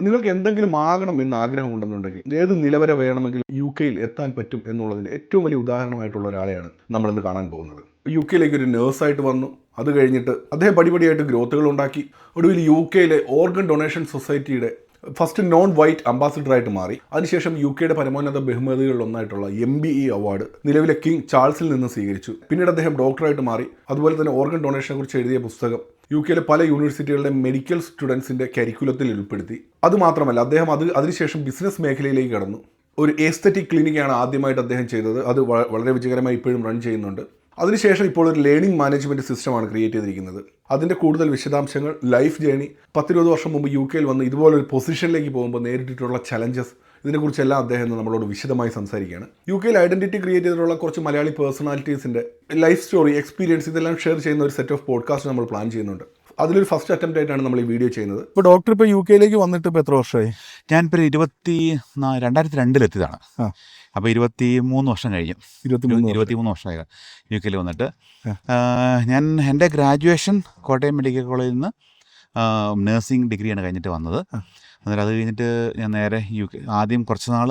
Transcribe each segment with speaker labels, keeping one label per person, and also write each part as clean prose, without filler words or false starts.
Speaker 1: നിങ്ങൾക്ക് എന്തെങ്കിലും ആകണം എന്ന് ആഗ്രഹമുണ്ടെന്നുണ്ടെങ്കിൽ ഏത് നില വരെ വേണമെങ്കിലും UK-യിൽ എത്താൻ പറ്റും എന്നുള്ളതിന് ഏറ്റവും വലിയ ഉദാഹരണമായിട്ടുള്ള ഒരാളെയാണ് നമ്മളിന്ന് കാണാൻ പോകുന്നത്. UK-യിലേക്ക് ഒരു നേഴ്സായിട്ട് വന്നു. അത് കഴിഞ്ഞിട്ട് അദ്ദേഹം പടിപടിയായിട്ട് ഗ്രോത്തുകൾ ഉണ്ടാക്കി. ഒടുവിൽ UK-യിലെ ഓർഗൻ ഡൊണേഷൻ സൊസൈറ്റിയുടെ ഫസ്റ്റ് നോൺ വൈറ്റ് അംബാസിഡറായിട്ട് മാറി. അതിനുശേഷം UK-യുടെ പരമോന്നത ബഹുമതികളിലൊന്നായിട്ടുള്ള MBE അവാർഡ് നിലവിലെ കിങ് ചാൾസിൽ നിന്ന് സ്വീകരിച്ചു. പിന്നീട് അദ്ദേഹം ഡോക്ടറായിട്ട് മാറി. അതുപോലെ തന്നെ ഓർഗൻ ഡൊണേഷനെ കുറിച്ച് എഴുതിയ പുസ്തകം UK-യിലെ പല യൂണിവേഴ്സിറ്റികളുടെ മെഡിക്കൽ സ്റ്റുഡൻസിൻ്റെ കരിക്കുലത്തിൽ ഉൾപ്പെടുത്തി. അതുമാത്രമല്ല, അദ്ദേഹം അതിനുശേഷം ബിസിനസ് മേഖലയിലേക്ക് കടന്നു. ഒരു എസ്തെറ്റിക് ക്ലിനിക്കാണ് ആദ്യമായിട്ട് അദ്ദേഹം ചെയ്തത്. അത് വളരെ വിജയകരമായി ഇപ്പോഴും റൺ ചെയ്യുന്നുണ്ട്. അതിനുശേഷം ഇപ്പോൾ ഒരു ലേണിംഗ് മാനേജ്മെൻറ്റ് സിസ്റ്റമാണ് ക്രിയേറ്റ് ചെയ്തിരിക്കുന്നത്. അതിൻ്റെ കൂടുതൽ വിശദാംശങ്ങൾ, ലൈഫ് ജേണി, 10-20 വർഷം മുമ്പ് UK-യിൽ വന്ന് ഇതുപോലൊരു പൊസിഷനിലേക്ക് പോകുമ്പോൾ നേരിട്ടിട്ടുള്ള ചലഞ്ചസ്, ഇതിനെക്കുറിച്ചെല്ലാം അദ്ദേഹം നമ്മളോട് വിശദമായി സംസാരിക്കുകയാണ്. UK-യിൽ ഐഡൻറ്റിറ്റി ക്രിയേറ്റ് ചെയ്തിട്ടുള്ള കുറച്ച് മലയാളി പേഴ്സണാലിറ്റീസിൻ്റെ ലൈഫ് സ്റ്റോറി, എക്സ്പീരിയൻസ് ഇതെല്ലാം ഷെയർ ചെയ്യുന്ന ഒരു സെറ്റ് ഓഫ് പോഡ്കാസ്റ്റ് നമ്മൾ പ്ലാൻ ചെയ്യുന്നുണ്ട്. അതിലൊരു ഫസ്റ്റ് അറ്റംപ്റ്റ് ആയിട്ടാണ് നമ്മൾ ഈ വീഡിയോ ചെയ്യുന്നത്. ഇപ്പോൾ ഡോക്ടർ ഇപ്പോൾ UK-യിലേക്ക് വന്നിട്ട് ഇപ്പോൾ എത്ര വർഷമായി?
Speaker 2: ഞാനിപ്പോൾ 2002 എത്തിയതാണ്. അപ്പോൾ 23 വർഷം കഴിഞ്ഞു. 23 വർഷമായി UK-യിൽ വന്നിട്ട്. ഞാൻ എൻ്റെ ഗ്രാജുവേഷൻ കോട്ടയം മെഡിക്കൽ കോളേജിൽ നിന്ന് നഴ്സിംഗ് ഡിഗ്രിയാണ് കഴിഞ്ഞിട്ട് വന്നത്. അന്നേരം അത് കഴിഞ്ഞിട്ട് ഞാൻ നേരെ ആദ്യം കുറച്ച് നാൾ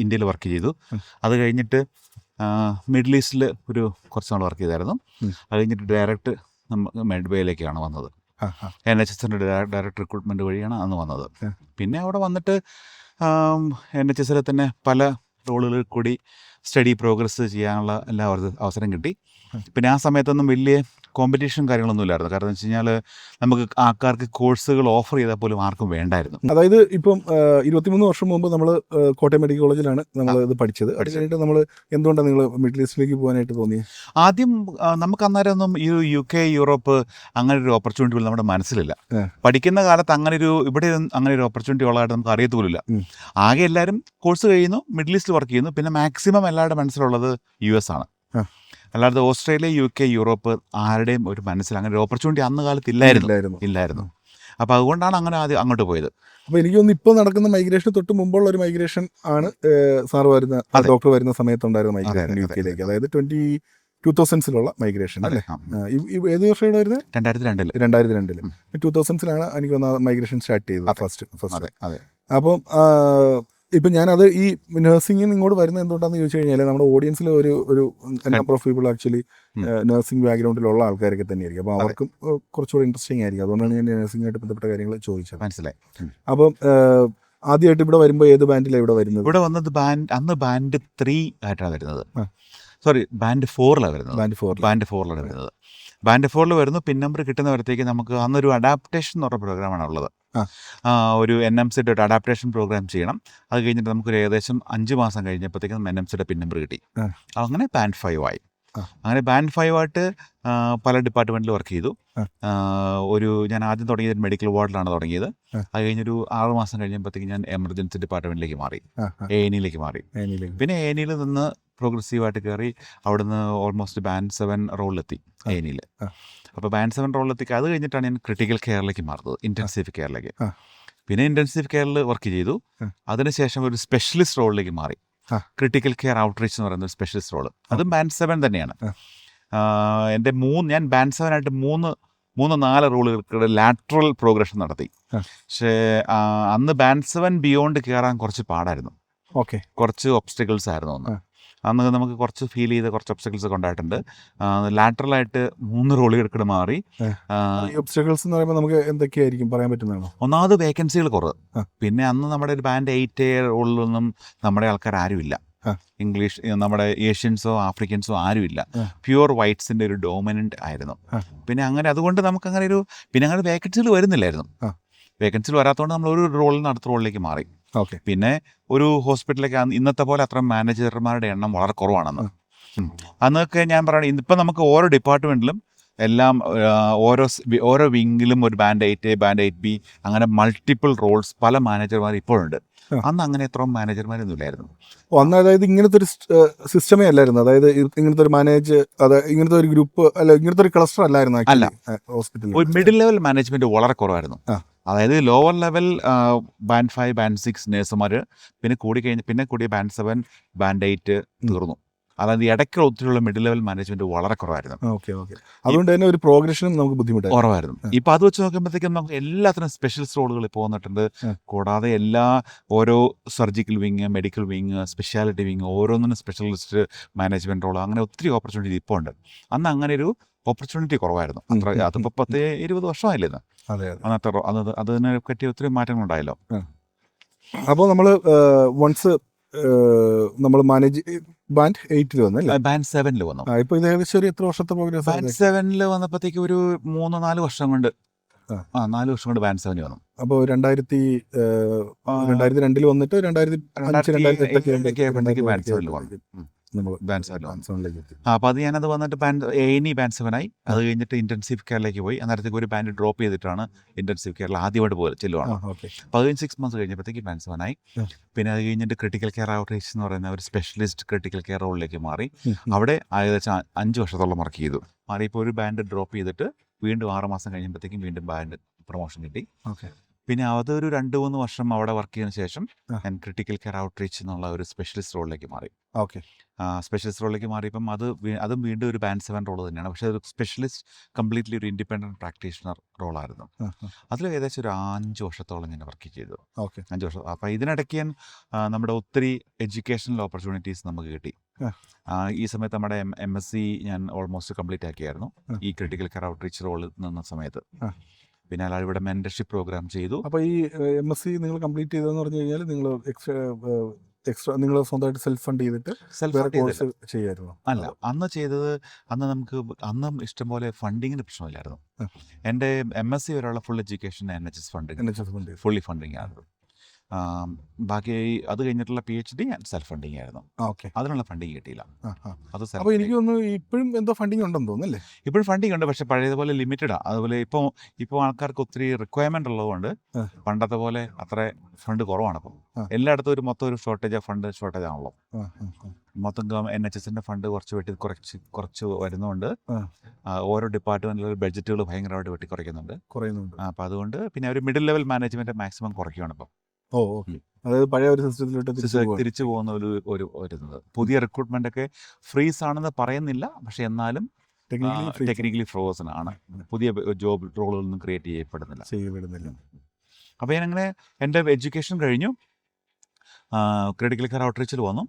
Speaker 2: ഇന്ത്യയിൽ വർക്ക് ചെയ്തു. അത് കഴിഞ്ഞിട്ട് മിഡിൽ ഈസ്റ്റിൽ കുറച്ച് നാൾ വർക്ക് ചെയ്തായിരുന്നു. അത് കഴിഞ്ഞിട്ട് ഡയറക്റ്റ് മെഡ്ബേയിലേക്കാണ് വന്നത്. NHS-ൻ്റെ ഡയറക്റ്റ് റിക്രൂട്ട്മെൻറ്റ് വഴിയാണ് അന്ന് വന്നത്. പിന്നെ അവിടെ വന്നിട്ട് NHS-ൽ തന്നെ പല റോളുകളിൽ കൂടി സ്റ്റഡി പ്രോഗ്രസ് ചെയ്യാനുള്ള എല്ലാ അവസരം കിട്ടി. പിന്നെ ആ സമയത്തൊന്നും വലിയ കോമ്പറ്റീഷൻ കാര്യങ്ങളൊന്നും ഇല്ലായിരുന്നു. കാരണം എന്ന് വെച്ച് കഴിഞ്ഞാൽ നമുക്ക് ആൾക്കാർക്ക് കോഴ്സുകൾ ഓഫർ ചെയ്താൽ പോലും ആർക്കും വേണ്ടായിരുന്നു.
Speaker 1: അതായത് ഇപ്പം 23 വർഷം മുമ്പ് നമ്മൾ കോട്ടയം മെഡിക്കൽ കോളേജിലാണ് നമ്മൾ ഇത് പഠിച്ചത്. അത് കഴിഞ്ഞിട്ട് നമ്മൾ എന്തുകൊണ്ടാണ് നിങ്ങൾ മിഡിൽ ഈസ്റ്റിലേക്ക് പോകാനായിട്ട് തോന്നിയത്?
Speaker 2: ആദ്യം നമുക്ക് അന്നേരം ഒന്നും ഈ UK, യൂറോപ്പ് അങ്ങനെ ഒരു ഓപ്പർച്യൂണിറ്റി നമ്മുടെ മനസ്സിലില്ല. പഠിക്കുന്ന കാലത്ത് ഇവിടെ അങ്ങനെ ഒരു ഓപ്പർച്യൂണിറ്റി ഉള്ളതായിട്ട് നമുക്ക് അറിയത്തുമില്ല. ആകെ എല്ലാവരും കോഴ്സ് കഴിയുന്നു, മിഡിൽ ഈസ്റ്റ് വർക്ക് ചെയ്യുന്നു. പിന്നെ മാക്സിമം എല്ലാവരുടെ മനസ്സിലുള്ളത് US ആണ്. അല്ലാതെ ഓസ്ട്രേലിയ, UK, യൂറോപ്പ് ആരുടെയും ഒരു മനസ്സിൽ അങ്ങനെ ഒരു ഓപ്പർച്യൂണിറ്റി അന്ന് കാലത്ത് ഇല്ലായിരുന്നു. അപ്പോൾ അതുകൊണ്ടാണ് അങ്ങനെ ആദ്യം അങ്ങോട്ട് പോയത്.
Speaker 1: അപ്പോൾ എനിക്ക് തോന്നുന്നു ഇപ്പോൾ നടക്കുന്ന മൈഗ്രേഷൻ തൊട്ട് മുമ്പുള്ള ഒരു മൈഗ്രേഷൻ ആണ് ഡോക്ടർ വരുന്ന സമയത്തുണ്ടായിരുന്ന മൈഗ്രേഷൻ UK-യിലേക്ക്. അതായത് 2000s മൈഗ്രേഷൻ അല്ലേ? ഏത് വർഷമാണ് വരുന്നത്? 2002. 2000s എനിക്ക് തോന്നുന്ന മൈഗ്രേഷൻ സ്റ്റാർട്ട് ചെയ്തത് ഫസ്റ്റ്. അപ്പം ഇപ്പം ഞാനത് ഈ നഴ്സിംഗിന് ഇങ്ങോട്ട് വരുന്നത് എന്തുകൊണ്ടാണെന്ന് ചോദിച്ചു കഴിഞ്ഞാൽ നമ്മുടെ ഓഡിയൻസിൽ ഒരു number of people actually nursing ബാക്ക്ഗ്രൗണ്ടിലുള്ള ആൾക്കാരൊക്കെ തന്നെയായിരിക്കും. അപ്പോൾ അവർക്കും കുറച്ചുകൂടി ഇൻട്രസ്റ്റിംഗ് ആയിരിക്കും. അതുകൊണ്ടാണ് ഞാൻ നഴ്സിംഗായിട്ട് ബന്ധപ്പെട്ട കാര്യങ്ങൾ ചോദിച്ചത്.
Speaker 2: മനസ്സിലായി.
Speaker 1: അപ്പം ആദ്യമായിട്ട് ഇവിടെ വരുമ്പോൾ ഏത് ബാൻഡിലാണ് ഇവിടെ വരുന്നത്?
Speaker 2: ഇവിടെ വന്നത് അന്ന് ബാൻഡ് 3 ആയിട്ടാണ് വരുന്നത്. സോറി, ബാൻഡ് 4ലാണ് വരുന്നത്. ബാൻഡ് 4ലാണ് വരുന്നത്. ബാൻഡ് 4 വരുന്നു. പിൻ നമ്പർ കിട്ടുന്നവരത്തേക്ക് നമുക്ക് അന്നൊരു അഡാപ്റ്റേഷൻ എന്ന് പറഞ്ഞ പ്രോഗ്രാമാണ് ഉള്ളത്. ഒരു NMC-യുടെ ഒരു അഡാപ്റ്റേഷൻ പ്രോഗ്രാം ചെയ്യണം. അത് കഴിഞ്ഞിട്ട് നമുക്കൊരു ഏകദേശം 5 മാസം കഴിഞ്ഞപ്പോഴത്തേക്കും NMC-യുടെ പിൻ നമ്പർ കിട്ടി. അങ്ങനെ ബാൻഡ് 5 ആയി. അങ്ങനെ ബാൻഡ് 5 ആയിട്ട് പല ഡിപ്പാർട്ട്മെൻറ്റിൽ വർക്ക് ചെയ്തു. ഞാൻ ആദ്യം തുടങ്ങിയത് മെഡിക്കൽ വാർഡിലാണ് തുടങ്ങിയത്. അത് കഴിഞ്ഞൊരു 6 മാസം കഴിഞ്ഞപ്പോഴത്തേക്കും ഞാൻ എമർജൻസി ഡിപ്പാർട്ട്മെൻറ്റിലേക്ക് മാറി, A&E-ലേക്ക് മാറി. പിന്നെ A&E-ൽ നിന്ന് പ്രോഗ്രസീവായിട്ട് കയറി അവിടുന്ന് ഓൾമോസ്റ്റ് ബാൻഡ് 7 റോളിലെത്തി A&E-ൽ. അപ്പോൾ ബാൻഡ് 7 റോളിലെത്തി. അത് കഴിഞ്ഞിട്ടാണ് ഞാൻ ക്രിട്ടിക്കൽ കെയറിലേക്ക് മാറുന്നത്, ഇൻറ്റൻസീവ് കെയറിലേക്ക്. പിന്നെ ഇൻറ്റൻസീവ് കെയറിൽ വർക്ക് ചെയ്തു. അതിനുശേഷം ഒരു സ്പെഷ്യലിസ്റ്റ് റോളിലേക്ക് മാറി, ക്രിട്ടിക്കൽ കെയർ ഔട്ട്റീച്ച് എന്ന് പറയുന്ന ഒരു സ്പെഷ്യലിസ്റ്റ് റോള്. അതും ബാൻഡ് 7 തന്നെയാണ്. ഞാൻ ബാൻഡ് 7 ആയിട്ട് 3-4 റോളുകൾക്ക് ലാറ്ററൽ പ്രോഗ്രഷൻ നടത്തി. പക്ഷേ അന്ന് ബാൻഡ് 7 ബിയോണ്ട് കയറാൻ കുറച്ച് പാടായിരുന്നു. കുറച്ച് ഒബ്സ്റ്റക്കിൾസ് ആയിരുന്നു അന്ന് നമുക്ക് കുറച്ച് ഫീൽ ചെയ്ത കുറച്ച് ഒബ്സ്റ്റക്കിൾസ് ഒക്കെ ഉണ്ടായിട്ടുണ്ട്. ലാറ്ററലായിട്ട് 3 റോളുകൾക്ക് മാറി.
Speaker 1: ഒബ്സ്റ്റക്കിൾസ് എന്ന് പറയുമ്പോൾ നമുക്ക് എന്തൊക്കെയായിരിക്കും പറയാൻ പറ്റുന്നതാണോ?
Speaker 2: ഒന്നാമത് വേക്കൻസികൾ കുറവ്. പിന്നെ അന്ന് നമ്മുടെ ഒരു ബാൻഡ് 8 റോളിലൊന്നും നമ്മുടെ ആൾക്കാർ ആരുമില്ല. ഇംഗ്ലീഷ് നമ്മുടെ ഏഷ്യൻസോ ആഫ്രിക്കൻസോ ആരുമില്ല. പ്യുവർ വൈറ്റ്സിൻ്റെ ഒരു ഡോമിനൻ്റ് ആയിരുന്നു. പിന്നെ അതുകൊണ്ട് നമുക്ക് അങ്ങനെ വേക്കൻസികൾ വരുന്നില്ലായിരുന്നു. വേക്കൻസികൾ വരാത്തതുകൊണ്ട് നമ്മൾ ഒരു റോളിൽ നിന്ന് അടുത്ത റോളിലേക്ക് മാറി. പിന്നെ ഒരു ഹോസ്പിറ്റലിലേക്ക് ഇന്നത്തെ പോലെ അത്ര മാനേജർമാരുടെ എണ്ണം വളരെ കുറവാണെന്ന്. അന്നൊക്കെ ഞാൻ പറയുന്നത്, ഇന്നിപ്പോൾ നമുക്ക് ഓരോ ഡിപ്പാർട്ട്മെൻറ്റിലും എല്ലാം ഓരോ വിങ്ങിലും ഒരു ബാൻഡ് 8A, ബാൻഡ് 8B അങ്ങനെ മൾട്ടിപ്പിൾ റോൾസ് പല മാനേജർമാർ ഇപ്പോഴുണ്ട്. അന്ന് അങ്ങനെ എത്രയും മാനേജർമാരൊന്നും ഇല്ലായിരുന്നു.
Speaker 1: അന്ന് അതായത് ഇങ്ങനത്തെ ഒരു സിസ്റ്റമേ അല്ലായിരുന്നു. അതായത് ഇങ്ങനത്തെ ഒരു ഇങ്ങനത്തെ ഒരു ഗ്രൂപ്പ് അല്ല, ഇങ്ങനത്തെ ഒരു ക്ലസ്റ്റർ അല്ലായിരുന്നു ഹോസ്പിറ്റലിൽ.
Speaker 2: ഒരു മിഡിൽ ലെവൽ മാനേജ്മെന്റ് വളരെ കുറവായിരുന്നു. അതായത് ലോവർ ലെവൽ ബാൻഡ് 5, ബാൻഡ് 6 നേഴ്സുമാർ, പിന്നെ കൂടിയ ബാൻഡ് 7, ബാൻഡ് 8 തീർന്നു. അതായത് ഇടയ്ക്ക് ഒത്തിരിയുള്ള മിഡിൽ ലെവൽ മാനേജ്മെൻറ്റ് വളരെ കുറവായിരുന്നു.
Speaker 1: Okay okay. അതുകൊണ്ട് തന്നെ ഒരു പ്രോഗ്രഷനും നമുക്ക് ബുദ്ധിമുട്ടായി
Speaker 2: കുറവായിരുന്നു. ഇപ്പോൾ അത് വെച്ച് നോക്കുമ്പോഴത്തേക്കും നമുക്ക് എല്ലാത്തിനും സ്പെഷ്യലിസ്റ്റ് റോളുകൾ ഇപ്പോൾ വന്നിട്ടുണ്ട്. കൂടാതെ ഓരോ surgical wing, medical wing, speciality wing, ഓരോന്നിനും സ്പെഷ്യലിസ്റ്റ് മാനേജ്മെൻറ്റ് റോൾ, അങ്ങനെ ഒത്തിരി ഓപ്പർച്യൂണിറ്റി ഇപ്പോൾ ഉണ്ട്. അന്ന് അങ്ങനെ ഒരു ഓപ്പർച്യൂണിറ്റി കുറവായിരുന്നു. അതിപ്പോൾ 10-20 വർഷമായില്ലേ ഇന്ന്. അന്നത്തെ അതിനെ പറ്റി ഒത്തിരി മാറ്റങ്ങളുണ്ടായല്ലോ.
Speaker 1: അപ്പോൾ നമ്മൾ വൺസ് നമ്മൾ മാനേജ് ബാൻഡ് 8 വന്നല്ലേ,
Speaker 2: ബാൻഡ് 7 വന്നു.
Speaker 1: ഇപ്പോൾ ഇത് ഏകദേശം ഒരു എത്ര വർഷത്തെ പ്രോഗ്രസ്?
Speaker 2: ബാൻഡ് 7 വന്നപ്പോഴത്തേക്ക് ഒരു 3-4 വർഷം കൊണ്ട് 4 വർഷം കൊണ്ട് ബാൻഡ് 7 വന്നു.
Speaker 1: അപ്പോൾ 2002 വന്നിട്ട് 2005-2008
Speaker 2: ബാൻഡ് 7 വന്നു. അപ്പോൾ അത് ഞാനത് വന്നിട്ട് ബാൻഡ് ബാൻഡ് 7 ആയി. അത് കഴിഞ്ഞിട്ട് ഇൻറ്റൻസീവ് കെയറിലേക്ക് പോയി. അന്നേരത്തേക്ക് ഒരു ബാൻഡ് ഡ്രോപ്പ് ചെയ്തിട്ടാണ് ഇൻറ്റൻസീവ് കെയറിൽ ആദ്യമായിട്ട് ചെല്ലുവാണ്. അപ്പോൾ അത് കഴിഞ്ഞ് 6 months കഴിഞ്ഞപ്പോഴത്തേക്ക് ബാൻഡ് 7 ആയി. പിന്നെ അത് കഴിഞ്ഞിട്ട് ക്രിട്ടിക്കൽ കെയർ ഔട്ട്റീച്ച് എന്ന് പറയുന്ന ഒരു സ്പെഷ്യലിസ്റ്റ് ക്രിട്ടിക്കൽ കെയർ റോളിലേക്ക് മാറി. അവിടെ ഏകദേശം 5 വർഷത്തോളം വർക്ക് ചെയ്തു. മാറിയപ്പോൾ ഒരു ബാൻഡ് ഡ്രോപ്പ് ചെയ്തിട്ട് വീണ്ടും 6 മാസം കഴിയുമ്പോഴത്തേക്കും വീണ്ടും ബാൻഡ് പ്രൊമോഷൻ കിട്ടി. പിന്നെ അതൊരു 2-3 വർഷം അവിടെ വർക്ക് ചെയ്തതിന് ശേഷം ഞാൻ ക്രിട്ടിക്കൽ കെയർ ഔട്ട്റീച്ച് എന്നുള്ള ഒരു സ്പെഷ്യലിസ്റ്റ് റോളിലേക്ക് മാറി. സ്പെഷ്യലിസ്റ്റ് റോളിലേക്ക് മാറിയപ്പം അതും വീണ്ടും ഒരു ബാൻഡ് 7 റോൾ തന്നെയാണ്. പക്ഷേ ഒരു സ്പെഷ്യലിസ്റ്റ് കംപ്ലീറ്റ്ലി ഒരു ഇൻഡിപെൻഡൻറ്റ് പ്രാക്ടീഷണർ റോളായിരുന്നു. അതിൽ ഏകദേശം ഒരു 5 വർഷത്തോളം ഞാൻ വർക്ക് ചെയ്തു. 5 വർഷം. അപ്പോൾ ഇതിനിടയ്ക്ക് ഞാൻ നമ്മുടെ ഒത്തിരി എഡ്യൂക്കേഷണൽ ഓപ്പർച്യൂണിറ്റീസ് നമുക്ക് കിട്ടി. ഈ സമയത്ത് നമ്മുടെ MSc ഞാൻ ഓൾമോസ്റ്റ് കംപ്ലീറ്റ് ആക്കിയായിരുന്നു ഈ ക്രിട്ടിക്കൽ കെയർ ഔട്ട്റീച്ച് റോളിൽ നിന്ന സമയത്ത്. പിന്നെ അല്ലാതെ ഇവിടെ മെൻറ്റർഷിപ്പ് പ്രോഗ്രാം ചെയ്തു.
Speaker 1: അപ്പോൾ ഈ MSc നിങ്ങൾ കംപ്ലീറ്റ് ചെയ്തതെന്ന് പറഞ്ഞു കഴിഞ്ഞാൽ നിങ്ങൾ എക്സ്ട്രാ നിങ്ങൾ സ്വന്തമായിട്ട് സെൽഫ് ഫണ്ട് ചെയ്തിട്ട് കോഴ്സ് ചെയ്യായിരുന്നു?
Speaker 2: അല്ല, അന്നും ഇഷ്ടംപോലെ ഫണ്ടിങ്ങിന് പ്രശ്നമില്ലായിരുന്നു. എൻ്റെ MSc വരെയുള്ള full education NHS funding, fully funding ആയിരുന്നു. ബാക്കി അത് കഴിഞ്ഞിട്ടുള്ള PhD ഞാൻ സെൽഫ് ഫണ്ടിങ് ആയിരുന്നു. അതിനുള്ള ഫണ്ടിങ് കിട്ടിയില്ല.
Speaker 1: അപ്പോൾ എനിക്ക് തോന്നുന്നു ഇപ്പോഴും എന്തോ ഫണ്ടിങ് ഉണ്ടെന്ന് തോന്നുന്നല്ലേ?
Speaker 2: ഇപ്പോഴും ഫണ്ടിങ് ഉണ്ട്, പക്ഷേ പഴയതുപോലെ ലിമിറ്റഡാണ്. അതുപോലെ ഇപ്പോൾ ആൾക്കാർക്ക് ഒത്തിരി റിക്വയർമെൻ്റ് ഉള്ളതുകൊണ്ട് പണ്ടത്തെ പോലെ അത്ര ഫണ്ട് കുറവാണ്. അപ്പം എല്ലായിടത്തും മൊത്തം ഒരു ഷോർട്ടേജ് ആണല്ലോ. മൊത്തം NHSൻ്റെ ഫണ്ട് കുറച്ച് വരുന്നതുകൊണ്ട് ഓരോ ഡിപ്പാർട്ട്മെൻറ്റിലെ ബഡ്ജറ്റുകൾ ഭയങ്കരമായിട്ട് കുറയുന്നുണ്ട്. അപ്പോൾ അതുകൊണ്ട് പിന്നെ ഒരു മിഡിൽ ലെവൽ മാനേജ്മെൻറ്റ് മാക്സിമം കുറയ്ക്കുകയാണ് ഇപ്പം.
Speaker 1: അതായത് പഴയ ഒരു സിസ്റ്റത്തിലോട്ട്
Speaker 2: തിരിച്ചു പോകുന്ന ഒരു പുതിയ റിക്രൂട്ട്മെന്റ് ഒക്കെ ഫ്രീസ് ആണെന്ന് പറയുന്നില്ല, പക്ഷെ എന്നാലും ടെക്നിക്കലി ഫ്രോസൺ ആണ്. പുതിയ ജോബ് റോളുകളൊന്നും ക്രിയേറ്റ് ചെയ്യപ്പെടുന്നില്ല. അപ്പോൾ ഞാനങ്ങനെ എൻ്റെ എഡ്യൂക്കേഷൻ കഴിഞ്ഞു, ക്രിട്ടിക്കൽ കെയർ ഔട്ട്റീച്ചിൽ വന്നു.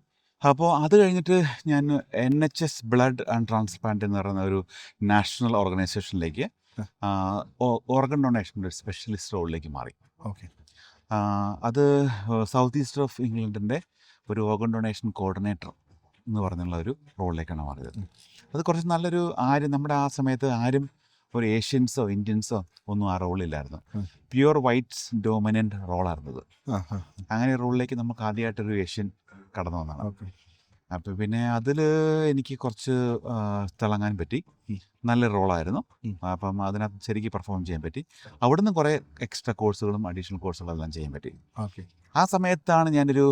Speaker 2: അപ്പോൾ അത് കഴിഞ്ഞിട്ട് ഞാൻ NHS ബ്ലഡ് ആൻഡ് ട്രാൻസ്പ്ലാന്റ് എന്ന് പറയുന്ന ഒരു നാഷണൽ ഓർഗനൈസേഷനിലേക്ക് ഓർഗൻ ഡൊണേഷൻ്റെ ഒരു സ്പെഷ്യലിസ്റ്റ് റോളിലേക്ക് മാറി. അത് സൗത്ത് ഈസ്റ്റ് ഓഫ് ഇംഗ്ലണ്ടിൻ്റെ ഒരു ഓർഗൻ ഡൊണേഷൻ കോർഡിനേറ്റർ എന്ന് പറഞ്ഞുള്ള ഒരു റോളിലേക്കാണ് മാറിയത്. അത് കുറച്ച് നല്ലൊരു നമ്മുടെ ആ സമയത്ത് ആരും ഒരു ഏഷ്യൻസോ ഇന്ത്യൻസോ ഒന്നും ആ റോളില്ലായിരുന്നു. പ്യുവർ വൈറ്റ്സ് ഡോമിനൻ്റ് റോളായിരുന്നത്. അങ്ങനെ റോളിലേക്ക് നമുക്ക് ആദ്യമായിട്ടൊരു ഏഷ്യൻ കടന്നു വന്നതാണ്. അപ്പോൾ പിന്നെ അതിൽ എനിക്ക് കുറച്ച് തിളങ്ങാൻ പറ്റി. നല്ല റോളായിരുന്നു. അപ്പം അതിനകത്ത് ശരിക്കും പെർഫോം ചെയ്യാൻ പറ്റി. അവിടുന്ന് കുറേ എക്സ്ട്രാ കോഴ്സുകളും അഡീഷണൽ കോഴ്സുകളും എല്ലാം ചെയ്യാൻ പറ്റി. ആ സമയത്താണ് ഞാനൊരു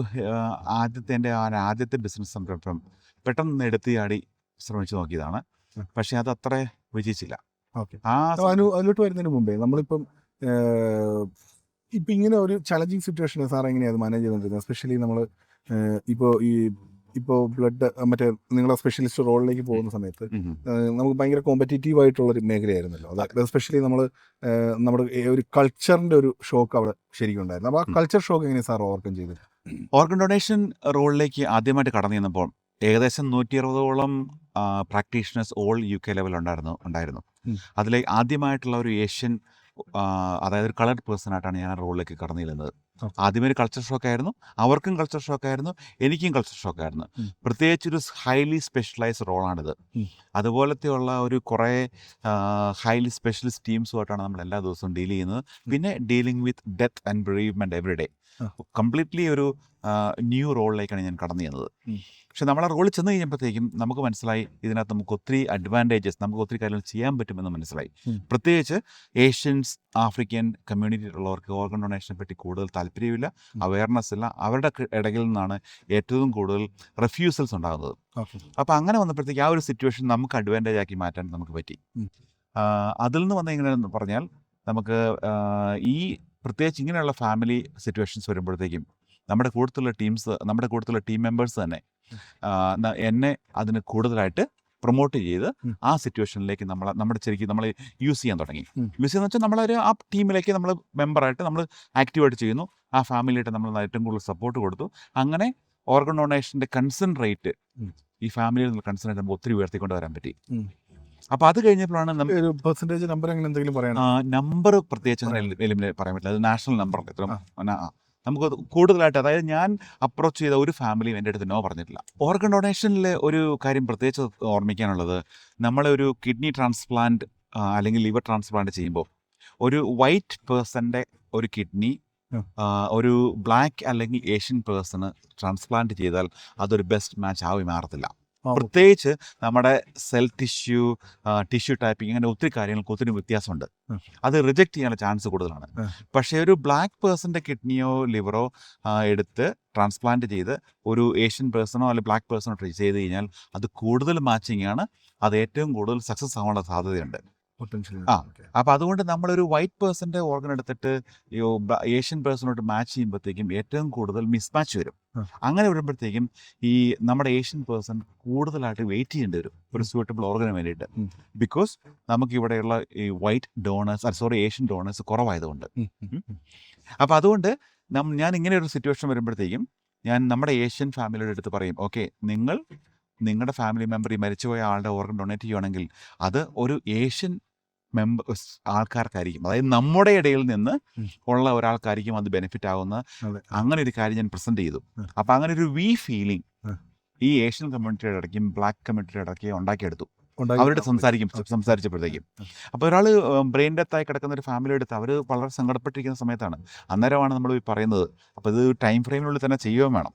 Speaker 2: ആദ്യത്തെ ബിസിനസ് സംരംഭം പെട്ടെന്ന് എടുത്തിയാടി ശ്രമിച്ചു നോക്കിയതാണ്. പക്ഷേ അത് അത്ര വിജയിച്ചില്ല.
Speaker 1: അതിലോട്ട് വരുന്നതിന് മുമ്പേ നമ്മളിപ്പം ഇങ്ങനെ ഒരു ചലഞ്ചിങ് സിറ്റുവേഷൻ സാർ എങ്ങനെയാണ് മാനേജ് ചെയ്തുകൊണ്ടിരുന്നത്? എസ്പെഷ്യലി നമ്മൾ ഇപ്പോൾ ബ്ലഡ് നിങ്ങളെ സ്പെഷ്യലിസ്റ്റ് റോളിലേക്ക് പോകുന്ന സമയത്ത് നമുക്ക് ഭയങ്കര കോമ്പറ്റീറ്റീവ് ആയിട്ടുള്ളൊരു മേഖലയായിരുന്നല്ലോ. അത് എസ്പെഷ്യലി നമ്മുടെ ഒരു കൾച്ചറിൻ്റെ ഒരു ഷോക്ക് അവിടെ ശരിക്കും ഉണ്ടായിരുന്നു. അപ്പോൾ ആ കൾച്ചർ ഷോക്ക് എങ്ങനെ സാർ ഓവർകം ചെയ്തു?
Speaker 2: ഓർഗൻ ഡൊണേഷൻ റോളിലേക്ക് ആദ്യമായിട്ട് കടന്നു ചെന്നപ്പോൾ ഏകദേശം 120ഓളം പ്രാക്ടീഷണേഴ്സ് ഓൾ UK ലെവൽ ഉണ്ടായിരുന്നു. അതിലെ ആദ്യമായിട്ടുള്ള ഒരു ഏഷ്യൻ, അതായത് ഒരു കളർഡ് പേഴ്സൺ ആയിട്ടാണ് ഞാൻ ആ റോളിലേക്ക് കടന്നു ചെല്ലുന്നത്. ആദ്യമേ ഒരു കൾച്ചർ ഷോക്കായിരുന്നു, അവർക്കും കൾച്ചർ ഷോക്കായിരുന്നു, എനിക്കും കൾച്ചർ ഷോക്കായിരുന്നു. പ്രത്യേകിച്ചൊരു ഹൈലി സ്പെഷ്യലൈസ്ഡ് റോളാണിത്. അതുപോലത്തെയുള്ള ഒരു കുറേ ഹൈലി സ്പെഷ്യലിസ്റ്റ് ടീംസുമായിട്ടാണ് നമ്മൾ എല്ലാ ദിവസവും ഡീൽ ചെയ്യുന്നത്. പിന്നെ dealing with death and bereavement every day. Completely ഒരു ന്യൂ റോളിലേക്കാണ് ഞാൻ കടന്നു ചെയ്യുന്നത്. പക്ഷെ നമ്മൾ ആ റോളിൽ ചെന്ന് കഴിഞ്ഞപ്പോഴത്തേക്കും നമുക്ക് മനസ്സിലായി ഇതിനകത്ത് നമുക്ക് ഒത്തിരി അഡ്വാൻറ്റേജസ്, നമുക്ക് ഒത്തിരി കാര്യങ്ങൾ ചെയ്യാൻ പറ്റുമെന്ന് മനസ്സിലായി. പ്രത്യേകിച്ച് ഏഷ്യൻസ്, ആഫ്രിക്കൻ കമ്മ്യൂണിറ്റിയിലുള്ളവർക്ക് ഓർഗൻ ഡൊണേഷനെ പറ്റി കൂടുതൽ താല്പര്യമില്ല, അവയർനെസ് ഇല്ല. അവരുടെ ഇടയിൽ നിന്നാണ് ഏറ്റവും കൂടുതൽ റെഫ്യൂസൽസ് ഉണ്ടാകുന്നത്. അപ്പോൾ അങ്ങനെ വന്നപ്പോഴത്തേക്ക് ആ ഒരു സിറ്റുവേഷൻ നമുക്ക് അഡ്വാൻറ്റേജ് ആക്കി മാറ്റാൻ നമുക്ക് പറ്റി. അതിൽ നിന്ന് വന്ന എങ്ങനെയാണെന്ന് പറഞ്ഞാൽ നമുക്ക് ഈ പ്രത്യേകിച്ച് ഇങ്ങനെയുള്ള ഫാമിലി സിറ്റുവേഷൻസ് വരുമ്പോഴത്തേക്കും നമ്മുടെ കൂട്ടത്തിലുള്ള ടീം മെമ്പേഴ്സ് തന്നെ എന്നെ അതിന് കൂടുതലായിട്ട് പ്രൊമോട്ട് ചെയ്ത് ആ സിറ്റുവേഷനിലേക്ക് നമ്മൾ യൂസ് ചെയ്യാൻ തുടങ്ങി. യൂസ് ചെയ്യുന്ന വെച്ചാൽ നമ്മളൊരു ആ ടീമിലേക്ക് നമ്മൾ മെമ്പറായിട്ട് നമ്മൾ ആക്റ്റീവായിട്ട് ചെയ്യുന്നു. ആ ഫാമിലിയായിട്ട് നമ്മൾ ഏറ്റവും കൂടുതൽ സപ്പോർട്ട് കൊടുത്തു. അങ്ങനെ ഓർഗൻ ഡൊണേഷൻ്റെ കൺസെൻട്രേറ്റ് ഈ ഫാമിലിയിൽ നിന്ന് കൺസെൻട്രേറ്റ് നമുക്ക് ഒത്തിരി ഉയർത്തിക്കൊണ്ട് വരാൻ പറ്റി. അപ്പോൾ അത് കഴിഞ്ഞപ്പോഴാണ് നമ്പർ പ്രത്യേകിച്ച് അങ്ങനെ പറയാൻ പറ്റില്ല. അത് നാഷണൽ നമ്പർ നമുക്ക് കൂടുതലായിട്ട്, അതായത് ഞാൻ അപ്രോച്ച് ചെയ്ത ഒരു ഫാമിലിയും എൻ്റെ അടുത്ത് നോ പറഞ്ഞിട്ടില്ല. ഓർഗൻ ഡൊണേഷനിൽ ഒരു കാര്യം പ്രത്യേകിച്ച് ഓർമ്മിക്കാനുള്ളത്, നമ്മളൊരു കിഡ്നി ട്രാൻസ്പ്ലാന്റ് അല്ലെങ്കിൽ ലിവർ ട്രാൻസ്പ്ലാന്റ് ചെയ്യുമ്പോൾ ഒരു വൈറ്റ് പേഴ്സൻ്റെ ഒരു കിഡ്നി ഒരു ബ്ലാക്ക് അല്ലെങ്കിൽ ഏഷ്യൻ പേഴ്സണ് ട്രാൻസ്പ്ലാന്റ് ചെയ്താൽ അതൊരു ബെസ്റ്റ് മാച്ച് ആയി മാറത്തില്ല. പ്രത്യേകിച്ച് നമ്മുടെ സെൽ ടിഷ്യൂ ടൈപ്പിംഗ്, അങ്ങനെ ഒത്തിരി കാര്യങ്ങൾക്ക് ഒത്തിരി വ്യത്യാസമുണ്ട്. അത് റിജക്റ്റ് ചെയ്യാനുള്ള ചാൻസ് കൂടുതലാണ്. പക്ഷേ ഒരു ബ്ലാക്ക് പേഴ്സൻ്റെ കിഡ്നിയോ ലിവറോ എടുത്ത് ട്രാൻസ്പ്ലാന്റ് ചെയ്ത് ഒരു ഏഷ്യൻ പേഴ്സണോ അല്ലെങ്കിൽ ബ്ലാക്ക് പേഴ്സണോ ചെയ്ത് കഴിഞ്ഞാൽ അത് കൂടുതൽ മാച്ചിങ് ആണ്. അത് ഏറ്റവും കൂടുതൽ സക്സസ് ആവാനുള്ള സാധ്യതയുണ്ട്. അപ്പോൾ അതുകൊണ്ട് നമ്മളൊരു വൈറ്റ് പേഴ്സൻ്റെ ഓർഗൻ എടുത്തിട്ട് ഏഷ്യൻ പേഴ്സണോട്ട് മാച്ച് ചെയ്യുമ്പോഴത്തേക്കും ഏറ്റവും കൂടുതൽ മിസ്മാച്ച് വരും. അങ്ങനെ വരുമ്പോഴത്തേക്കും ഈ നമ്മുടെ ഏഷ്യൻ പേഴ്സൺ കൂടുതലായിട്ട് വെയിറ്റ് ചെയ്യേണ്ടി വരും ഒരു സ്യൂട്ടബിൾ ഓർഗന് വേണ്ടിയിട്ട്. ബിക്കോസ് നമുക്കിവിടെയുള്ള ഈ ഏഷ്യൻ ഡോണേഴ്സ് കുറവായതുകൊണ്ട്. അപ്പോൾ അതുകൊണ്ട് ഞാൻ ഇങ്ങനെ ഒരു സിറ്റുവേഷൻ വരുമ്പോഴത്തേക്കും ഞാൻ നമ്മുടെ ഏഷ്യൻ ഫാമിലിയുടെ അടുത്ത് പറയും, ഓക്കെ, നിങ്ങളുടെ ഫാമിലി മെമ്പർ ഈ മരിച്ചുപോയ ആളുടെ ഓർഗൻ ഡൊണേറ്റ് ചെയ്യുകയാണെങ്കിൽ അത് ഒരു ഏഷ്യൻ ആൾക്കാർക്കായിരിക്കും, അതായത് നമ്മുടെ ഇടയിൽ നിന്ന് ഉള്ള ഒരാൾക്കായിരിക്കും അത് ബെനിഫിറ്റ് ആവുന്ന അങ്ങനെ ഒരു കാര്യം ഞാൻ പ്രസന്റ് ചെയ്തു. അപ്പം അങ്ങനെ ഒരു ഫീലിംഗ് ഈ ഏഷ്യൻ കമ്മ്യൂണിറ്റിയുടെ ഇടയ്ക്കും ബ്ലാക്ക് കമ്മ്യൂണിറ്റിയുടെ ഇടയ്ക്ക് ഉണ്ടാക്കിയെടുത്തു അവരോട് സംസാരിച്ചപ്പോഴത്തേക്കും. അപ്പോൾ ഒരാൾ ബ്രെയിൻ ഡെത്തായി കിടക്കുന്ന ഒരു ഫാമിലി എടുത്ത് അവർ വളരെ സങ്കടപ്പെട്ടിരിക്കുന്ന സമയത്താണ്, അന്നേരമാണ് നമ്മൾ പറയുന്നത്. അപ്പോൾ ഇത് ടൈം ഫ്രെയിമിനുള്ളിൽ തന്നെ ചെയ്യുകയും വേണം.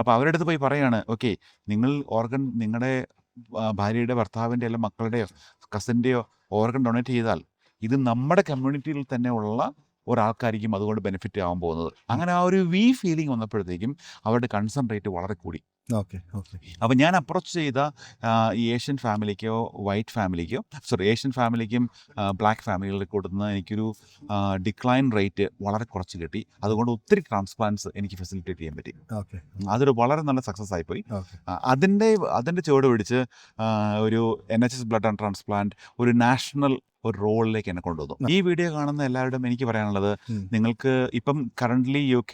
Speaker 2: അപ്പോൾ അവരുടെ അടുത്ത് പോയി പറയുകയാണ്, ഓക്കെ, നിങ്ങൾ ഓർഗൻ നിങ്ങളുടെ ഭാര്യയുടെ ഭർത്താവിൻ്റെ അല്ലെങ്കിൽ മക്കളുടെയോ കസിൻ്റെയോ ഓർഗൻ ഡൊണേറ്റ് ചെയ്താൽ ഇത് നമ്മുടെ കമ്മ്യൂണിറ്റിയിൽ തന്നെ ഉള്ള ഒരാൾക്കായിരിക്കും അതുകൊണ്ട് ബെനിഫിറ്റ് ആവാൻ പോകുന്നത്. അങ്ങനെ ആ ഒരു ഫീലിംഗ് വന്നപ്പോഴത്തേക്കും അവരുടെ കൺസെൻട്രേറ്റ് വളരെ കൂടി. അപ്പോൾ ഞാൻ അപ്രോച്ച് ചെയ്ത ഈ ഏഷ്യൻ ഫാമിലിക്കോ ഏഷ്യൻ ഫാമിലിക്കും ബ്ലാക്ക് ഫാമിലികൾക്ക് കൊടുക്കുന്ന എനിക്കൊരു ഡിക്ലൈൻ റേറ്റ് വളരെ കുറച്ച് കിട്ടി. അതുകൊണ്ട് ഒത്തിരി ട്രാൻസ്പ്ലാന്റ്സ് എനിക്ക് ഫെസിലിറ്റേറ്റ് ചെയ്യാൻ പറ്റി. അതൊരു വളരെ നല്ല സക്സസ് ആയിപ്പോയി. അതിൻ്റെ ചുവട് പിടിച്ച് ഒരു NHS ബ്ലഡ് ആൻഡ് ട്രാൻസ്പ്ലാന്റ് ഒരു നാഷണൽ ഒരു റോളിലേക്ക് എന്നെ കൊണ്ടുവന്നു. ഈ വീഡിയോ കാണുന്ന എല്ലാവരോടും എനിക്ക് പറയാനുള്ളത്, നിങ്ങൾക്ക് ഇപ്പം കറൻ്റ്ലി UK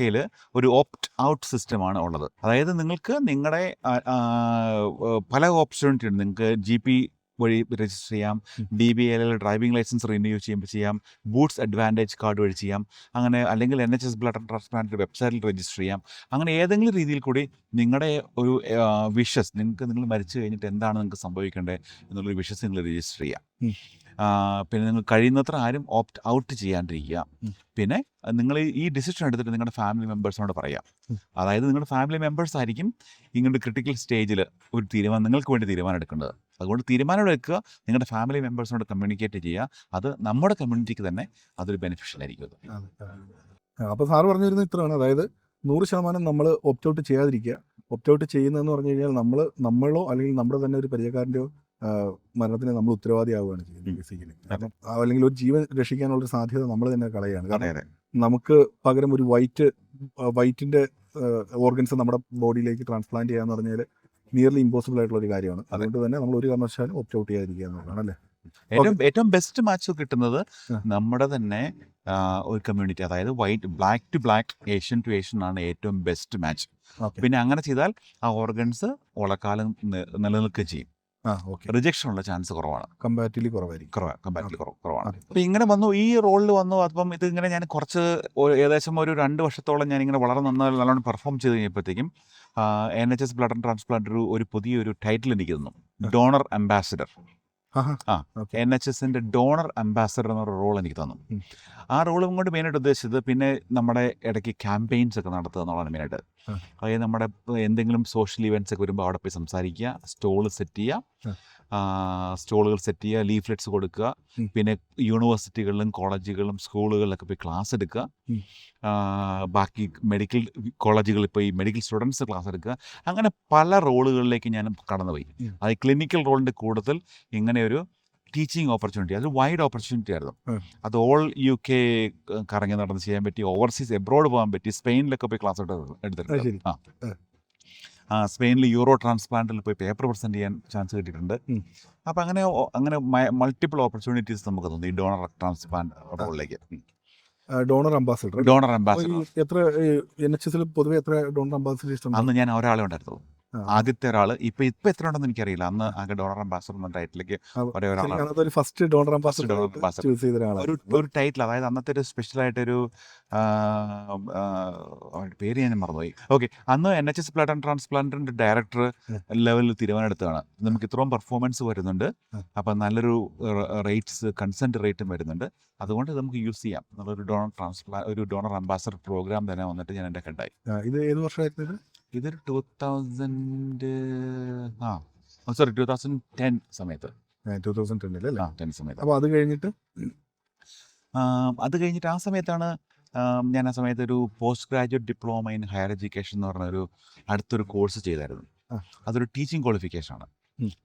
Speaker 2: ഒരു ഓപ്റ്റ് ഔട്ട് സിസ്റ്റമാണ് ഉള്ളത്. അതായത് നിങ്ങൾക്ക് നിങ്ങളുടെ പല ഓപ്പർച്യൂണിറ്റി ഉണ്ട്. നിങ്ങൾക്ക് GP വഴി രജിസ്റ്റർ ചെയ്യാം, DBL ഡ്രൈവിംഗ് ലൈസൻസ് റിന്യൂ ചെയ്യാം, ബൂട്ട്സ് അഡ്വാൻറ്റേജ് കാർഡ് വഴി ചെയ്യാം, അങ്ങനെ അല്ലെങ്കിൽ NHS ബ്ലഡ് ആൻഡ് ട്രാൻസ്പ്ലാന്റ് വെബ്സൈറ്റിൽ രജിസ്റ്റർ ചെയ്യാം. അങ്ങനെ ഏതെങ്കിലും രീതിയിൽ കൂടി നിങ്ങളുടെ ഒരു വിഷസ്, നിങ്ങൾ മരിച്ചു കഴിഞ്ഞിട്ട് എന്താണ് നിങ്ങൾക്ക് സംഭവിക്കേണ്ടത് എന്നുള്ളൊരു വിഷസ് നിങ്ങൾ രജിസ്റ്റർ ചെയ്യാം. പിന്നെ നിങ്ങൾ കഴിയുന്നത്ര ആരും ഓപ്റ്റ് ഔട്ട് ചെയ്യാണ്ടിരിക്കുക. പിന്നെ നിങ്ങൾ ഈ ഡിസിഷൻ എടുത്തിട്ട് നിങ്ങളുടെ ഫാമിലി മെമ്പേഴ്സിനോട് പറയാം. അതായത് നിങ്ങളുടെ ഫാമിലി മെമ്പേഴ്സ് ആയിരിക്കും ഇങ്ങനൊരു ക്രിട്ടിക്കൽ സ്റ്റേജിൽ ഒരു നിങ്ങൾക്ക് വേണ്ടി തീരുമാനം എടുക്കേണ്ടത്. അതുകൊണ്ട് തീരുമാനം എടുക്കുക, നിങ്ങളുടെ ഫാമിലി മെമ്പേഴ്സിനോട് കമ്മ്യൂണിക്കേറ്റ് ചെയ്യുക. അത് നമ്മുടെ കമ്മ്യൂണിറ്റിക്ക് തന്നെ അതൊരു ബെനിഫിഷ്യൽ ആയിരിക്കും.
Speaker 3: അപ്പോൾ സാറ് പറഞ്ഞിരുന്നത് ഇത്രയാണ്, അതായത് 100% നമ്മൾ ഓപ്റ്റ് ഔട്ട് ചെയ്യാതിരിക്കുക. ഓപ്റ്റ് ഔട്ട് ചെയ്യുന്നതെന്ന് പറഞ്ഞു കഴിഞ്ഞാൽ നമ്മളോ അല്ലെങ്കിൽ നമ്മുടെ തന്നെ ഒരു പരിചയക്കാരൻ്റെയോ മരണത്തിന് നമ്മൾ ഉത്തരവാദിയാവുകയാണ് ചെയ്യുന്നത് ബേസിക്കലി. കാരണം അല്ലെങ്കിൽ ഒരു ജീവൻ രക്ഷിക്കാനുള്ളൊരു സാധ്യത നമ്മൾ തന്നെ കളയാണ്. കാരണം നമുക്ക് പകരം ഒരു വൈറ്റിൻ്റെ ഓർഗൻസ് നമ്മുടെ ബോഡിയിലേക്ക് ട്രാൻസ്പ്ലാന്റ് ചെയ്യാന്ന് പറഞ്ഞാൽ നിയർലി ഇമ്പോസിബിൾ ആയിട്ടുള്ള ഒരു കാര്യമാണ്. അതുകൊണ്ട് തന്നെ നമ്മൾ ഒരു കാരണവശാലും ഓപ്റ്റ് ഔട്ട് ചെയ്യാതിരിക്കുക എന്നുള്ളതാണ് അല്ലേ.
Speaker 2: ഏറ്റവും ബെസ്റ്റ് മാച്ച് കിട്ടുന്നത് നമ്മുടെ തന്നെ ഒരു കമ്മ്യൂണിറ്റി, അതായത് black to black, Asian to Asian ആണ് ഏറ്റവും ബെസ്റ്റ് മാച്ച്. പിന്നെ അങ്ങനെ ചെയ്താൽ ആ ഓർഗൻസ് വളക്കാലം നിലനിൽക്കുകയും ചെയ്യും. റിജക്ഷൻ ഉള്ള ചാൻസ് കുറവാണ്,
Speaker 3: കമ്പാരിറ്റീവ്ലി
Speaker 2: കുറവാണ്. അപ്പോൾ ഇങ്ങനെ വന്നു, ഈ റോളിൽ വന്നു. അപ്പം ഇതിങ്ങനെ ഞാൻ ഏകദേശം ഒരു 2 വർഷത്തോളം ഞാനിങ്ങനെ വളരെ നല്ലോണം പെർഫോം ചെയ്ത് കഴിഞ്ഞപ്പോഴത്തേക്കും NHS ബ്ലഡ് ആൻഡ് ട്രാൻസ്പ്ലാന്റ് ഒരു പുതിയൊരു ടൈറ്റിൽ എനിക്ക് തന്നു, ഡോണർ അംബാസിഡർ. NHSന്റെ ഡോണർ അംബാസഡർ എന്നൊരു റോൾ എനിക്ക് തന്നു. ആ റോളും കൊണ്ട് മെയിനായിട്ട് ഉദ്ദേശിച്ചത് പിന്നെ നമ്മുടെ ഇടയ്ക്ക് ക്യാമ്പയിൻസ് ഒക്കെ നടത്തുക എന്നുള്ളതാണ് മെയിനായിട്ട്. അതായത് നമ്മുടെ എന്തെങ്കിലും സോഷ്യൽ ഇവൻറ്റ്സ് ഒക്കെ വരുമ്പോൾ അവിടെ പോയി സംസാരിക്കുക, സ്റ്റോളുകൾ സെറ്റ് ചെയ്യുക, ലീഫ്ലെറ്റ്സ് കൊടുക്കുക. പിന്നെ യൂണിവേഴ്സിറ്റികളിലും കോളേജുകളിലും സ്കൂളുകളിലൊക്കെ പോയി ക്ലാസ് എടുക്കുക. ബാക്കി മെഡിക്കൽ കോളേജുകളിൽ പോയി മെഡിക്കൽ സ്റ്റുഡൻസ് ക്ലാസ് എടുക്കുക. അങ്ങനെ പല റോളുകളിലേക്ക് ഞാൻ കടന്നുപോയി. അത് ക്ലിനിക്കൽ റോളിൻ്റെ കൂടുതൽ ഇങ്ങനെ ഒരു ടീച്ചിങ് ഓപ്പർച്യൂണിറ്റി, അത് വൈഡ് ഓപ്പർച്യൂണിറ്റി ആയിരുന്നു.
Speaker 3: ഉം.
Speaker 2: അത് ഓൾ UK കറങ്ങി നടന്ന് ചെയ്യാൻ പറ്റി, ഓവർസീസ് എബ്രോഡ് പോകാൻ പറ്റി, സ്പെയിനിലൊക്കെ പോയി ക്ലാസ്
Speaker 3: അത്
Speaker 2: എടുത്തിട്ടുണ്ട്.
Speaker 3: ശരി.
Speaker 2: സ്പെയിനിൽ യൂറോ ട്രാൻസ്പ്ലാന്റിൽ പോയി പേപ്പർ പ്രസന്റ് ചെയ്യാൻ ചാൻസ് കിട്ടിയിട്ടുണ്ട്.
Speaker 3: ഉം.
Speaker 2: അപ്പം അങ്ങനെ മൾട്ടിപ്പിൾ ഓപ്പർച്യൂണിറ്റീസ് നമുക്ക് തോന്നി ഈ ഡോണർ ട്രാൻസ്പ്ലാന്റ് റോളിലേക്ക്.
Speaker 3: Donor ambassador.
Speaker 2: ഡോണർ അംബാസിഡർ
Speaker 3: എത്ര NHS പൊതുവെ എത്ര ഡോണർ അംബാസിഡേഴ്സ് ഉണ്ട്?
Speaker 2: അന്ന് ഞാൻ ഒരാളെ ഉണ്ടായിരുന്നുള്ളൂ.
Speaker 3: ആ.
Speaker 2: ആദ്യത്തെ ഒരാൾ. ഇപ്പൊ എത്ര ഉണ്ടെന്ന് എനിക്കറിയില്ല. അന്ന് ആകെ ഡോണർ അംബാസിഡർ എന്ന ടൈറ്റിലേക്ക് ഒരേ ഒരാളാണ്.
Speaker 3: ശരിക്കും അതൊരു first donor
Speaker 2: First donor
Speaker 3: ambassador
Speaker 2: ambassador.
Speaker 3: Choose ചെയ്ത ഒരാളാണ്.
Speaker 2: ഒരു ടൈറ്റിൽ, അതായത് അന്നത്തെ ഒരു സ്പെഷ്യലായിട്ടൊരു പേര് ഞാൻ മറന്നുപോയി. ഓക്കെ, അന്ന് NHS ബ്ലഡ് ആൻഡ് ട്രാൻസ്പ്ലാന്റിന്റെ ഡയറക്ടർ ലെവലിൽ തീരുമാനം എടുത്തതാണ്. നമുക്ക് ഇത്രയും പെർഫോമൻസ് വരുന്നുണ്ട്, അപ്പം നല്ലൊരു റേറ്റ്സ് കൺസെന്റ് റേറ്റും വരുന്നുണ്ട്, അതുകൊണ്ട് നമുക്ക് യൂസ് ചെയ്യാം എന്നുള്ളൊരു ഒരു ഡോണർ അംബാസഡർ പ്രോഗ്രാം തന്നെ വന്നിട്ട് ഞാൻ എൻ്റെ ഹെഡായി.
Speaker 3: ഇത് ഏത് വർഷമായിരുന്നു ഇത്?
Speaker 2: ഇതൊരു 2010 സമയത്ത്.
Speaker 3: 2010 അല്ലേ?
Speaker 2: 10 സമയത്ത്.
Speaker 3: അപ്പോൾ അത് കഴിഞ്ഞിട്ട്
Speaker 2: ആ സമയത്താണ് ഞാൻ ആ സമയത്ത് ഒരു post graduate diploma in higher education എന്ന് പറഞ്ഞൊരു അടുത്തൊരു കോഴ്സ് ചെയ്തായിരുന്നു. അതൊരു ടീച്ചിങ് ക്വാളിഫിക്കേഷൻ ആണ്.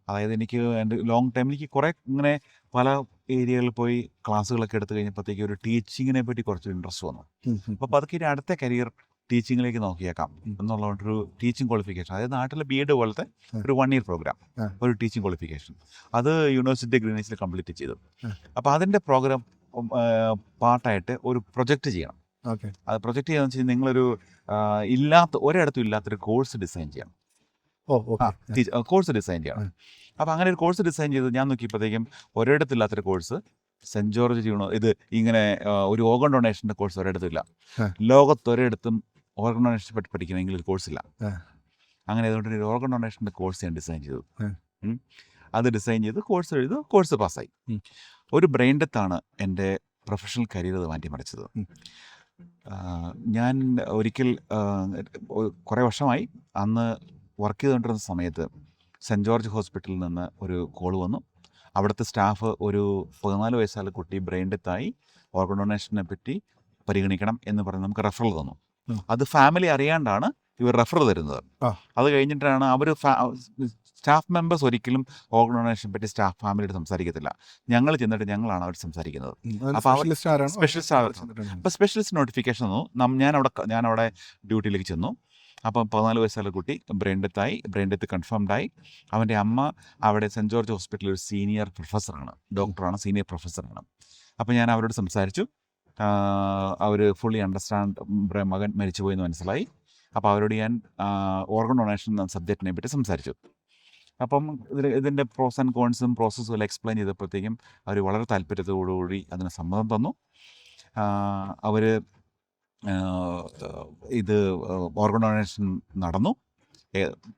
Speaker 2: അതായത് എനിക്ക് എൻ്റെ ലോങ് ടൈം എനിക്ക് കുറേ ഇങ്ങനെ പല ഏരിയകളിൽ പോയി ക്ലാസ്സുകളൊക്കെ എടുത്തു കഴിഞ്ഞപ്പോഴത്തേക്ക് ഒരു ടീച്ചിങ്ങിനെ പറ്റി കുറച്ച് ഇൻട്രസ്റ്റ് വന്നു. അപ്പോൾ അതൊക്കെ ഇനി അടുത്ത കരിയർ ടീച്ചിങ്ങിലേക്ക് നോക്കിയേക്കാം എന്നുള്ളൊരു ടീച്ചിങ് ക്വാളിഫിക്കേഷൻ, അതായത് നാട്ടിലെ BEd പോലത്തെ ഒരു 1 year പ്രോഗ്രാം, ഒരു ടീച്ചിങ് ക്വാളിഫിക്കേഷൻ, അത് യൂണിവേഴ്സിറ്റി ഗ്രീനിച്ചിൽ കംപ്ലീറ്റ് ചെയ്തു. അപ്പോൾ അതിൻ്റെ പ്രോഗ്രാം പാർട്ടായിട്ട് ഒരു പ്രൊജക്റ്റ് ചെയ്യണം.
Speaker 3: ഓക്കെ.
Speaker 2: അത് പ്രൊജക്റ്റ് ചെയ്യാന്ന് വെച്ചാൽ നിങ്ങളൊരു ഒരിടത്തും ഇല്ലാത്തൊരു കോഴ്സ് ഡിസൈൻ ചെയ്യണം. കോഴ്സ് ഡിസൈൻ ചെയ്യണം. അപ്പോൾ അങ്ങനെ ഒരു കോഴ്സ് ഡിസൈൻ ചെയ്ത് ഞാൻ നോക്കിയപ്പോഴത്തേക്കും ഒരിടത്തില്ലാത്തൊരു കോഴ്സ് സെൻറ്റ് ജോർജ് ഇത് ഇങ്ങനെ ഒരു ഓർഗൻ ഡൊണേഷൻ്റെ കോഴ്സ് ഒരിടത്തുമില്ല. ലോകത്തൊരിടത്തും ഓർഗൻ ഡൊണേഷൻ പറ്റി പഠിക്കണമെങ്കിൽ ഒരു കോഴ്സില്ല. അങ്ങനെ അതുകൊണ്ട് ഒരു ഓർഗൻ ഡൊണേഷൻ്റെ കോഴ്സ് ഞാൻ ഡിസൈൻ ചെയ്തു. അത് ഡിസൈൻ ചെയ്ത് കോഴ്സ് എഴുതി, കോഴ്സ് പാസ്സായി. ഒരു ബ്രെയിൻ ഡെത്താണ് എൻ്റെ പ്രൊഫഷണൽ കരിയർ മാറ്റിമറിച്ചത്. ഞാൻ ഒരിക്കൽ കുറേ വർഷമായി അന്ന് വർക്ക് ചെയ്തുകൊണ്ടിരുന്ന സമയത്ത് സെൻറ്റ് ജോർജ് ഹോസ്പിറ്റലിൽ നിന്ന് ഒരു കോൾ വന്നു. അവിടുത്തെ സ്റ്റാഫ് ഒരു 14 വയസ്സുള്ള കുട്ടി ബ്രെയിൻ ഡെത്തായി, ഓർഗൻ ഡൊണേഷനെ പറ്റി പരിഗണിക്കണം എന്ന് പറഞ്ഞ് നമുക്ക് റെഫറൽ തന്നു. അത് ഫാമിലി അറിയാണ്ടാണ് ഇവർ റെഫർ തരുന്നത്. അത് കഴിഞ്ഞിട്ടാണ് അവർ സ്റ്റാഫ് മെമ്പേഴ്സ് ഒരിക്കലും ഓർഗൻ ഡൊണേഷനെ പറ്റി സ്റ്റാഫ് ഫാമിലിയോട് സംസാരിക്കത്തില്ല. ഞങ്ങൾ ചെന്നിട്ട് ഞങ്ങളാണ് അവർ സംസാരിക്കുന്നത്. അപ്പോൾ സ്പെഷ്യലിസ്റ്റ് അപ്പോൾ സ്പെഷ്യലിസ്റ്റ് നോട്ടിഫിക്കേഷൻ തന്നു. ഞാനവിടെ ഡ്യൂട്ടിയിലേക്ക് ചെന്നു. അപ്പം 14 വയസ്സുള്ള കുട്ടി ബ്രെയിൻ ഡെത്ത് കൺഫേംഡായി. അവൻ്റെ അമ്മ അവിടെ സെൻറ്റ് ജോർജ് ഹോസ്പിറ്റലിൽ ഒരു സീനിയർ പ്രൊഫസറാണ്, ഡോക്ടറാണ്, സീനിയർ പ്രൊഫസറാണ്. അപ്പോൾ ഞാൻ അവരോട് സംസാരിച്ചു. അവർ ഫുള്ളി അണ്ടർസ്റ്റാൻഡ്, മകൻ മരിച്ചുപോയെന്ന് മനസ്സിലായി. അപ്പോൾ അവരോട് ഞാൻ ഓർഗൻ ഡൊണേഷൻ എന്ന സബ്ജക്റ്റിനെ പറ്റി സംസാരിച്ചു. അപ്പം ഇതിൻ്റെ പ്രോസ് ആൻഡ് കോൺസും പ്രോസസ്സും എല്ലാം എക്സ്പ്ലെയിൻ ചെയ്തപ്പോഴത്തേക്കും അവർ വളരെ താല്പര്യത്തോടുകൂടി അതിന് സമ്മതം തന്നു. അവർ ഇത് ഓർഗൻ ഡൊണേഷൻ നടന്നു.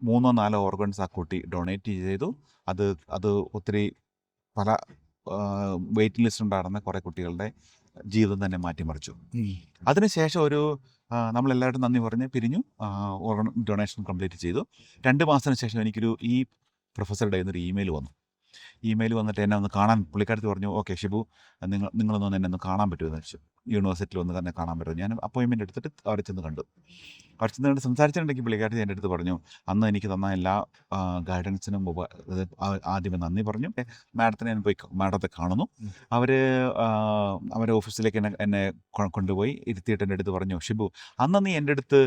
Speaker 2: 3-4 ഓർഗൻസ് ആ കുട്ടി ഡൊണേറ്റ് ചെയ്തു. അത് ഒത്തിരി പല വെയിറ്റിംഗ് ലിസ്റ്റ് ഉണ്ടായിരുന്ന കുറേ കുട്ടികളുടെ ജീവിതം തന്നെ മാറ്റിമറിച്ചു. അതിനുശേഷം നമ്മളെല്ലാവരും നന്ദി പറഞ്ഞ് പിരിഞ്ഞു. ഓർഗൻ ഡൊണേഷൻ കംപ്ലീറ്റ് ചെയ്തു. 2 മാസത്തിന് ശേഷം എനിക്കൊരു ഈ പ്രൊഫസറുടെ കയ്യിൽ നിന്നൊരു ഇമെയിൽ വന്നിട്ട് എന്നെ ഒന്ന് കാണാൻ പുള്ളിക്കാരത്തി പറഞ്ഞു, ഓക്കെ ഷിബു, നിങ്ങളൊന്ന് എന്നെ ഒന്ന് കാണാൻ പറ്റുമെന്ന് വെച്ചു. യൂണിവേഴ്സിറ്റിയിൽ ഒന്ന് തന്നെ കാണാൻ പറ്റും. ഞാൻ അപ്പോയിൻമെൻറ്റ് എടുത്തിട്ട് അവിടെ ചെന്ന് കണ്ടു. സംസാരിച്ചിട്ടുണ്ടെങ്കിൽ പുള്ളിക്കാരത്തി എൻ്റെ അടുത്ത് പറഞ്ഞു, അന്ന് എനിക്ക് തന്ന എല്ലാ ഗൈഡൻസിനും ആദ്യമേ നന്ദി പറഞ്ഞു. മാഡത്തിനെ ഞാൻ പോയി മാഡത്തെ കാണുന്നു. അവരെ ഓഫീസിലേക്ക് എന്നെ കൊണ്ടുപോയി ഇരുത്തിയിട്ട് എൻ്റെ അടുത്ത് പറഞ്ഞു, ഷിബു, അന്ന് നീ എൻ്റെ അടുത്ത്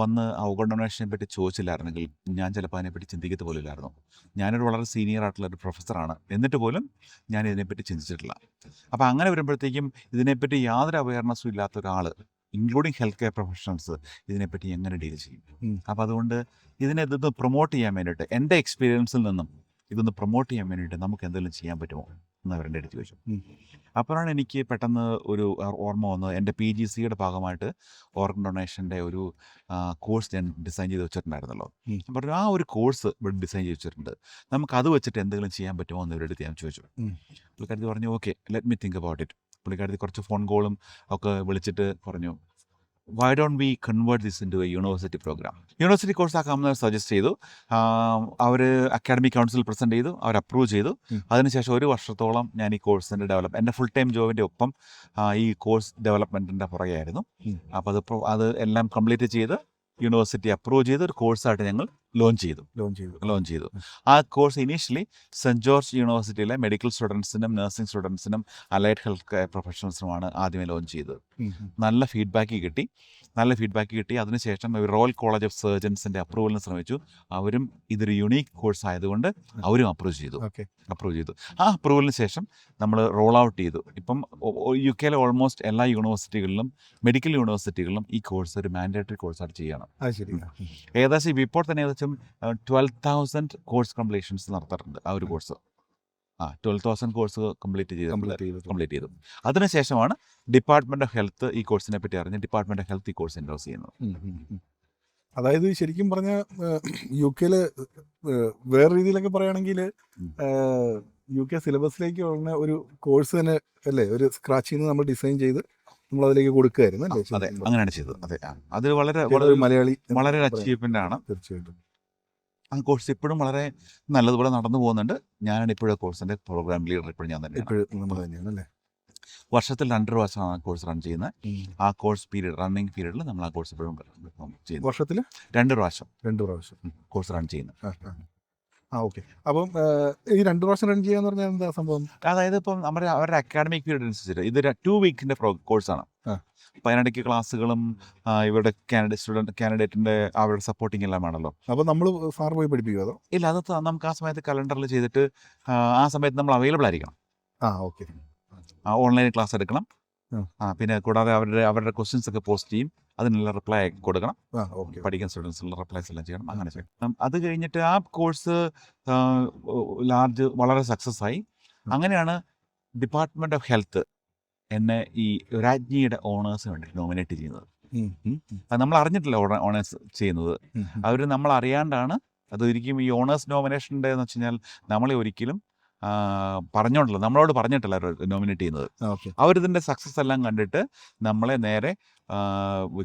Speaker 2: വന്ന് ഓർഗൻ ഡൊണേഷനെ പറ്റി ചോദിച്ചില്ലായിരുന്നെങ്കിൽ ഞാൻ ചിലപ്പോൾ അതിനെപ്പറ്റി ചിന്തിക്കത്ത് പോലും ഇല്ലായിരുന്നു. ഞാനൊരു വളരെ സീനിയർ ആയിട്ടുള്ള ഒരു പ്രൊഫസറാണ്, എന്നിട്ട് പോലും ഞാൻ ഇതിനെപ്പറ്റി ചിന്തിച്ചിട്ടില്ല. അപ്പോൾ അങ്ങനെ വരുമ്പോഴത്തേക്കും ഇതിനെപ്പറ്റി യാതൊരു അവയർനെസ്സും ഇല്ലാത്ത ഒരാൾ, ഇൻക്ലൂഡിങ് ഹെൽത്ത് കെയർ പ്രൊഫഷണൽസ്, ഇതിനെപ്പറ്റി എങ്ങനെ ഡീൽ ചെയ്യും? അപ്പോൾ അതുകൊണ്ട് ഇതൊന്ന് പ്രൊമോട്ട് ചെയ്യാൻ വേണ്ടിയിട്ട്, എൻ്റെ എക്സ്പീരിയൻസിൽ നിന്നും ഇതൊന്ന് പ്രൊമോട്ട് ചെയ്യാൻ വേണ്ടിയിട്ട് നമുക്ക് എന്തെങ്കിലും ചെയ്യാൻ പറ്റുമോ എന്ന് അവരുടെ അടുത്ത് ചോദിച്ചു. അപ്പോഴാണ് എനിക്ക് പെട്ടെന്ന് ഒരു ഓർമ്മ വന്നത്, എൻ്റെ PGCയുടെ ഭാഗമായിട്ട് ഓർഗൻ ഡൊണേഷൻ്റെ ഒരു കോഴ്സ് ഞാൻ ഡിസൈൻ ചെയ്ത് വെച്ചിട്ടുണ്ടായിരുന്നല്ലോ. അപ്പോൾ ആ ഒരു കോഴ്സ് ഇവിടെ ഡിസൈൻ ചെയ്ത് വെച്ചിട്ടുണ്ട്, നമുക്കത് വെച്ചിട്ട് എന്തെങ്കിലും ചെയ്യാൻ പറ്റുമോ എന്ന് ഇവരുടെ അടുത്ത് ഞാൻ ചോദിച്ചു. പുള്ളിക്കാരത്തി പറഞ്ഞു, okay, let me think about it. പുള്ളിക്കാരത്തി കുറച്ച് ഫോൺ കോളും ഒക്കെ വിളിച്ചിട്ട് പറഞ്ഞു, why don't we convert this into a university program? University course ആക്കാമെന്ന് സജസ്റ്റ് ചെയ്തു. അവർ അക്കാഡമിക് കൗൺസിൽ പ്രസൻറ്റ് ചെയ്തു, അവർ അപ്രൂവ് ചെയ്തു. അതിനുശേഷം 1 വർഷത്തോളം ഞാൻ ഈ കോഴ്സിൻ്റെ എൻ്റെ ഫുൾ ടൈം ജോബിൻ്റെ ഒപ്പം ഈ കോഴ്സ് ഡെവലപ്മെൻറ്റിൻ്റെ പുറകെയായിരുന്നു. അപ്പോൾ അത് എല്ലാം കംപ്ലീറ്റ് ചെയ്ത് യൂണിവേഴ്സിറ്റി അപ്രൂവ് ചെയ്ത് ഒരു കോഴ്സായിട്ട് ഞങ്ങൾ ലോഞ്ച് ചെയ്തു.
Speaker 3: ലോഞ്ച് ചെയ്തു.
Speaker 2: ആ കോഴ്സ് ഇനീഷ്യലി സെൻറ്റ് ജോർജ് യൂണിവേഴ്സിറ്റിയിലെ മെഡിക്കൽ സ്റ്റുഡൻസിനും നഴ്സിംഗ് സ്റ്റുഡൻസിനും അലൈഡ് ഹെൽത്ത് കെയർ പ്രൊഫഷണൽസിനുമാണ് ആദ്യമേ ലോഞ്ച് ചെയ്തത്. നല്ല ഫീഡ്ബാക്ക് കിട്ടി. അതിനുശേഷം റോയൽ കോളേജ് ഓഫ് സർജൻസിൻ്റെ അപ്രൂവലിന് ശ്രമിച്ചു. അവരും ഇതൊരു യുണീക്ക് കോഴ്സ് ആയതുകൊണ്ട് അവരും അപ്രൂവ് ചെയ്തു. ആ അപ്രൂവലിന് ശേഷം നമ്മൾ റോൾ ഔട്ട് ചെയ്തു. ഇപ്പം UK ഓൾമോസ്റ്റ് എല്ലാ യൂണിവേഴ്സിറ്റികളിലും മെഡിക്കൽ യൂണിവേഴ്സിറ്റികളിലും ഈ കോഴ്സ് ഒരു മാൻഡേറ്ററി കോഴ്സായിട്ട് ചെയ്യണം. ഏകദേശം ഇപ്പോൾ തന്നെ ഏകദേശം 12,000 കോഴ്സ് കംപ്ലീഷൻസ് നടത്താറുണ്ട് ആ ഒരു കോഴ്സ്. 12,000 കോഴ്സ് കംപ്ലീറ്റ് ചെയ്തു. അതിനുശേഷമാണ് ഡിപ്പാർട്ട്മെന്റ് ഓഫ് ഹെൽത്ത് ഈ കോഴ്സിനെ പറ്റി അറിഞ്ഞ് ഡിപ്പാർട്ട്മെന്റ് ഓഫ് ഹെൽത്ത് ഈ കോഴ്സ് എൻഡോസ് ചെയ്യുന്നത്.
Speaker 3: അതായത് ശരിക്കും പറഞ്ഞ UK വേറെ രീതിയിലൊക്കെ പറയുകയാണെങ്കിൽ UK സിലബസിലേക്ക് ഉള്ള ഒരു കോഴ്സ് തന്നെ അല്ലേ, ഒരു സ്ക്രാച്ചിൽ നിന്ന് നമ്മൾ ഡിസൈൻ ചെയ്ത് നമ്മൾ അതിലേക്ക് കൊടുക്കുകയായിരുന്നു അല്ലേ?
Speaker 2: അതെ, അങ്ങനെയാണ് ചെയ്തത്. അതെ, അത് വളരെ
Speaker 3: മലയാളി
Speaker 2: വളരെ അച്ചീവ്മെന്റ് ആണ്.
Speaker 3: തീർച്ചയായിട്ടും
Speaker 2: ആ കോഴ്സ് ഇപ്പോഴും വളരെ നല്ലതുപോലെ നടന്നു പോകുന്നുണ്ട്. ഞാനാണ് ഇപ്പോഴും കോഴ്സിന്റെ പ്രോഗ്രാം ലീഡർ. ഇപ്പോഴും ഞാൻ തന്നെയാണ്.
Speaker 3: അല്ലേ?
Speaker 2: വർഷത്തിൽ 2 പ്രാവശ്യമാണ് ആ കോഴ്സ് റൺ ചെയ്യുന്നത്. ആ കോഴ്സ് റണ്ണിങ് പീരീഡിൽ നമ്മൾ ആ കോഴ്സ് എപ്പോഴും ചെയ്യുന്നു.
Speaker 3: വർഷത്തിൽ
Speaker 2: 2 പ്രാവശ്യം കോഴ്സ് റൺ ചെയ്യുന്നത്.
Speaker 3: ഓക്കെ. അപ്പം ഈ 2 പ്രാവശ്യം റൺ ചെയ്യാന്ന് പറഞ്ഞാൽ എന്താ സംഭവം?
Speaker 2: അതായത് ഇപ്പം അവരുടെ അക്കാഡമിക് പീരീഡ് അനുസരിച്ചിട്ട് ഇതൊരു 2 വീക്കിന്റെ കോഴ്സാണ്. പതിനിടയ്ക്ക് ക്ലാസ്സുകളും ഇവരുടെ കാൻഡിഡേറ്റിന്റെ അവരുടെ സപ്പോർട്ടിങ് എല്ലാം ആണല്ലോ.
Speaker 3: അപ്പോൾ നമ്മൾ സാർ പോയി പഠിപ്പിക്കുമോ അതോ?
Speaker 2: ഇല്ല, അത് നമുക്ക് ആ സമയത്ത് കലണ്ടറിൽ ചെയ്തിട്ട് ആ സമയത്ത് നമ്മൾ അവൈലബിൾ ആയിരിക്കണം.
Speaker 3: ഓക്കെ.
Speaker 2: ഓൺലൈൻ ക്ലാസ് എടുക്കണം. പിന്നെ കൂടാതെ അവരുടെ ക്വസ്റ്റ്യൻസ് ഒക്കെ പോസ്റ്റ് ചെയ്യും. അതിനുള്ള റിപ്ലൈ കൊടുക്കണം. പഠിക്കുന്ന സ്റ്റുഡൻസിനുള്ള റിപ്ലൈസ് എല്ലാം ചെയ്യണം. അങ്ങനെ ചെയ്യണം. അത് കഴിഞ്ഞിട്ട് ആ കോഴ്സ് വളരെ സക്സസ് ആയി. അങ്ങനെയാണ് ഡിപ്പാർട്ട്മെന്റ് ഓഫ് ഹെൽത്ത് എന്നെ ഈ രാജ്ഞിയുടെ ഓണേഴ്സിന് വേണ്ടി നോമിനേറ്റ് ചെയ്യുന്നത്. അത് നമ്മൾ അറിഞ്ഞിട്ടില്ല ഓണേഴ്സ് ചെയ്യുന്നത്. അവർ നമ്മൾ അറിയാണ്ടാണ്. അത് ഒരിക്കലും ഈ ഓണേഴ്സ് നോമിനേഷൻ്റെ എന്ന് വെച്ച് കഴിഞ്ഞാൽ നമ്മളെ ഒരിക്കലും നമ്മളോട് പറഞ്ഞിട്ടില്ല നോമിനേറ്റ് ചെയ്യുന്നത്. അവരിതിൻ്റെ സക്സസ് എല്ലാം കണ്ടിട്ട് നമ്മളെ നേരെ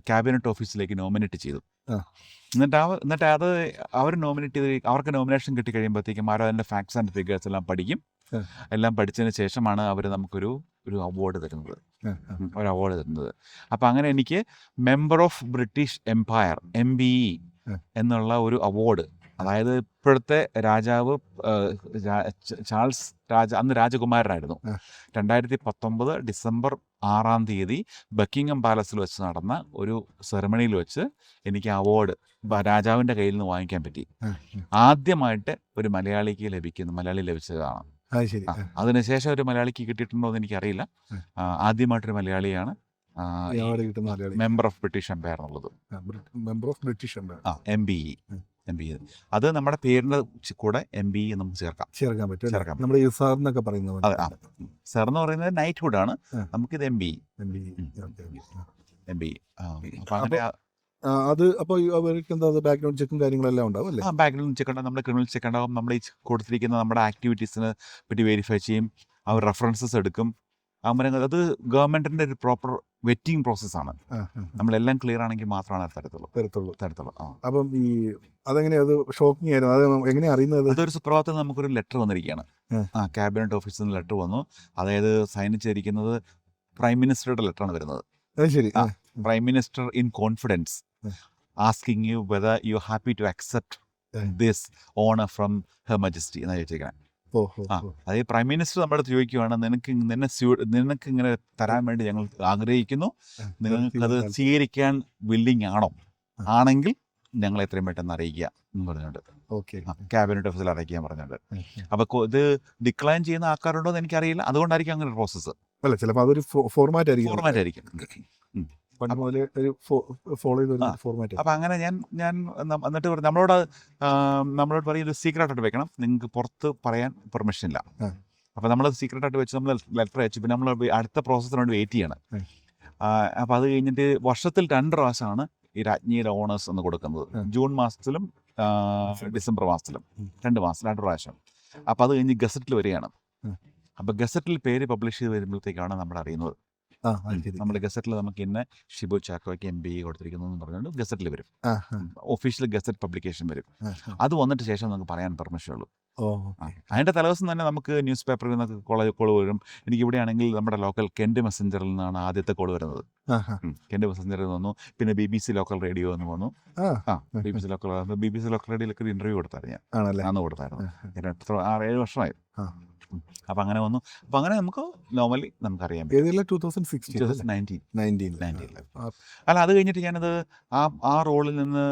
Speaker 2: ക്യാബിനറ്റ് ഓഫീസിലേക്ക് നോമിനേറ്റ് ചെയ്തു. എന്നിട്ട് അത് അവർ നോമിനേറ്റ് ചെയ്ത് അവർക്ക് നോമിനേഷൻ കിട്ടിക്കഴിയുമ്പോഴത്തേക്കും അവരതിൻ്റെ ഫാക്ട്സ് ആൻഡ് ഫിഗേഴ്സ് എല്ലാം പഠിക്കും. എല്ലാം പഠിച്ചതിന് ശേഷമാണ് അവർ നമുക്കൊരു അവാർഡ് തരുന്നത്. അപ്പം അങ്ങനെ എനിക്ക് member of British empire MBE എന്നുള്ള ഒരു അവാർഡ്, അതായത് ഇപ്പോഴത്തെ രാജാവ് ചാൾസ് അന്ന് രാജകുമാരനായിരുന്നു. 2019 ഡിസംബർ 6 ബക്കിംഗ്ഹാം പാലസിൽ വെച്ച് നടന്ന ഒരു സെറമണിയിൽ വെച്ച് എനിക്ക് അവാർഡ് രാജാവിൻ്റെ കയ്യിൽ നിന്ന് വാങ്ങിക്കാൻ പറ്റി. ആദ്യമായിട്ട് ഒരു മലയാളി ലഭിച്ചതാണ്. അതിനുശേഷം ഒരു മലയാളിക്ക് കിട്ടിയിട്ടുണ്ടോ എന്ന് എനിക്കറിയില്ല. ആദ്യമായിട്ടൊരു മലയാളിയാണ് മെമ്പർ ഓഫ് ബ്രിട്ടീഷ് എംപയർ എന്നുള്ളത്. MBE. അത് നമ്മുടെ പേരിന്റെ കൂടെ MBE നമുക്ക് ചേർക്കാൻ പറ്റും.
Speaker 3: നമ്മുടെ സാർ എന്നൊക്കെ പറയുന്നത്
Speaker 2: സാർ എന്ന് പറയുന്നത് നൈറ്റ്ഹുഡ് ആണ്. നമുക്കിത് MBE. അപ്പൊ അങ്ങനെ
Speaker 3: അത് അപ്പോൾ അവർക്ക് എന്താ ബാക്ക്ഗ്രൗണ്ട് ചെക്കും കാര്യങ്ങളെല്ലാം ഉണ്ടാവും അല്ലേ?
Speaker 2: ബാക്ക്ഗ്രൗണ്ട് ചെക്ക് ഉണ്ടാവും, നമ്മുടെ ക്രിമിനൽ ചെക്ക് ഉണ്ടാവും. നമ്മൾ ഈ കൊടുത്തിരിക്കുന്ന നമ്മുടെ ആക്ടിവിറ്റീസിനെ പറ്റി വെരിഫൈ ചെയ്യും. അവർ റെഫറൻസസ് എടുക്കും. അത് ഗവൺമെന്റിന്റെ ഒരു പ്രോപ്പർ വെറ്റിംഗ് പ്രോസസ്സാണ്. നമ്മളെല്ലാം ക്ലിയർ ആണെങ്കിൽ മാത്രമാണ് തരത്തുള്ളൂ.
Speaker 3: അപ്പം ഈ അതെങ്ങനെയാ, അത് ഷോക്കിംഗ് ആയിരുന്നു. അത് എങ്ങനെയാ അറിയുന്നത്?
Speaker 2: അതൊരു സുപ്രഭാതത്തിൽ നമുക്കൊരു ലെറ്റർ വന്നിരിക്കുകയാണ്. ക്യാബിനറ്റ് ഓഫീസിൽ നിന്ന് ലെറ്റർ വന്നു. അതായത് സൈൻ ചെയ്തിരിക്കുന്നത് പ്രൈം മിനിസ്റ്ററുടെ ലെറ്ററാണ് വരുന്നത്.
Speaker 3: ശരി.
Speaker 2: Prime minister in confidence asking you whether you happy to accept this honour from her majesty എന്നാണ് ചോദിച്ചിരിക്കുന്നത്. അതായത് പ്രൈം മിനിസ്റ്റർ നമ്മുടെ അടുത്ത് ചോദിക്കുകയാണ്, നിനക്ക് ഇങ്ങനെ തരാൻ വേണ്ടി ഞങ്ങൾ ആഗ്രഹിക്കുന്നു, നിങ്ങൾക്കത് സ്വീകരിക്കാൻ വില്ലിങ് ആണെങ്കിൽ ഞങ്ങൾ എത്രയും പെട്ടെന്ന് അറിയിക്കുക എന്ന് പറഞ്ഞുകൊണ്ട് ക്യാബിനറ്റ് ഓഫീസിൽ അറിയിക്കാൻ പറഞ്ഞുകൊണ്ട്. അപ്പോൾ ഇത് ഡിക്ലൈൻ ചെയ്യുന്ന ആൾക്കാരുണ്ടോ എന്ന് എനിക്കറിയില്ല. അതുകൊണ്ടായിരിക്കും അങ്ങനെ ഒരു പ്രോസസ്സ്.
Speaker 3: അല്ല, ചിലപ്പോൾ അതൊരു ഫോർമാറ്റ് ആയിരിക്കും.
Speaker 2: അപ്പം അങ്ങനെ ഞാൻ എന്നിട്ട് നമ്മളോട് പറയും ഇത് സീക്രട്ടായിട്ട് വെക്കണം, നിങ്ങൾക്ക് പുറത്ത് പറയാൻ പെർമിഷൻ ഇല്ല. അപ്പം നമ്മൾ സീക്രട്ടായിട്ട് വെച്ച് നമ്മൾ ലെറ്റർ അയച്ചു. പിന്നെ നമ്മൾ അടുത്ത പ്രോസസ്സിനോട് വെയിറ്റ് ചെയ്യണം. അപ്പം അത് കഴിഞ്ഞിട്ട് വർഷത്തിൽ 2 പ്രാവശ്യമാണ് ഈ രാജ്ഞിയുടെ ഓണേഴ്സ് എന്ന് കൊടുക്കുന്നത്. ജൂൺ മാസത്തിലും ഡിസംബർ മാസത്തിലും 2 മാസം 2 പ്രാവശ്യം. അപ്പം അത് കഴിഞ്ഞ് ഗസറ്റിൽ വരികയാണ്. അപ്പം ഗസറ്റിൽ പേര് പബ്ലിഷ് ചെയ്ത് വരുമ്പോഴത്തേക്കാണ് നമ്മൾ അറിയുന്നത്. നമ്മുടെ ഗസറ്റിൽ നമുക്ക് ഇന്ന് ഷിബു ചാക്കോയ്ക്ക് MBE കൊടുത്തിരിക്കുന്നു എന്ന് പറഞ്ഞുകൊണ്ട് ഗസറ്റിൽ വരും. ഒഫീഷ്യൽ ഗസറ്റ് പബ്ലിക്കേഷൻ വരും. അത് വന്നിട്ട് ശേഷം നമുക്ക് പറയാൻ പെർമിഷൻ ഉള്ളൂ. അതിൻ്റെ തലേദിവസം തന്നെ നമുക്ക് ന്യൂസ് പേപ്പറിൽ നിന്നൊക്കെ കോൾ വരും. എനിക്കിവിടെയാണെങ്കിൽ നമ്മുടെ ലോക്കൽ കെൻഡ് മെസ്സഞ്ചറിൽ നിന്നാണ് ആദ്യത്തെ കോൾ വരുന്നത്. എൻ്റെ ബിസിനസ് സെൻറ്ററിൽ നിന്ന് വന്നു. പിന്നെ BBC ലോക്കൽ റേഡിയോ എന്ന് വന്നു. BBC ലോക്കൽ റേഡിയോയിലൊക്കെ ഒരു ഇൻ്റർവ്യൂ കൊടുത്തായിരുന്നു ഞാൻ.
Speaker 3: ആണല്ലേ?
Speaker 2: അന്ന് കൊടുത്തായിരുന്നു. 6-7 വർഷമായി. അപ്പം അങ്ങനെ വന്നു. അപ്പം അങ്ങനെ നമുക്ക് നോർമലി നമുക്കറിയാം.
Speaker 3: 2019
Speaker 2: അല്ല, അത് കഴിഞ്ഞിട്ട് ഞാനത് ആ റോളിൽ നിന്ന്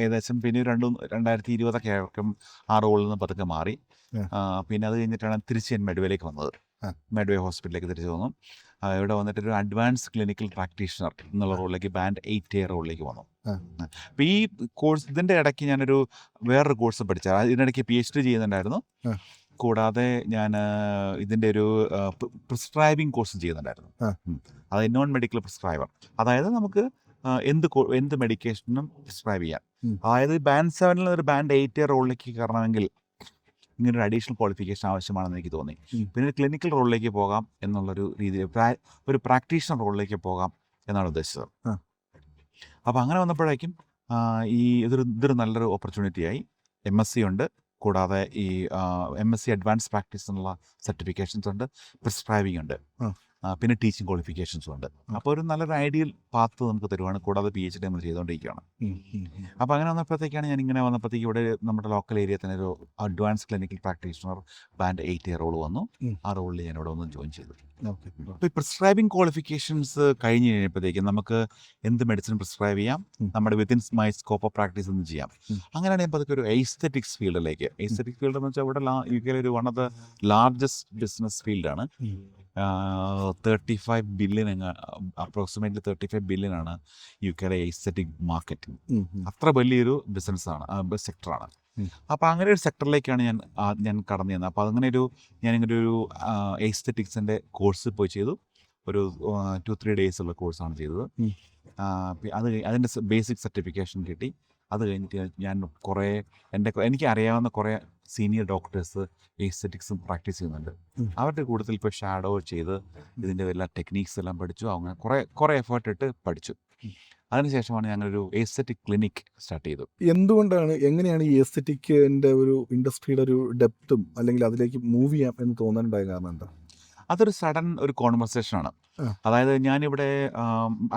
Speaker 2: ഏകദേശം പിന്നെ 2020 ആയിരിക്കും ആ റോളിൽ നിന്ന് പതുക്കെ മാറി. പിന്നെ അത് കഴിഞ്ഞിട്ടാണ് തിരിച്ച് ഞാൻ മെഡ്വേയിലേക്ക് വന്നത്. മെഡ്വേ ഹോസ്പിറ്റലിലേക്ക് തിരിച്ചു വന്നു. ഇവിടെ വന്നിട്ട് ഒരു അഡ്വാൻസ് ക്ലിനിക്കൽ പ്രാക്ടീഷണർ എന്നുള്ള റോളിലേക്ക് ബാൻഡ് 8A റോളിലേക്ക് വന്നു. അപ്പോൾ ഈ കോഴ്സ് ഇതിൻ്റെ ഇടയ്ക്ക് ഞാനൊരു വേറൊരു കോഴ്സ് പഠിച്ച, ഇതിനിടയ്ക്ക് PhD ചെയ്യുന്നുണ്ടായിരുന്നു. കൂടാതെ ഞാൻ ഇതിൻ്റെ ഒരു പ്രിസ്ക്രൈബിങ് കോഴ്സും ചെയ്യുന്നുണ്ടായിരുന്നു. അത് നോൺ മെഡിക്കൽ പ്രിസ്ക്രൈബർ, അതായത് നമുക്ക് എന്ത് മെഡിക്കേഷനും പ്രിസ്ക്രൈബ് ചെയ്യാം. അതായത് ബാൻഡ് 7 ഒരു ബാൻഡ് 8A റോളിലേക്ക് കയറണമെങ്കിൽ ഇങ്ങനൊരു അഡീഷണൽ ക്വാളിഫിക്കേഷൻ ആവശ്യമാണെന്ന് എനിക്ക് തോന്നി. പിന്നെ ക്ലിനിക്കൽ റോളിലേക്ക് പോകാം എന്നുള്ളൊരു രീതിയിൽ ഒരു പ്രാക്ടീഷണർ റോളിലേക്ക് പോകാം എന്നാണ് ഉദ്ദേശിച്ചത്. അപ്പോൾ അങ്ങനെ വന്നപ്പോഴേക്കും ഇതൊരു നല്ലൊരു ഓപ്പർച്യൂണിറ്റിയായി. MSc ഉണ്ട്, കൂടാതെ ഈ MSc അഡ്വാൻസ് പ്രാക്ടീസ് എന്നുള്ള സർട്ടിഫിക്കേഷൻസ് ഉണ്ട്, പ്രിസ്ക്രൈബിംഗ് ഉണ്ട്, പിന്നെ ടീച്ചിങ് ക്വാളിഫിക്കേഷൻസും ഉണ്ട്. അപ്പോൾ ഒരു നല്ലൊരു ഐഡിയൽ പാത്ത് നമുക്ക് തരുവാണ്. കൂടാതെ PhD നമ്മൾ ചെയ്തുകൊണ്ടിരിക്കുകയാണ്. അപ്പോൾ അങ്ങനെ വന്നപ്പോഴത്തേക്കാണ് ഞാനിങ്ങനെ വന്നപ്പോഴത്തേക്ക് ഇവിടെ നമ്മുടെ ലോക്കൽ ഏരിയയിൽ തന്നെ ഒരു advance clinical practitioner band 8A role വന്നു. ആ റോളിൽ ഞാൻ ഇവിടെ ഒന്ന് ജോയിൻ ചെയ്തു. അപ്പോൾ ഈ പ്രിസ്ക്രൈബിംഗ് ക്വാളിഫിക്കേഷൻസ് കഴിഞ്ഞ് കഴിഞ്ഞപ്പോഴത്തേക്കും നമുക്ക് എന്ത് മെഡിസിൻ പ്രിസ്ക്രൈബ് ചെയ്യാം, നമ്മുടെ within my scope of practice എന്ന് ചെയ്യാം. അങ്ങനെയാണ് ഞാൻ പതുക്കെ ഒരു എസ്തെറ്റിക്സ് ഫീൽഡിലേക്ക്. എസ്തെറ്റിക് ഫീൽഡ് എന്ന് വെച്ചാൽ ഇവിടെ UK ഒരു one of the largest business ഫീൽഡാണ്. 35 ബില്യൺ, അപ്രോക്സിമേറ്റ്ലി 35 ബില്യൺ ആണ് UK എസ്തെറ്റിക് മാർക്കറ്റ്. അത്ര വലിയൊരു ബിസിനസ്സാണ്, സെക്ടറാണ്. അപ്പോൾ അങ്ങനെ ഒരു സെക്ടറിലേക്കാണ് ഞാൻ കടന്നു ചെന്നത്. അപ്പോൾ ഞാനിങ്ങനെ ഒരു എസ്തെറ്റിക്സിൻ്റെ കോഴ്സ് പോയി ചെയ്തു. ഒരു 2-3 ഡേയ്സ് ഉള്ള കോഴ്സാണ് ചെയ്തത്. അതിൻ്റെ ബേസിക് സർട്ടിഫിക്കേഷൻ കിട്ടി. അത് കഴിഞ്ഞിട്ട് ഞാൻ എനിക്ക് അറിയാവുന്ന കുറേ സീനിയർ ഡോക്ടേഴ്സ് എസ്തെറ്റിക്സും പ്രാക്ടീസ് ചെയ്യുന്നുണ്ട്. അവരുടെ കൂടുതൽ ഇപ്പോൾ ഷാഡോ ചെയ്ത് ഇതിൻ്റെ എല്ലാ ടെക്നീക്സ് എല്ലാം പഠിച്ചു. അങ്ങനെ കുറേ എഫേർട്ട് ഇട്ട് പഠിച്ചു. അതിനുശേഷമാണ് ഞങ്ങളൊരു എസ്തെറ്റിക് ക്ലിനിക് സ്റ്റാർട്ട് ചെയ്തത്.
Speaker 3: എങ്ങനെയാണ് ഈ എസ്തെറ്റിക്കിൻ്റെ ഒരു ഇൻഡസ്ട്രിയുടെ ഒരു ഡെപ്തും അല്ലെങ്കിൽ അതിലേക്ക് മൂവ് ചെയ്യാം എന്ന് തോന്നാനുണ്ടായ കാരണം എന്താ?
Speaker 2: അതൊരു സഡൻ ഒരു കോൺവെർസേഷനാണ്. അതായത് ഞാനിവിടെ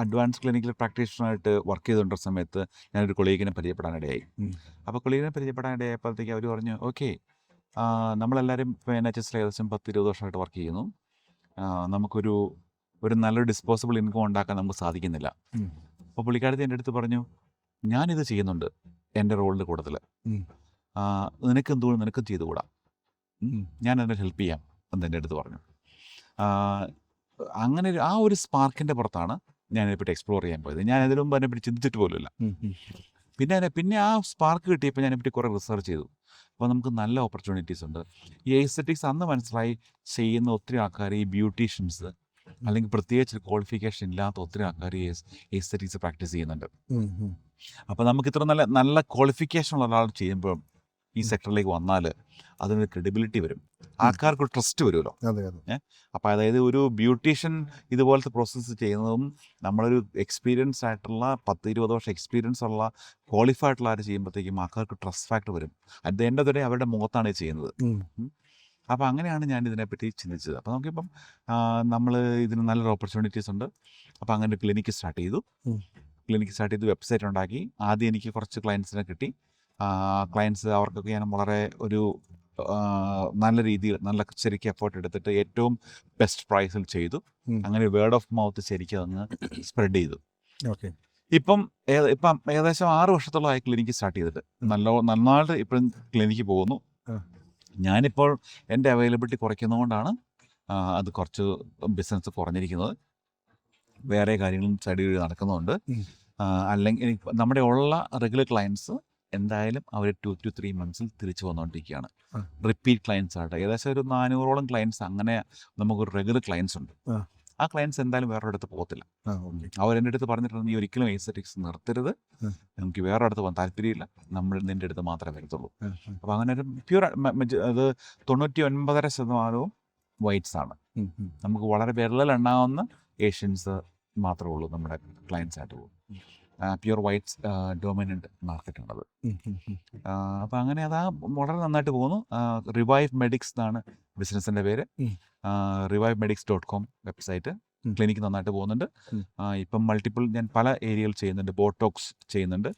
Speaker 2: അഡ്വാൻസ് ക്ലിനിക്കൽ പ്രാക്ടീഷണറായിട്ട് വർക്ക് ചെയ്തുകൊണ്ടിരുന്ന സമയത്ത് ഞാനൊരു കൊളീഗിനെ പരിചയപ്പെടാനിടയായി. അപ്പോൾ കൊളീഗിനെ പരിചയപ്പെടാനിടയായപ്പോഴത്തേക്ക് അവർ പറഞ്ഞു, ഓക്കെ, നമ്മളെല്ലാവരും ഇപ്പോൾ NHS ഏകദേശം 10-20 വർഷമായിട്ട് വർക്ക് ചെയ്യുന്നു. നമുക്കൊരു നല്ലൊരു ഡിസ്പോസിബിൾ ഇൻകം ഉണ്ടാക്കാൻ നമുക്ക് സാധിക്കുന്നില്ല. അപ്പോൾ പുള്ളിക്കാരത്തി എൻ്റെ അടുത്ത് പറഞ്ഞു, ഞാനിത് ചെയ്യുന്നുണ്ട് എൻ്റെ റോളിൻ്റെ കൂട്ടത്തിൽ, നിനക്കും ചെയ്തുകൂടാ, ഞാൻ അതിനെ ഹെൽപ്പ് ചെയ്യാം എന്ന് എൻ്റെ അടുത്ത് പറഞ്ഞു. അങ്ങനെ ആ ഒരു സ്പാർക്കിൻ്റെ പുറത്താണ് ഞാനിതിനെപ്പറ്റി എക്സ്പ്ലോർ ചെയ്യാൻ പോയത്. ഞാൻ അതിനു മുമ്പ് അതിനെപ്പറ്റി ചിന്തിച്ചിട്ട് പോലുമില്ല. പിന്നെ ആ സ്പാർക്ക് കിട്ടിയപ്പോൾ ഞാനിതിനെപ്പറ്റി കുറേ റിസർച്ച് ചെയ്തു. അപ്പോൾ നമുക്ക് നല്ല ഓപ്പർച്യൂണിറ്റീസ് ഉണ്ട്. ഈ എസ്തെറ്റിക്സ് അന്ന് മനസ്സിലായി ചെയ്യുന്ന ഒത്തിരി ആൾക്കാർ, ഈ ബ്യൂട്ടീഷ്യൻസ് അല്ലെങ്കിൽ പ്രത്യേകിച്ച് ക്വാളിഫിക്കേഷൻ ഇല്ലാത്ത ഒത്തിരി ആൾക്കാർ എസ്തെറ്റിക്സ് പ്രാക്ടീസ് ചെയ്യുന്നുണ്ട്. അപ്പോൾ നമുക്ക് ഇത്ര നല്ല ക്വാളിഫിക്കേഷൻ ഉള്ള ഒരാൾ ചെയ്യുമ്പോൾ ഈ സെക്ടറിലേക്ക് വന്നാൽ അതിനൊരു ക്രെഡിബിലിറ്റി വരും, ആൾക്കാർക്ക് ട്രസ്റ്റ് വരുമല്ലോ. അപ്പോൾ അതായത് ഒരു ബ്യൂട്ടീഷ്യൻ ഇതുപോലത്തെ പ്രോസസ്സ് ചെയ്യുന്നതും നമ്മളൊരു എക്സ്പീരിയൻസ് ആയിട്ടുള്ള 10-20 വർഷം എക്സ്പീരിയൻസ് ഉള്ള ക്വാളിഫൈഡ് ആയിട്ടുള്ള ആര് ചെയ്യുമ്പോഴത്തേക്കും ആൾക്കാർക്ക് ട്രസ്റ്റ് ഫാക്ടർ വരും. At the end of the day അവരുടെ മുഖത്താണ് ഇത് ചെയ്യുന്നത്. അപ്പോൾ അങ്ങനെയാണ് ഞാൻ ഇതിനെപ്പറ്റി ചിന്തിച്ചത്. അപ്പോൾ നമുക്കിപ്പം ഇതിന് നല്ലൊരു ഓപ്പർച്യൂണിറ്റീസ് ഉണ്ട്. അപ്പോൾ അങ്ങനെ ക്ലിനിക്ക് സ്റ്റാർട്ട് ചെയ്തു. വെബ്സൈറ്റ് ഉണ്ടാക്കി. ആദ്യം എനിക്ക് കുറച്ച് ക്ലയൻസിനെ കിട്ടി. ക്ലയൻസ് അവർക്കൊക്കെ ഞാൻ വളരെ ഒരു നല്ല രീതിയിൽ ശരിക്കും എഫേർട്ട് എടുത്തിട്ട് ഏറ്റവും ബെസ്റ്റ് പ്രൈസിൽ ചെയ്തു. അങ്ങനെ വേർഡ് ഓഫ് മൗത്ത് ശരിക്കും അങ്ങ് സ്പ്രെഡ് ചെയ്തു. ഇപ്പം ഏകദേശം 6 വർഷത്തോളമായി ക്ലിനിക്ക് സ്റ്റാർട്ട് ചെയ്തിട്ട് നന്നായിട്ട് ഇപ്പോഴും ക്ലിനിക്ക് പോകുന്നു. ഞാനിപ്പോൾ എൻ്റെ അവൈലബിലിറ്റി കുറയ്ക്കുന്നതുകൊണ്ടാണ് അത് കുറച്ച് ബിസിനസ് കുറഞ്ഞിരിക്കുന്നത്. വേറെ കാര്യങ്ങളും സൈഡിൽ നടക്കുന്നുണ്ട്. അല്ലെങ്കിൽ നമ്മുടെ ഉള്ള റെഗുലർ ക്ലയൻസ് എന്തായാലും അവർ 2 to 3 months തിരിച്ചു വന്നുകൊണ്ടിരിക്കുകയാണ്. റിപ്പീറ്റ് ക്ലയൻസ് ആയിട്ട് ഏകദേശം ഒരു 400ഓളം ക്ലയൻസ് അങ്ങനെ നമുക്കൊരു റെഗുലർ ക്ലയൻസ് ഉണ്ട്. ആ ക്ലയൻസ് എന്തായാലും വേറെ അടുത്ത് പോകത്തില്ല. അവരെൻ്റെ അടുത്ത് പറഞ്ഞിട്ടുണ്ട്, നീ ഒരിക്കലും എസ്തെറ്റിക്സ് നിർത്തരുത്, നമുക്ക് വേറെ അടുത്ത് പോകാൻ താല്പര്യമില്ല, നമ്മൾ നിൻ്റെ അടുത്ത് മാത്രമേ വരത്തുള്ളൂ. അപ്പോൾ അങ്ങനെ ഒരു പ്യൂർ അത് 99.9% വൈറ്റ്സ് ആണ്. നമുക്ക് വളരെ വിരലിലെണ്ണാവുന്ന ഏഷ്യൻസ് മാത്രമേ ഉള്ളൂ നമ്മുടെ ക്ലയൻസ് ആയിട്ട് പോകും. പ്യൂർ വൈറ്റ്സ് ഡോമിനൻ്റ് മാർക്കറ്റാണത്. അപ്പോൾ അങ്ങനെ വളരെ നന്നായിട്ട് പോകുന്നു. റിവൈവ് മെഡിക്സ് എന്നാണ് ബിസിനസ്സിൻ്റെ പേര്. revivemedics.com website. ക്ലിനിക്ക് നന്നായിട്ട് പോകുന്നുണ്ട്. ഇപ്പം മൾട്ടിപ്പിൾ ഞാൻ പല ഏരിയയിൽ ചെയ്യുന്നുണ്ട്. ബോട്ടോക്സ് ചെയ്യുന്നുണ്ട്,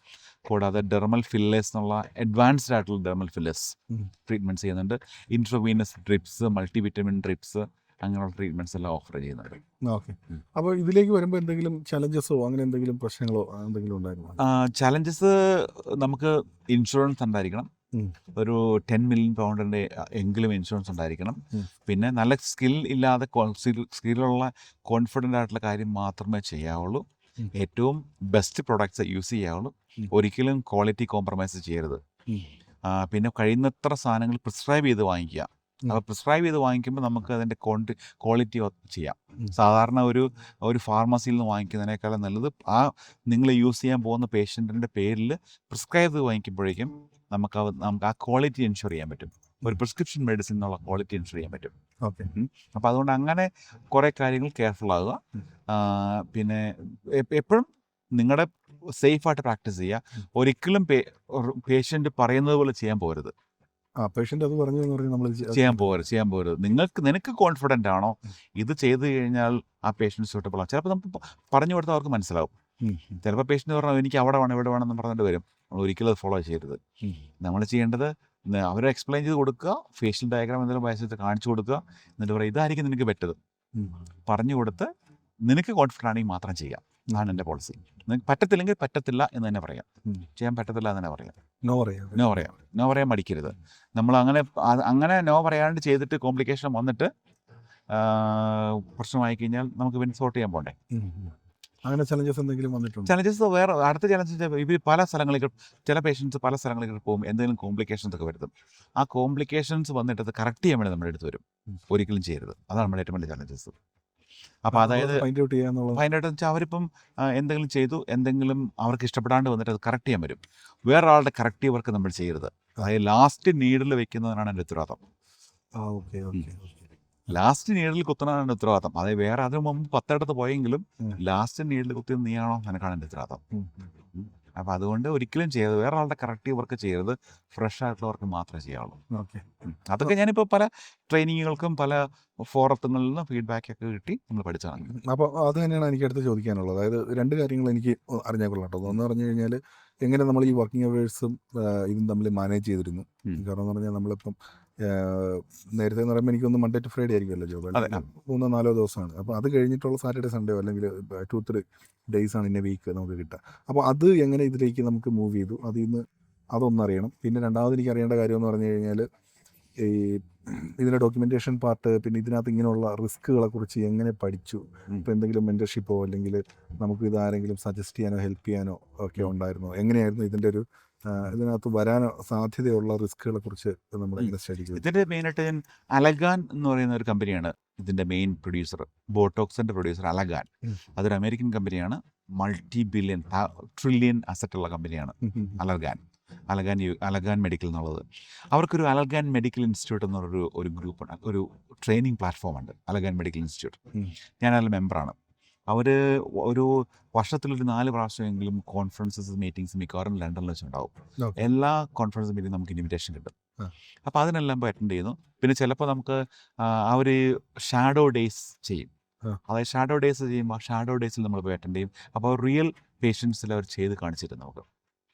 Speaker 2: കൂടാതെ ഡെർമൽ ഫില്ലേഴ്സ് എന്നുള്ള അഡ്വാൻസ്ഡ് ആയിട്ടുള്ള ഡെർമൽ ഫില്ലേഴ്സ് ട്രീറ്റ്മെൻറ്റ്സ് ചെയ്യുന്നുണ്ട്. ഇൻട്രവീനസ് ഡ്രിപ്സ്, മൾട്ടിവിറ്റമിൻ ഡ്രിപ്സ്, അങ്ങനെയുള്ള ട്രീറ്റ്മെൻറ്റ്സ് എല്ലാം ഓഫർ ചെയ്യുന്നുണ്ട്.
Speaker 3: ഓക്കെ. അപ്പോൾ ഇതിലേക്ക് വരുമ്പോൾ എന്തെങ്കിലും ചലഞ്ചസോ അങ്ങനെ എന്തെങ്കിലും പ്രശ്നങ്ങളോ എന്തെങ്കിലും ഉണ്ടായിരുന്നോ?
Speaker 2: ചലഞ്ചസ് നമുക്ക് ഇൻഷുറൻസ് ഉണ്ടായിരിക്കണം. ഒരു 10 million പൗണ്ടിൻ്റെ എങ്കിലും ഇൻഷുറൻസ് ഉണ്ടായിരിക്കണം. പിന്നെ നല്ല സ്കില്ലുള്ള കോൺഫിഡൻ്റ് ആയിട്ടുള്ള കാര്യം മാത്രമേ ചെയ്യാവുള്ളൂ. ഏറ്റവും ബെസ്റ്റ് പ്രൊഡക്ട്സ് യൂസ് ചെയ്യാവുള്ളൂ. ഒരിക്കലും ക്വാളിറ്റി കോംപ്രമൈസ് ചെയ്യരുത്. പിന്നെ കഴിയുന്നത്ര സാധനങ്ങൾ പ്രിസ്ക്രൈബ് ചെയ്ത് വാങ്ങിക്കുക. അപ്പോൾ പ്രിസ്ക്രൈബ് ചെയ്ത് വാങ്ങിക്കുമ്പോൾ നമുക്ക് അതിൻ്റെ ക്വാളിറ്റി ചെയ്യാം. സാധാരണ ഒരു ഫാർമസിയിൽ നിന്ന് വാങ്ങിക്കുന്നതിനേക്കാളും നല്ലത് നിങ്ങൾ യൂസ് ചെയ്യാൻ പോകുന്ന പേഷ്യൻറ്റിൻ്റെ പേരിൽ പ്രിസ്ക്രൈബ് ചെയ്ത് വാങ്ങിക്കുമ്പോഴേക്കും നമുക്ക് ആ ക്വാളിറ്റി എൻഷുർ ചെയ്യാൻ പറ്റും. ഒരു പ്രിസ്ക്രിപ്ഷൻ മെഡിസിൻ എന്നുള്ള ക്വാളിറ്റി എൻഷുർ ചെയ്യാൻ പറ്റും.
Speaker 3: ഓക്കെ.
Speaker 2: അപ്പോൾ അതുകൊണ്ട് അങ്ങനെ കുറേ കാര്യങ്ങൾ കെയർഫുൾ ആകുക. പിന്നെ എപ്പോഴും നിങ്ങളുടെ സേഫായിട്ട് പ്രാക്ടീസ് ചെയ്യുക. ഒരിക്കലും പേഷ്യൻ്റ് പറയുന്നത് പോലെ ചെയ്യാൻ പോകരുത്.
Speaker 3: പേഷ്യൻ്റ് അത് പറഞ്ഞു എന്ന് പറഞ്ഞാൽ നമ്മൾ
Speaker 2: ചെയ്യാൻ പോകരുത്. നിനക്ക് കോൺഫിഡൻ്റ് ആണോ ഇത് ചെയ്ത് കഴിഞ്ഞാൽ ആ പേഷ്യൻ്റ് സ്യൂട്ടബിൾ ആണ്? ചിലപ്പോൾ നമുക്ക് പറഞ്ഞു കൊടുത്താൽ അവർക്ക് മനസ്സിലാവും. ചിലപ്പോൾ പേഷ്യൻ്റ് പറഞ്ഞാൽ എനിക്ക് അവിടെ വേണം ഇവിടെ വേണം എന്ന് പറഞ്ഞിട്ട് വരും. നമ്മൾ ഒരിക്കലും അത് ഫോളോ ചെയ്യരുത്. നമ്മൾ ചെയ്യേണ്ടത് അവരെ എക്സ്പ്ലെയിൻ ചെയ്ത് കൊടുക്കുക, ഫേഷ്യൽ ഡയഗ്രാം എന്തെങ്കിലും വയസ്സെടുത്ത് കാണിച്ചു കൊടുക്കുക, എന്നിട്ട് പറയുക ഇതായിരിക്കും നിനക്ക് പറ്റത് പറഞ്ഞു കൊടുത്ത് നിനക്ക് കോൺഫിഡൻ്റ് ആണെങ്കിൽ മാത്രം ചെയ്യാം. അതാണ് എൻ്റെ പോളിസി. നിങ്ങൾക്ക് പറ്റത്തില്ലെങ്കിൽ പറ്റത്തില്ല എന്ന് തന്നെ പറയാം. ചെയ്യാൻ പറ്റത്തില്ല എന്ന് തന്നെ പറയാം. നോ പറയാൻ മടിക്കരുത്. നമ്മൾ അങ്ങനെ നോ പറയാണ്ട് ചെയ്തിട്ട് കോംപ്ലിക്കേഷൻ വന്നിട്ട് പ്രശ്നമായി കഴിഞ്ഞാൽ നമുക്ക് പിന്നെ സോർട്ട് ചെയ്യാൻ പോകണ്ടേ.
Speaker 3: അങ്ങനെ ചലഞ്ചസ് എന്തെങ്കിലും വന്നിട്ടുണ്ട്?
Speaker 2: ചലഞ്ചസ് വേറെ അടുത്ത ചലഞ്ച് ഇവർ പല സ്ഥലങ്ങളിലേക്ക് ചില പേഷ്യൻസ് പല സ്ഥലങ്ങളിലേക്ക് പോകും, എന്തെങ്കിലും കോംപ്ലിക്കേഷൻസ് ഒക്കെ വരുത്തും. ആ കോംപ്ലിക്കേഷൻസ് വന്നിട്ട് അത് കറക്റ്റ് ചെയ്യാൻ വേണ്ടി നമ്മുടെ അടുത്ത് വരും. ഒരിക്കലും ചെയ്യരുത്. അതാണ് നമ്മുടെ ഏറ്റവും വലിയ ചലഞ്ചസ്. അപ്പോൾ അതായത് ഫൈൻഡ് ഔട്ട് വെച്ചാൽ അവരിപ്പം എന്തെങ്കിലും ചെയ്തു, എന്തെങ്കിലും അവർക്ക് ഇഷ്ടപ്പെടാണ്ട് വന്നിട്ട് അത് കറക്റ്റ് ചെയ്യാൻ വരും. വേറൊരാളുടെ കറക്റ്റ് വർക്ക് നമ്മൾ ചെയ്യരുത്. അതായത് ലാസ്റ്റ് നീഡിൽ വെക്കുന്നതാണ് എൻ്റെ ഉത്തരവാദിത്തം. ലാസ്റ്റ് നീഡിൽ കുത്തുന്നതാണ് എൻ്റെ ഉത്തരവാദിത്തം. അതായത് വേറെ അതിന് മുമ്പ് 10 ഇടത്ത് പോയെങ്കിലും ലാസ്റ്റ് നീഡിൽ കുത്തിയത് നീയാണോ എനിക്കാണ് എൻ്റെ ഉത്തരവാദിത്തം. അപ്പോൾ അതുകൊണ്ട് ഒരിക്കലും ചെയ്യരുത്. വേറെ ആളുടെ കറക്റ്റീവ് വർക്ക് ചെയ്യരുത്. ഫ്രഷ് ആയിട്ടുള്ള വർക്ക് മാത്രമേ ചെയ്യാവുള്ളൂ. അതൊക്കെ ഞാനിപ്പോൾ പല ട്രെയിനിങ്ങുകൾക്കും പല ഫോറത്തുകളിൽ നിന്ന് ഫീഡ്ബാക്കൊക്കെ കിട്ടി നമ്മൾ പഠിച്ചതാണ്.
Speaker 3: അപ്പോൾ അത് തന്നെയാണ് എനിക്ക് അടുത്ത് ചോദിക്കാനുള്ളത്. അതായത് 2 കാര്യങ്ങൾ എനിക്ക് അറിഞ്ഞാൽ കൊള്ളാം കേട്ടോ. ഒന്ന് പറഞ്ഞു കഴിഞ്ഞാൽ എങ്ങനെ നമ്മൾ ഈ വർക്കിംഗ് അവേഴ്സും ഇതും തമ്മിൽ മാനേജ് ചെയ്തിരുന്നു. കാരണം എന്ന് പറഞ്ഞാൽ നമ്മളിപ്പം നേരത്തെ എന്ന് പറയുമ്പോൾ എനിക്കൊന്ന് മൺഡേ ടു ഫ്രൈഡേ ആയിരിക്കുമല്ലോ ജോബ്, 3-4 ദിവസമാണ്. അപ്പോൾ അത് കഴിഞ്ഞിട്ടുള്ള സാറ്റർഡേ സൺഡേ അല്ലെങ്കിൽ 2-3 ഡേയ്സാണ് ഇന്ന വീക്ക് നമുക്ക് കിട്ടുക. അപ്പോൾ അത് എങ്ങനെ ഇതിലേക്ക് നമുക്ക് മൂവ് ചെയ്തു, അതൊന്നറിയണം. പിന്നെ രണ്ടാമത് എനിക്ക് അറിയേണ്ട കാര്യം എന്ന് പറഞ്ഞു കഴിഞ്ഞാൽ ഈ ഇതിൻ്റെ ഡോക്യുമെൻറ്റേഷൻ പാർട്ട്, പിന്നെ ഇതിനകത്ത് ഇങ്ങനെയുള്ള റിസ്ക്കുകളെ കുറിച്ച് എങ്ങനെ പഠിച്ചു. ഇപ്പോൾ എന്തെങ്കിലും മെൻറ്റർഷിപ്പോ അല്ലെങ്കിൽ നമുക്ക് ഇത് ആരെങ്കിലും സജസ്റ്റ് ചെയ്യാനോ ഹെൽപ്പ് ചെയ്യാനോ ഒക്കെ ഉണ്ടായിരുന്നോ? എങ്ങനെയായിരുന്നു ഇതിനകത്ത് വരാൻ സാധ്യതയുള്ള റിസ്ക്കുകളെ കുറിച്ച് നമ്മൾ എങ്ങനെ സ്റ്റഡി ചെയ്തു?
Speaker 2: ഇതിൻ്റെ മെയിനായിട്ട് ഞാൻ അലഗാൻ എന്ന് പറയുന്ന ഒരു കമ്പനിയാണ് ഇതിൻ്റെ മെയിൻ പ്രൊഡ്യൂസർ. ബോട്ടോക്സിൻ്റെ പ്രൊഡ്യൂസർ അലഗാൻ. അതൊരു അമേരിക്കൻ കമ്പനിയാണ്. മൾട്ടി-ബില്യൺ ട്രില്യൺ അസറ്റുള്ള കമ്പനിയാണ് അലഗാൻ മെഡിക്കൽ എന്നുള്ളത്. അവർക്കൊരു അലഗാൻ മെഡിക്കൽ ഇൻസ്റ്റിറ്റ്യൂട്ട് എന്നൊരു ഗ്രൂപ്പുണ്ട്, ഒരു ട്രെയിനിങ് പ്ലാറ്റ്ഫോം ഉണ്ട്, അലഗാൻ മെഡിക്കൽ ഇൻസ്റ്റിറ്റ്യൂട്ട്. ഞാനതിൽ മെമ്പറാണ്. അവർ ഒരു വർഷത്തിലൊരു 4 പ്രാവശ്യമെങ്കിലും കോൺഫറൻസസ് മീറ്റിംഗ്സ് മിക്കവാറും ലണ്ടനിൽ വെച്ചുണ്ടാവും. എല്ലാ കോൺഫറൻസ് മീറ്റിംഗ് നമുക്ക് ഇൻവിറ്റേഷൻ കിട്ടും. അപ്പോൾ അതിനെല്ലാം പോയി അറ്റൻഡ് ചെയ്യുന്നു. പിന്നെ ചിലപ്പോൾ നമുക്ക് അവർ ഷാഡോ ഡേയ്സ് ചെയ്യും. അതായത് ഷാഡോ ഡേയ്സ് ചെയ്യുമ്പോൾ ഷാഡോ ഡേയ്സിൽ നമ്മൾ പോയി അറ്റൻഡ് ചെയ്യും. അപ്പോൾ റിയൽ പേഷ്യൻസിൽ അവർ ചെയ്ത് കാണിച്ചു തരും. നമുക്ക്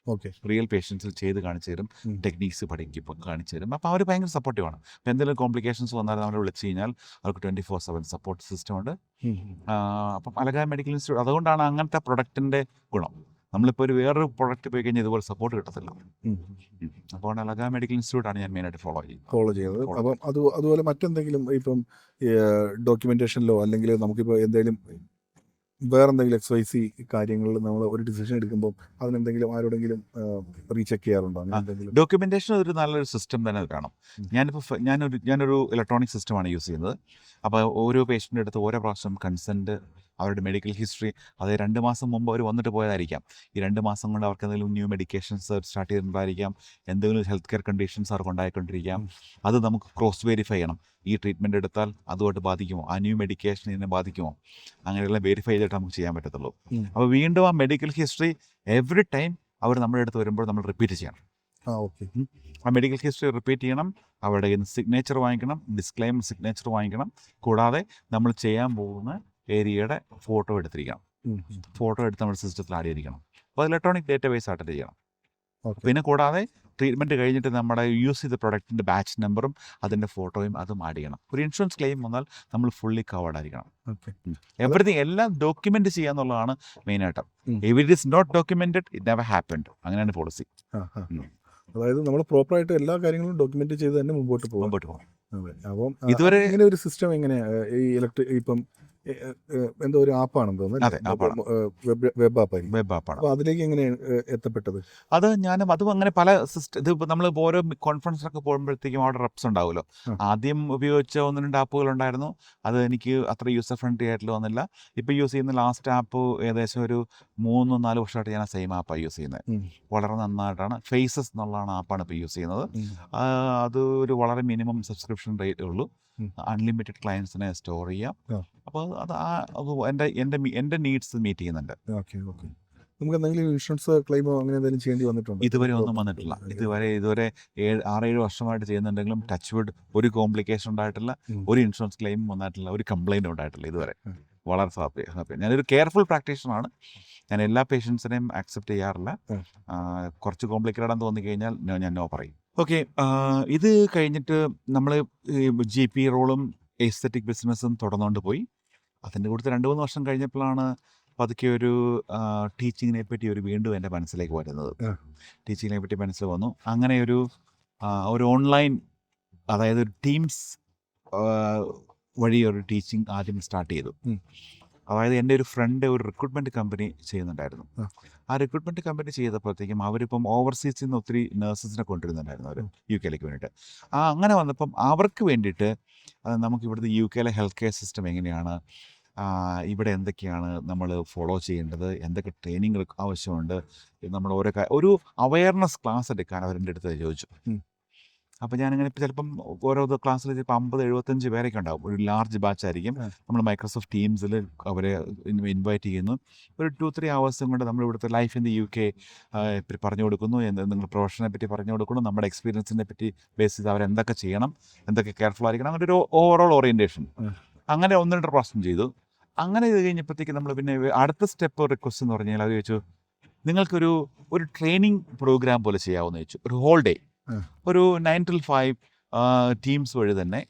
Speaker 2: റിയൽ പേഷ്യൻസിൽ ചെയ്ത് കാണിച്ചു തരും, ടെക്നീക്സ് പഠിക്കും കാണിച്ചു തരും. അപ്പോൾ അവർ ഭയങ്കര സപ്പോർട്ടീവാണ്. അപ്പോൾ എന്തെങ്കിലും കോംപ്ലിക്കേഷൻസ് വന്നാൽ നമ്മൾ വിളിച്ചു കഴിഞ്ഞാൽ അവർക്ക് 24/7 സപ്പോർട്ട് സിസ്റ്റം ഉണ്ട്. അപ്പം അലഗാൻ മെഡിക്കൽ ഇൻസ്റ്റിറ്റ്യൂട്ട് അതുകൊണ്ടാണ് അങ്ങനത്തെ പ്രൊഡക്റ്റിൻ്റെ ഗുണം. നമ്മളിപ്പോൾ വേറൊരു പ്രൊഡക്റ്റ് പോയി കഴിഞ്ഞാൽ ഇതുപോലെ സപ്പോർട്ട് കിട്ടത്തില്ല. അപ്പോൾ അലഗാൻ മെഡിക്കൽ ഇൻസ്റ്റിറ്റ്യൂട്ടാണ് ഞാൻ മെയിനായിട്ട് ഫോളോ ചെയ്യുന്നത്.
Speaker 3: അപ്പം അതുപോലെ മറ്റെന്തെങ്കിലും ഇപ്പം ഡോക്യുമെൻറ്റേഷനിലോ അല്ലെങ്കിൽ നമുക്കിപ്പോൾ എന്തെങ്കിലും വേറെന്തെങ്കിലും XYZ കാര്യങ്ങളിൽ നമ്മൾ ഒരു ഡിസിഷൻ എടുക്കുമ്പോൾ അതിനെന്തെങ്കിലും ആരോടെങ്കിലും റീചെക്ക് ചെയ്യാറുണ്ടോ?
Speaker 2: ഡോക്യുമെൻറ്റേഷൻ ഒരു നല്ലൊരു സിസ്റ്റം തന്നെ വേണം. ഞാനൊരു ഇലക്ട്രോണിക് സിസ്റ്റമാണ് യൂസ് ചെയ്യുന്നത്. അപ്പോൾ ഓരോ പേഷ്യൻ്റെ അടുത്ത് ഓരോ പ്രാവശ്യം കൺസെൻറ്റ്, അവരുടെ മെഡിക്കൽ ഹിസ്റ്ററി, അതായത് 2 മാസം മുമ്പ് അവർ വന്നിട്ട് പോയതായിരിക്കാം. ഈ 2 മാസം കൊണ്ട് അവർക്ക് എന്തെങ്കിലും ന്യൂ മെഡിക്കേഷൻസ് സ്റ്റാർട്ട് ചെയ്തിട്ടുണ്ടായിരിക്കാം, എന്തെങ്കിലും ഹെൽത്ത് കെയർ കണ്ടീഷൻസ് അവർക്ക് ഉണ്ടായിക്കൊണ്ടിരിക്കാം. അത് നമുക്ക് ക്രോസ് വെരിഫൈ ചെയ്യണം. ഈ ട്രീറ്റ്മെൻറ്റ് എടുത്താൽ അതുമായിട്ട് ബാധിക്കുമോ, ആ ന്യൂ മെഡിക്കേഷൻ ഇതിനെ ബാധിക്കുമോ, അങ്ങനെയുള്ള വെരിഫൈ ചെയ്തിട്ട് നമുക്ക് ചെയ്യാൻ പറ്റത്തുള്ളൂ. അപ്പോൾ വീണ്ടും ആ മെഡിക്കൽ ഹിസ്റ്ററി എവറി ടൈം അവർ നമ്മുടെ അടുത്ത് വരുമ്പോൾ നമ്മൾ റിപ്പീറ്റ് ചെയ്യണം. ആ മെഡിക്കൽ ഹിസ്റ്ററി റിപ്പീറ്റ് ചെയ്യണം, അവരുടെ സിഗ്നേച്ചർ വാങ്ങിക്കണം, ഡിസ്ക്ലെയിമർ സിഗ്നേച്ചർ വാങ്ങിക്കണം. കൂടാതെ നമ്മൾ ചെയ്യാൻ പോകുന്ന ഏരിയയുടെ ഫോട്ടോ എടുത്തിരിക്കണം. ഫോട്ടോ എടുത്ത് നമ്മുടെ സിസ്റ്റത്തിൽ ആഡ് ചെയ്തിരിക്കണം. അപ്പോൾ ഇലക്ട്രോണിക് ഡേറ്റാബേസ് അറ്റൻഡ് ചെയ്യണം. പിന്നെ കൂടാതെ ട്രീറ്റ്മെൻറ്റ് കഴിഞ്ഞിട്ട് നമ്മുടെ യൂസ് ചെയ്ത പ്രൊഡക്റ്റിൻ്റെ ബാച്ച് നമ്പറും അതിൻ്റെ ഫോട്ടോയും അതും ആഡ് ചെയ്യണം. ഒരു ഇൻഷുറൻസ് ക്ലെയിം വന്നാൽ നമ്മൾ ഫുള്ളി കവേർഡ് ആയിരിക്കണം. എവറിത്തിങ് എല്ലാം ഡോക്യുമെൻ്റ് ചെയ്യുക എന്നുള്ളതാണ് മെയിനായിട്ട്. If it is not documented it never happened. അങ്ങനെയാണ് പോളിസി.
Speaker 3: അതായത് നമ്മൾ പ്രോപ്പറായിട്ട് എല്ലാ കാര്യങ്ങളും ഡോക്യുമെന്റ് ചെയ്ത് തന്നെ മുമ്പോട്ട് പോകും. അപ്പം
Speaker 2: ഇതുവരെ
Speaker 3: ഇങ്ങനെ ഒരു സിസ്റ്റം എങ്ങനെയാണ് ഈ ഇലക്ട്രിക് ഇപ്പം എന്തോ ഒരു ആപ്പാണെന്ന് തോന്നുന്നു, വെബ് ആപ്പായിരിക്കും.
Speaker 2: വെബ് ആപ്പാണ്.
Speaker 3: അപ്പോൾ അതിലേക്ക് എങ്ങനെയാണ് എത്തപ്പെട്ടത്?
Speaker 2: അത് അതും അങ്ങനെ പല ഇത് നമ്മൾ ഓരോ കോൺഫറൻസിലൊക്കെ പോകുമ്പോഴത്തേക്കും അവിടെ റെപ്സ് ഉണ്ടാവുമല്ലോ. ആദ്യം ഉപയോഗിച്ച 1-2 ആപ്പുകൾ ഉണ്ടായിരുന്നു. അത് എനിക്ക് അത്ര യൂസർ ഫ്രണ്ട്ലി ആയിട്ട് വന്നില്ല. ഇപ്പോൾ യൂസ് ചെയ്യുന്ന ലാസ്റ്റ് ആപ്പ് ഏകദേശം ഒരു 3-4 വർഷമായിട്ട് ഞാൻ സെയിം ആപ്പാണ് യൂസ് ചെയ്യുന്നത്. വളരെ നന്നായിട്ടാണ്. ഫേസസ് എന്നുള്ളതാണ് ആപ്പാണ് ഇപ്പോൾ യൂസ് ചെയ്യുന്നത്. അത് ഒരു വളരെ മിനിമം സബ്സ്ക്രിപ്ഷൻ റേറ്റ് ഉള്ളൂ. അൺലിമിറ്റഡ് ക്ലയൻസിനെ സ്റ്റോർ ചെയ്യാം. അപ്പോൾ അത് എൻ്റെ നീഡ്സ് മീറ്റ് ചെയ്യുന്നുണ്ട്.
Speaker 3: നമുക്ക് എന്തെങ്കിലും ഇൻഷുറൻസ് ക്ലെയിമോ അങ്ങനെ എന്തെങ്കിലും ചെയ്യേണ്ടി വന്നിട്ടുണ്ടോ?
Speaker 2: ഇതുവരെ ഒന്നും വന്നിട്ടില്ല. ഇതുവരെ 6-7 വർഷമായിട്ട് ചെയ്യുന്നുണ്ടെങ്കിലും ടച്ച് വുഡ് ഒരു കോംപ്ലിക്കേഷൻ ഉണ്ടായിട്ടില്ല, ഒരു ഇൻഷുറൻസ് ക്ലെയിം വന്നിട്ടില്ല, ഒരു കംപ്ലൈൻറ്റ് ഉണ്ടായിട്ടില്ല ഇതുവരെ. വളരെ ഹാപ്പി. ഞാനൊരു കെയർഫുൾ പ്രാക്ടീഷണറാണ്. ഞാൻ എല്ലാ പേഷ്യൻസിനെയും ആക്സെപ്റ്റ് ചെയ്യാറില്ല. കുറച്ച് കോംപ്ലിക്കേറ്റഡ് ആണെന്ന് തോന്നിക്കഴിഞ്ഞാൽ ഞാൻ നോ പറയും. ഓക്കെ, ഇത് കഴിഞ്ഞിട്ട് നമ്മൾ GP റോളും എസ്തെറ്റിക് ബിസിനസ്സും തുടർന്നുകൊണ്ട് പോയി. അതിൻ്റെ കൂടെ 2-3 വർഷം കഴിഞ്ഞപ്പോഴാണ് പതുക്കെ ഒരു ടീച്ചിങ്ങിനെ പറ്റി വീണ്ടും എൻ്റെ മനസ്സിലേക്ക് വരുന്നത്. ടീച്ചിങ്ങിനെ പറ്റി മനസ്സിൽ വന്നു. അങ്ങനെ ഒരു ഓൺലൈൻ, അതായത് ഒരു ടീംസ് വഴി ഒരു ടീച്ചിങ് ആദ്യം സ്റ്റാർട്ട് ചെയ്തു. അതായത് എൻ്റെ ഒരു ഫ്രണ്ട് ഒരു റിക്രൂട്ട്മെൻറ്റ് കമ്പനി ചെയ്യുന്നുണ്ടായിരുന്നു. ആ റിക്രൂട്ട്മെൻറ്റ് കമ്പനി ചെയ്തപ്പോഴത്തേക്കും അവരിപ്പം ഓവർസീസിൽ നിന്ന് ഒത്തിരി നേഴ്സസിനെ കൊണ്ടുവരുന്നുണ്ടായിരുന്നു അവർ UK വേണ്ടിയിട്ട്. അങ്ങനെ വന്നപ്പം അവർക്ക് വേണ്ടിയിട്ട് നമുക്ക് ഇവിടുത്തെ UK ഹെൽത്ത് കെയർ സിസ്റ്റം എങ്ങനെയാണ്, ഇവിടെ എന്തൊക്കെയാണ് നമ്മൾ ഫോളോ ചെയ്യേണ്ടത്, എന്തൊക്കെ ട്രെയിനിങ് ആവശ്യമുണ്ട്, നമ്മൾ ഒരു അവയർനെസ് ക്ലാസ് എടുക്കാൻ അവരെൻ്റെ അടുത്ത് ചോദിച്ചു. അപ്പോൾ ഞാനിങ്ങനെ ഇപ്പോൾ ചിലപ്പം ഓരോ ക്ലാസ്സിൽ ചിലപ്പോൾ 50-75 പേരൊക്കെ ഉണ്ടാവും. ഒരു ലാർജ് ബാച്ച് ആയിരിക്കും. നമ്മൾ മൈക്രോസോഫ്റ്റ് ടീംസിൽ അവരെ ഇൻവൈറ്റ് ചെയ്യുന്നു. ഒരു 2-3 hours കൊണ്ട് നമ്മൾ ഇവിടുത്തെ ലൈഫ് ഇൻ ദി UK പറഞ്ഞു കൊടുക്കുന്നു. നിങ്ങൾ പ്രൊഫഷനെ പറ്റി പറഞ്ഞു കൊടുക്കുന്നു. നമ്മുടെ എക്സ്പീരിയൻസിനെ പറ്റി ബേസ് ചെയ്ത് അവരെന്തൊക്കെ ചെയ്യണം, എന്തൊക്കെ കെയർഫുൾ ആയിരിക്കണം, അങ്ങനെ ഒരു ഓവറോൾ ഓറിയൻറ്റേഷൻ. അങ്ങനെ 1-2 പ്രാവശ്യം ചെയ്തു. അങ്ങനെ ഇത് കഴിഞ്ഞപ്പോഴത്തേക്ക് നമ്മൾ പിന്നെ അടുത്ത സ്റ്റെപ്പ് റിക്വസ്റ്റ് എന്ന് പറഞ്ഞാൽ അവർ ചോദിച്ചു, നിങ്ങൾക്കൊരു ട്രെയിനിങ് പ്രോഗ്രാം പോലെ ചെയ്യാമെന്ന് ചോദിച്ചു. ഒരു ഹോൾ ഡേ, ഒരു 9 to 5 ടീംസ് വഴി തന്നെ.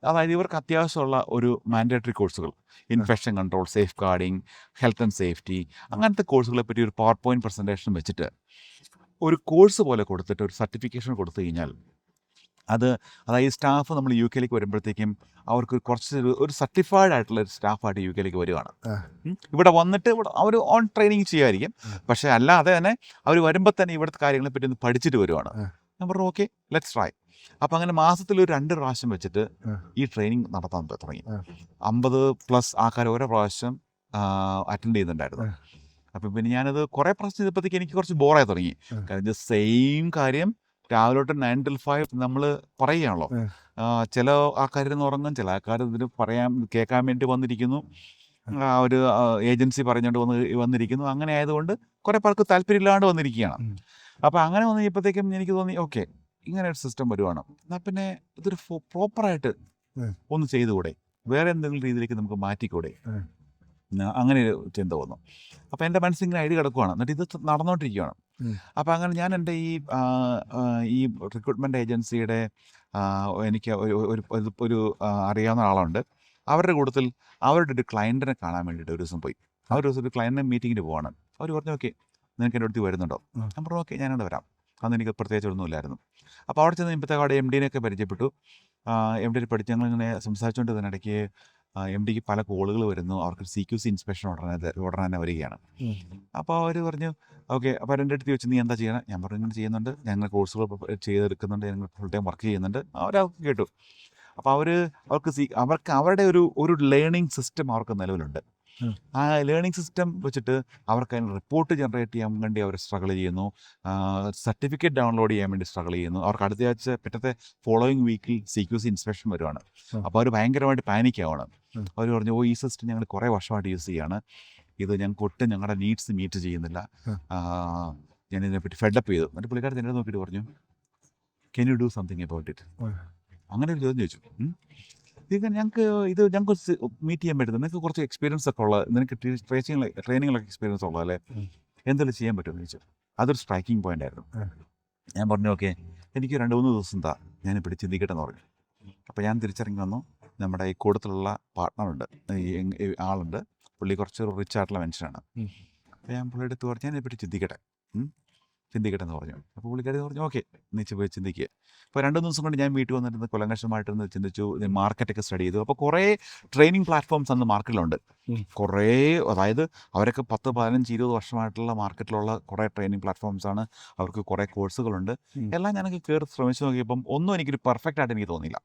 Speaker 2: അതായത് ഇവർക്ക് അത്യാവശ്യമുള്ള ഒരു മാൻഡേറ്ററി കോഴ്സുകൾ, infection control, safe guarding, health and safety, അങ്ങനത്തെ കോഴ്സുകളെ പറ്റി ഒരു പവർ പോയിൻറ്റ് പ്രസൻറ്റേഷൻ വെച്ചിട്ട് ഒരു കോഴ്സ് പോലെ കൊടുത്തിട്ട് ഒരു സർട്ടിഫിക്കേഷൻ കൊടുത്തു കഴിഞ്ഞാൽ അതായത് സ്റ്റാഫ് നമ്മൾ UK വരുമ്പോഴത്തേക്കും അവർക്ക് ഒരു സർട്ടിഫൈഡ് ആയിട്ടുള്ള ഒരു സ്റ്റാഫായിട്ട് UK വരികയാണ്. ഇവിടെ വന്നിട്ട് അവർ ഓൺ ട്രെയിനിങ് ചെയ്യുമായിരിക്കും. പക്ഷേ അല്ലാതെ തന്നെ അവർ വരുമ്പോൾ തന്നെ ഇവിടുത്തെ കാര്യങ്ങളെ പറ്റി ഒന്ന് പഠിച്ചിട്ട് വരുവാണ്. ഞാൻ പറഞ്ഞു ഓക്കെ, ലെറ്റ്സ് ട്രൈ. അപ്പം അങ്ങനെ മാസത്തിൽ ഒരു 2 പ്രാവശ്യം വെച്ചിട്ട് ഈ ട്രെയിനിങ് നടത്താൻ തുടങ്ങി. 50+ ആൾക്കാർ ഓരോ പ്രാവശ്യം അറ്റൻഡ് ചെയ്യുന്നുണ്ടായിരുന്നു. അപ്പം പിന്നെ ഞാനത് കുറേ പ്രാവശ്യം ചെയ്തപ്പോഴത്തേക്ക് എനിക്ക് കുറച്ച് ബോറായി തുടങ്ങി. കാരണം സെയിം കാര്യം രാവിലെ തൊട്ട് 9 to 5 നമ്മൾ പറയുകയാണല്ലോ. ചില ആൾക്കാരിന്ന് ഉറങ്ങും, ചില ആൾക്കാർ ഇതിന് കേൾക്കാൻ വേണ്ടി വന്നിരിക്കുന്നു, ഒരു ഏജൻസി പറഞ്ഞുകൊണ്ട് വന്നിരിക്കുന്നു. അങ്ങനെ ആയതുകൊണ്ട് കുറേ പേർക്ക് താല്പര്യമില്ലാണ്ട് വന്നിരിക്കുകയാണ്. അപ്പോൾ അങ്ങനെ വന്നു കഴിഞ്ഞപ്പോഴത്തേക്കും എനിക്ക് തോന്നി ഓക്കെ, ഇങ്ങനെ ഒരു സിസ്റ്റം വരുവാണ്, എന്നാൽ പിന്നെ ഇതൊരു പ്രോപ്പറായിട്ട് ഒന്ന് ചെയ്തുകൂടെ, വേറെ എന്തെങ്കിലും രീതിയിലേക്ക് നമുക്ക് മാറ്റിക്കൂടെ, അങ്ങനെ ഒരു ചിന്ത വന്നു. അപ്പോൾ എൻ്റെ മനസ്സിങ്ങനെ ഐഡിയ കിടക്കുവാണ്. എന്നിട്ട് ഇത് നടന്നുകൊണ്ടിരിക്കുകയാണ്. അപ്പോൾ അങ്ങനെ ഞാൻ എൻ്റെ ഈ റിക്രൂട്ട്മെൻറ്റ് ഏജൻസിയുടെ എനിക്ക് ഒരു അറിയാവുന്ന ആളുണ്ട്. അവരുടെ കൂട്ടത്തിൽ അവരുടെ ഒരു ക്ലയൻറ്റിനെ കാണാൻ വേണ്ടിയിട്ട് ഒരു ദിവസം പോയി. അവർ ഒരു ക്ലയൻറ്റിനെ മീറ്റിങ്ങിന് പോവാണ്. അവർ പറഞ്ഞു ഓക്കെ, നിനക്ക് എൻ്റെ അടുത്ത് വരുന്നുണ്ടോ? ഞാൻ പറഞ്ഞു ഓക്കെ, ഞാനവിടെ വരാം. അന്ന് എനിക്ക് പ്രത്യേകിച്ച് ഒന്നുമില്ലായിരുന്നു. അപ്പോൾ അവിടെ ചെന്ന് ഇപ്പോഴത്തേക്ക് അവിടെ MD പരിചയപ്പെട്ടു. MD പഠിച്ച് ഞങ്ങളിങ്ങനെ സംസാരിച്ചുകൊണ്ട് തന്നെ ഇടയ്ക്ക് MDക്ക് പല കോളുകൾ വരുന്നു. അവർക്ക് CQC ഇൻസ്പെക്ഷൻ ഉടനെ വരികയാണ്. അപ്പോൾ അവർ പറഞ്ഞു ഓക്കെ. അപ്പോൾ എൻ്റെ അടുത്ത് ചോദിച്ചു, നീ എന്താ ചെയ്യണം? ഞാൻ പറഞ്ഞു ഇങ്ങനെ ചെയ്യുന്നുണ്ട്, ഞങ്ങൾ കോഴ്സുകൾ ചെയ്തെടുക്കുന്നുണ്ട്, ഞങ്ങൾ ഫുൾ ടൈം വർക്ക് ചെയ്യുന്നുണ്ട്. അവരവർക്ക് കേട്ടു. അപ്പോൾ അവർക്ക് അവരുടെ ഒരു ലേണിംഗ് സിസ്റ്റം അവർക്ക് നിലവിലുണ്ട്. ആ ലേണിംഗ് സിസ്റ്റം വെച്ചിട്ട് അവർക്ക് അതിന് റിപ്പോർട്ട് ജനറേറ്റ് ചെയ്യാൻ വേണ്ടി അവർ സ്ട്രഗിൾ ചെയ്യുന്നു, സർട്ടിഫിക്കറ്റ് ഡൗൺലോഡ് ചെയ്യാൻ വേണ്ടി സ്ട്രഗിൾ ചെയ്യുന്നു. അവർക്ക് അടുത്ത ആഴ്ച പിറ്റത്തെ ഫോളോയിങ് വീക്കിൽ CQC ഇൻസ്പെക്ഷൻ വരുവാണ്. അപ്പോൾ അവർ ഭയങ്കരമായിട്ട് പാനിക് ആവാണ്. അവർ പറഞ്ഞു ഈ സിസ്റ്റം ഞങ്ങൾ കുറേ വർഷമായിട്ട് യൂസ് ചെയ്യാണ്, ഇത് ഞങ്ങൾക്ക് ഒട്ടും ഞങ്ങളുടെ നീഡ്സ് മീറ്റ് ചെയ്യുന്നില്ല, ഞാൻ ഇതിനെപ്പറ്റി ഫെഡപ്പ് ചെയ്തു. എന്നിട്ട് പുള്ളിക്കാരൻ എന്നെ നോക്കിയിട്ട് പറഞ്ഞു, can you do something about it? അങ്ങനെ ഒരു ചോദ്യം ചോദിച്ചു. ഞങ്ങൾക്ക് മീറ്റ് ചെയ്യാൻ പറ്റുന്നത് നിനക്ക് കുറച്ച് എക്സ്പീരിയൻസ് ഒക്കെ ഉള്ള, നിനക്ക് ട്രെയിനിങ്ങിലൊക്കെ എക്സ്പീരിയൻസ് ഉള്ള അല്ലേ, എന്തെങ്കിലും ചെയ്യാൻ പറ്റുമെന്ന് ചോദിച്ചു. അതൊരു സ്ട്രൈക്കിംഗ് പോയിന്റ് ആയിരുന്നു. ഞാൻ പറഞ്ഞു ഓക്കെ, എനിക്ക് 2-3 ദിവസം ഞാൻ ഇവിടെ ചിന്തിക്കട്ടെ എന്ന് പറഞ്ഞു. അപ്പോൾ ഞാൻ തിരിച്ചിറങ്ങി വന്നു. നമ്മുടെ ഈ കൂട്ടത്തിലുള്ള പാർട്ട്ണറുണ്ട്, ഈ ആളുണ്ട്, പുള്ളി കുറച്ച് റിച്ച് ആയിട്ടുള്ള മനുഷ്യനാണ്. അപ്പോൾ ഞാൻ പുള്ളിയുടെ അടുത്ത് പറഞ്ഞു, ഞാൻ ഇവിടെ ചിന്തിക്കട്ടെ എന്ന് പറഞ്ഞു. അപ്പോൾ പുള്ളിക്കാരി പറഞ്ഞു ഓക്കെ, നീച്ച് പോയി ചിന്തിക്കുക. അപ്പോൾ 2 ദിവസം കൊണ്ട് ഞാൻ വീട്ടിൽ വന്നിരുന്ന് കൊലങ്കഷമായിട്ടിരുന്ന് ചിന്തിച്ചു, മാർക്കറ്റൊക്കെ സ്റ്റഡി ചെയ്തു. അപ്പോൾ കുറേ ട്രെയിനിങ് പ്ലാറ്റ്ഫോംസ് അന്ന് മാർക്കറ്റിലുണ്ട്. കുറേ, അതായത് അവരൊക്കെ 10-15-20 വർഷമായിട്ടുള്ള മാർക്കറ്റിലുള്ള കുറേ ട്രെയിനിങ് പ്ലാറ്റ്ഫോംസാണ്. അവർക്ക് കുറേ കോഴ്സുകളുണ്ട്. എല്ലാം ഞാനൊക്കെ കയറി ശ്രമിച്ചു നോക്കിയപ്പം ഒന്നും എനിക്കൊരു പെർഫെക്റ്റ് ആയിട്ട് എനിക്ക് തോന്നിയില്ല.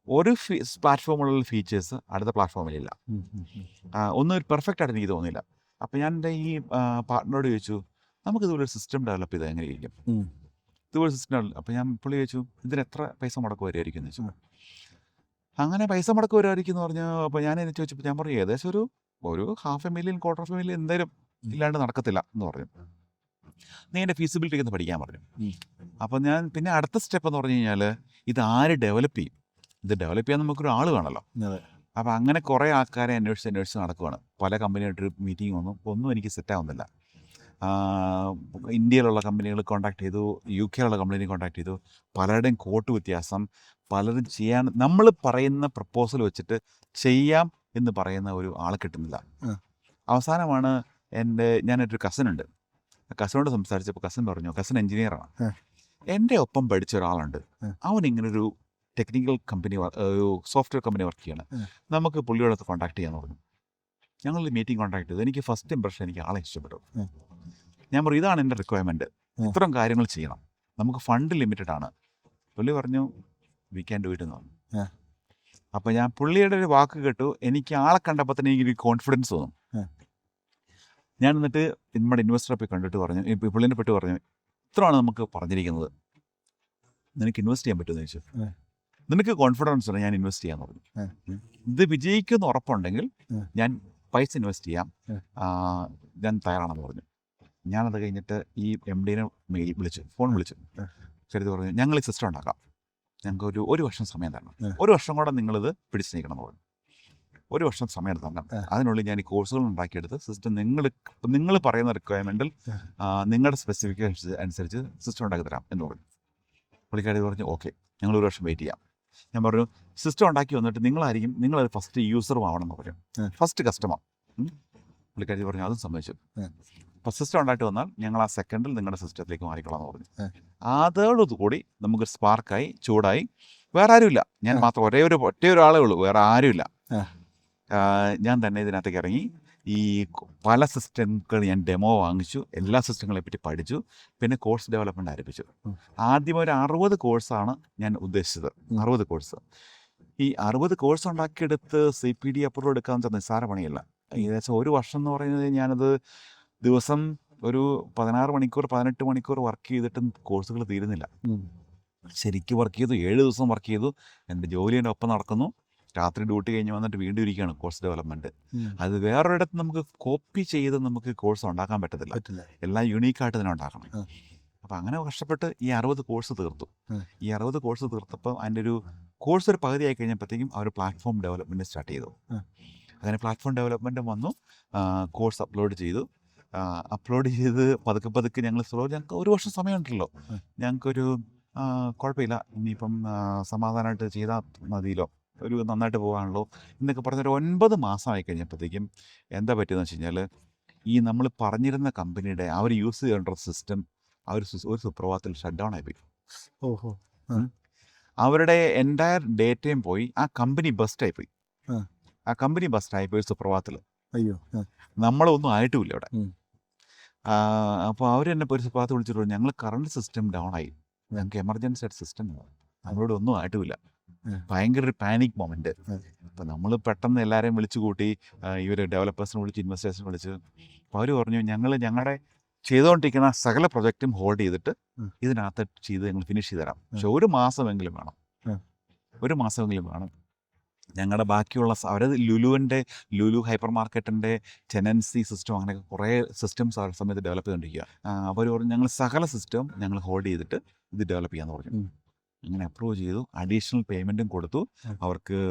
Speaker 2: ഒരു പ്ലാറ്റ്ഫോമിലുള്ള ഫീച്ചേഴ്സ് അടുത്ത പ്ലാറ്റ്ഫോമിലില്ല. ഒന്നും ഒരു പെർഫെക്റ്റ് ആയിട്ട് എനിക്ക് തോന്നിയില്ല. അപ്പോൾ ഞാൻ എൻ്റെ ഈ പാർട്ട്ണറോട് ചോദിച്ചു, നമുക്ക് ഇതുപോലെ ഒരു സിസ്റ്റം ഡെവലപ്പ് ചെയ്താൽ എങ്ങനെയിരിക്കും, ഇതുപോലെ സിസ്റ്റം. അപ്പോൾ ഞാൻ പുള്ളി ചോദിച്ചു, ഇതിന് എത്ര പൈസ മുടക്ക് വരുമായിരിക്കും എന്ന് ചോദിച്ചു. അങ്ങനെ പൈസ മുടക്ക് വരുമായിരിക്കും എന്ന് പറഞ്ഞു. അപ്പോൾ ഞാൻ എന്നെ ചോദിച്ചപ്പോൾ ഞാൻ പറഞ്ഞു ഏകദേശം ഒരു $500,000 $250,000 എന്തായാലും ഇല്ലാണ്ട് നടക്കത്തില്ല എന്ന് പറഞ്ഞു. നീ എൻ്റെ ഫീസിബിലിറ്റി ഒന്ന് പഠിക്കാൻ പറഞ്ഞു. അപ്പോൾ ഞാൻ പിന്നെ അടുത്ത സ്റ്റെപ്പ് എന്ന് പറഞ്ഞു കഴിഞ്ഞാൽ, ഇത് ആര് ഡെവലപ്പ് ചെയ്യും, ഇത് ഡെവലപ്പ് ചെയ്യാൻ നമുക്കൊരു ആൾ വേണമല്ലോ. അപ്പോൾ അങ്ങനെ കുറേ ആൾക്കാരെ അന്വേഷിച്ച് നടക്കുവാണ്. പല കമ്പനിയായിട്ടൊരു മീറ്റിംഗ് വന്നു, ഒന്നും എനിക്ക് സെറ്റാവുന്നില്ല. ഇന്ത്യയിലുള്ള കമ്പനികൾ കോൺടാക്ട് ചെയ്തു, UK കമ്പനിയെ കോൺടാക്ട് ചെയ്തു. പലരുടെയും കോട്ട് വ്യത്യാസം, പലരും ചെയ്യാൻ നമ്മൾ പറയുന്ന പ്രപ്പോസൽ വെച്ചിട്ട് ചെയ്യാം എന്ന് പറയുന്ന ഒരു ആളെ കിട്ടുന്നില്ല. അവസാനമാണ് ഞാനൊരു കസിനുണ്ട്, കസിനോട് സംസാരിച്ചപ്പോൾ കസിൻ പറഞ്ഞു, കസിൻ എഞ്ചിനീയറാണ്, എൻ്റെ ഒപ്പം പഠിച്ച ഒരാളുണ്ട്, അവൻ ഇങ്ങനൊരു ടെക്നിക്കൽ കമ്പനി, ഒരു സോഫ്റ്റ്വെയർ കമ്പനി വർക്ക് ചെയ്യണം, നമുക്ക് പുള്ളിയോടൊത്ത് കോൺടാക്ട് ചെയ്യാന്ന് പറഞ്ഞു. ഞങ്ങൾ മീറ്റിംഗ് കോൺടാക്ട് ചെയ്തു. എനിക്ക് ഫസ്റ്റ് ഇംപ്രഷൻ എനിക്ക് ആളെ ഇഷ്ടപ്പെട്ടു. ഞാൻ പറഞ്ഞു ഇതാണ് എൻ്റെ റിക്വയർമെൻറ്റ്, ഇത്തരം കാര്യങ്ങൾ ചെയ്യണം, നമുക്ക് ഫണ്ട് ലിമിറ്റഡ് ആണ്. പുള്ളി പറഞ്ഞു വി ക്യാൻ ഡു ഇറ്റ് എന്ന് പറഞ്ഞു. അപ്പോൾ ഞാൻ പുള്ളിയുടെ ഒരു വാക്ക് കേട്ടു. എനിക്ക് ആളെ കണ്ടപ്പോൾ തന്നെ എനിക്കൊരു കോൺഫിഡൻസ് തോന്നും. ഞാൻ എന്നിട്ട് നമ്മുടെ ഇൻവെസ്റ്ററെ പോയി കണ്ടിട്ട് പറഞ്ഞു, പുള്ളിനെ പെട്ട് പറഞ്ഞു, ഇത്രയാണ് നമുക്ക് പറഞ്ഞിരിക്കുന്നത്, നിനക്ക് ഇൻവെസ്റ്റ് ചെയ്യാൻ പറ്റുമെന്ന് ചോദിച്ചു. നിനക്ക് കോൺഫിഡൻസ് ഉണ്ട്, ഞാൻ ഇൻവെസ്റ്റ് ചെയ്യാന്ന് പറഞ്ഞു. ഇത് വിജയിക്കുമെന്ന് ഉറപ്പുണ്ടെങ്കിൽ ഞാൻ പൈസ ഇൻവെസ്റ്റ് ചെയ്യാം, ഞാൻ തയ്യാറാണെന്ന് പറഞ്ഞു. ഞാനത് കഴിഞ്ഞിട്ട് ഈ MD ഫോൺ വിളിച്ചു. ശരി പറഞ്ഞു, ഞങ്ങൾ ഈ സിസ്റ്റം ഉണ്ടാക്കാം, ഞങ്ങൾക്ക് ഒരു വർഷം സമയം തരണം, 1 വർഷം കൂടെ നിങ്ങളിത് പിടിച്ച് നീക്കണം എന്ന് പറഞ്ഞു. 1 വർഷം സമയം തരണം, അതിനുള്ളിൽ ഞാൻ ഈ കോഴ്സുകൾ ഉണ്ടാക്കിയെടുത്ത് സിസ്റ്റം നിങ്ങൾ പറയുന്ന റിക്വയർമെൻറ്റിൽ നിങ്ങളുടെ സ്പെസിഫിക്കേഷൻ അനുസരിച്ച് സിസ്റ്റം ഉണ്ടാക്കി തരാം എന്ന് പറഞ്ഞു. പുള്ളിക്കാരി പറഞ്ഞു ഓക്കെ, ഞങ്ങൾ 1 വർഷം വെയിറ്റ് ചെയ്യാം. ഞാൻ പറഞ്ഞു സിസ്റ്റം ഉണ്ടാക്കി വന്നിട്ട് നിങ്ങളത് ഫസ്റ്റ് യൂസറും ആവണം എന്ന് പറഞ്ഞു, ഫസ്റ്റ് കസ്റ്റമർ. പുള്ളിക്കാരി പറഞ്ഞു അതും സമ്മതിച്ചു. അപ്പോൾ സിസ്റ്റം ഉണ്ടായിട്ട് വന്നാൽ ഞങ്ങൾ ആ സെക്കൻഡിൽ നിങ്ങളുടെ സിസ്റ്റത്തിലേക്ക് മാറിക്കൊള്ളാം എന്ന് പറഞ്ഞു. അതോടുകൂടി നമുക്ക് സ്പാർക്കായി, ചൂടായി. വേറെ ആരുമില്ല, ഞാൻ മാത്രം ഒറ്റ ഒരാളേ ഉള്ളൂ, വേറെ ആരുമില്ല. ഞാൻ തന്നെ ഇതിനകത്തേക്ക് ഇറങ്ങി. ഈ പല സിസ്റ്റങ്ങൾ ഞാൻ ഡെമോ വാങ്ങിച്ചു, എല്ലാ സിസ്റ്റങ്ങളെ പറ്റി പഠിച്ചു, പിന്നെ കോഴ്സ് ഡെവലപ്മെൻറ്റ് ആരംഭിച്ചു. ആദ്യം ഒരു 60 കോഴ്സാണ് ഞാൻ ഉദ്ദേശിച്ചത്, 60 കോഴ്സ്. ഈ 60 കോഴ്സ് ഉണ്ടാക്കിയെടുത്ത് CPD അപ്രൂവ് എടുക്കാമെന്ന് വെച്ചാൽ നിസ്സാര പണിയല്ല. ഏകദേശം 1 വർഷം എന്ന് പറയുന്നത് ഞാനത് ദിവസം ഒരു 16 മണിക്കൂർ 18 മണിക്കൂർ വർക്ക് ചെയ്തിട്ടും കോഴ്സുകൾ തീരുന്നില്ല. ശരിക്കും വർക്ക് ചെയ്തു, 7 ദിവസം വർക്ക് ചെയ്തു. എൻ്റെ ജോലി എൻ്റെ ഒപ്പം നടക്കുന്നു. രാത്രി ഡ്യൂട്ടി കഴിഞ്ഞ് വന്നിട്ട് വീണ്ടും ഇരിക്കുകയാണ് കോഴ്സ് ഡെവലപ്മെൻറ്റ്. അത് വേറൊരിടത്ത് നമുക്ക് കോപ്പി ചെയ്ത് നമുക്ക് കോഴ്സ് ഉണ്ടാക്കാൻ പറ്റത്തില്ല, എല്ലാം യൂണീക്കായിട്ട് തന്നെ ഉണ്ടാക്കണം. അപ്പോൾ അങ്ങനെ കഷ്ടപ്പെട്ട് ഈ 60 കോഴ്സ് തീർത്തു. ഈ 60 കോഴ്സ് തീർത്തപ്പോൾ അതിൻ്റെ ഒരു കോഴ്സ് ഒരു പകുതി ആയി കഴിഞ്ഞപ്പോഴത്തേക്കും അവർ പ്ലാറ്റ്ഫോം ഡെവലപ്മെൻറ്റ് സ്റ്റാർട്ട് ചെയ്തു. അങ്ങനെ പ്ലാറ്റ്ഫോം ഡെവലപ്മെൻറ്റ് വന്നു, കോഴ്സ് അപ്ലോഡ് ചെയ്ത് പതുക്കെ ഞങ്ങൾക്ക് 1 വർഷം സമയമുണ്ടല്ലോ, ഞങ്ങൾക്കൊരു കുഴപ്പമില്ല, ഇനിയിപ്പം സമാധാനമായിട്ട് ചെയ്താൽ മതിയല്ലോ, ഒരു നന്നായിട്ട് പോകാണല്ലോ എന്നൊക്കെ പറഞ്ഞൊരു 9 മാസമായി കഴിഞ്ഞപ്പോഴത്തേക്കും എന്താ പറ്റിയെന്ന് വെച്ച് കഴിഞ്ഞാൽ, ഈ നമ്മൾ പറഞ്ഞിരുന്ന കമ്പനിയുടെ അവർ യൂസ് ചെയ്യേണ്ട സിസ്റ്റം ഒരു സുപ്രഭാതത്തിൽ ഷട്ട് ഡൗൺ ആയിപ്പോയി. അവരുടെ എൻറ്റയർ ഡേറ്റയും പോയി, ആ കമ്പനി ബസ്റ്റായിപ്പോയി. ഒരു സുപ്രഭാതത്തിൽ. അയ്യോ, നമ്മളൊന്നും ആയിട്ടുമില്ല അവിടെ. അപ്പോൾ അവർ എന്നെ ഒരു സുപ്രഭാതത്തിൽ വിളിച്ചിട്ട് ഞങ്ങൾ കറണ്ട് സിസ്റ്റം ഡൗൺ ആയി, ഞങ്ങൾക്ക് എമർജൻസി ആയിട്ട് സിസ്റ്റം നമ്മളോട് ഒന്നും ആയിട്ടുമില്ല. ഭയങ്കര ഒരു പാനിക് മൊമെന്റ്. അപ്പം നമ്മൾ പെട്ടെന്ന് എല്ലാവരെയും വിളിച്ചു കൂട്ടി, ഇവർ ഡെവലപ്പേഴ്സിനെ വിളിച്ച് ഇൻവെസ്റ്റേഴ്സിനെ വിളിച്ച്. അപ്പോൾ അവർ പറഞ്ഞു ഞങ്ങളുടെ ചെയ്തുകൊണ്ടിരിക്കുന്ന സകല പ്രൊജക്റ്റും ഹോൾഡ് ചെയ്തിട്ട് ഇതിനകത്ത് ചെയ്ത് ഞങ്ങൾ ഫിനിഷ് ചെയ്ത് തരാം, പക്ഷെ 1 മാസമെങ്കിലും വേണം, 1 മാസമെങ്കിലും വേണം. ഞങ്ങളുടെ ബാക്കിയുള്ള ലുലു ഹൈപ്പർ മാർക്കറ്റിൻ്റെ ടെനൻസി സിസ്റ്റം, അങ്ങനെയൊക്കെ കുറേ സിസ്റ്റംസ് ആ സമയത്ത് ഡെവലപ്പ് ചെയ്തുകൊണ്ടിരിക്കുക. അവർ പറഞ്ഞു ഞങ്ങൾ സകല സിസ്റ്റവും ഞങ്ങൾ ഹോൾഡ് ചെയ്തിട്ട് ഇത് ഡെവലപ്പ് ചെയ്യാമെന്ന് പറഞ്ഞു. അങ്ങനെ അപ്രൂവ് ചെയ്തു, അഡീഷണൽ പേയ്മെൻറ്റും കൊടുത്തു. അവർ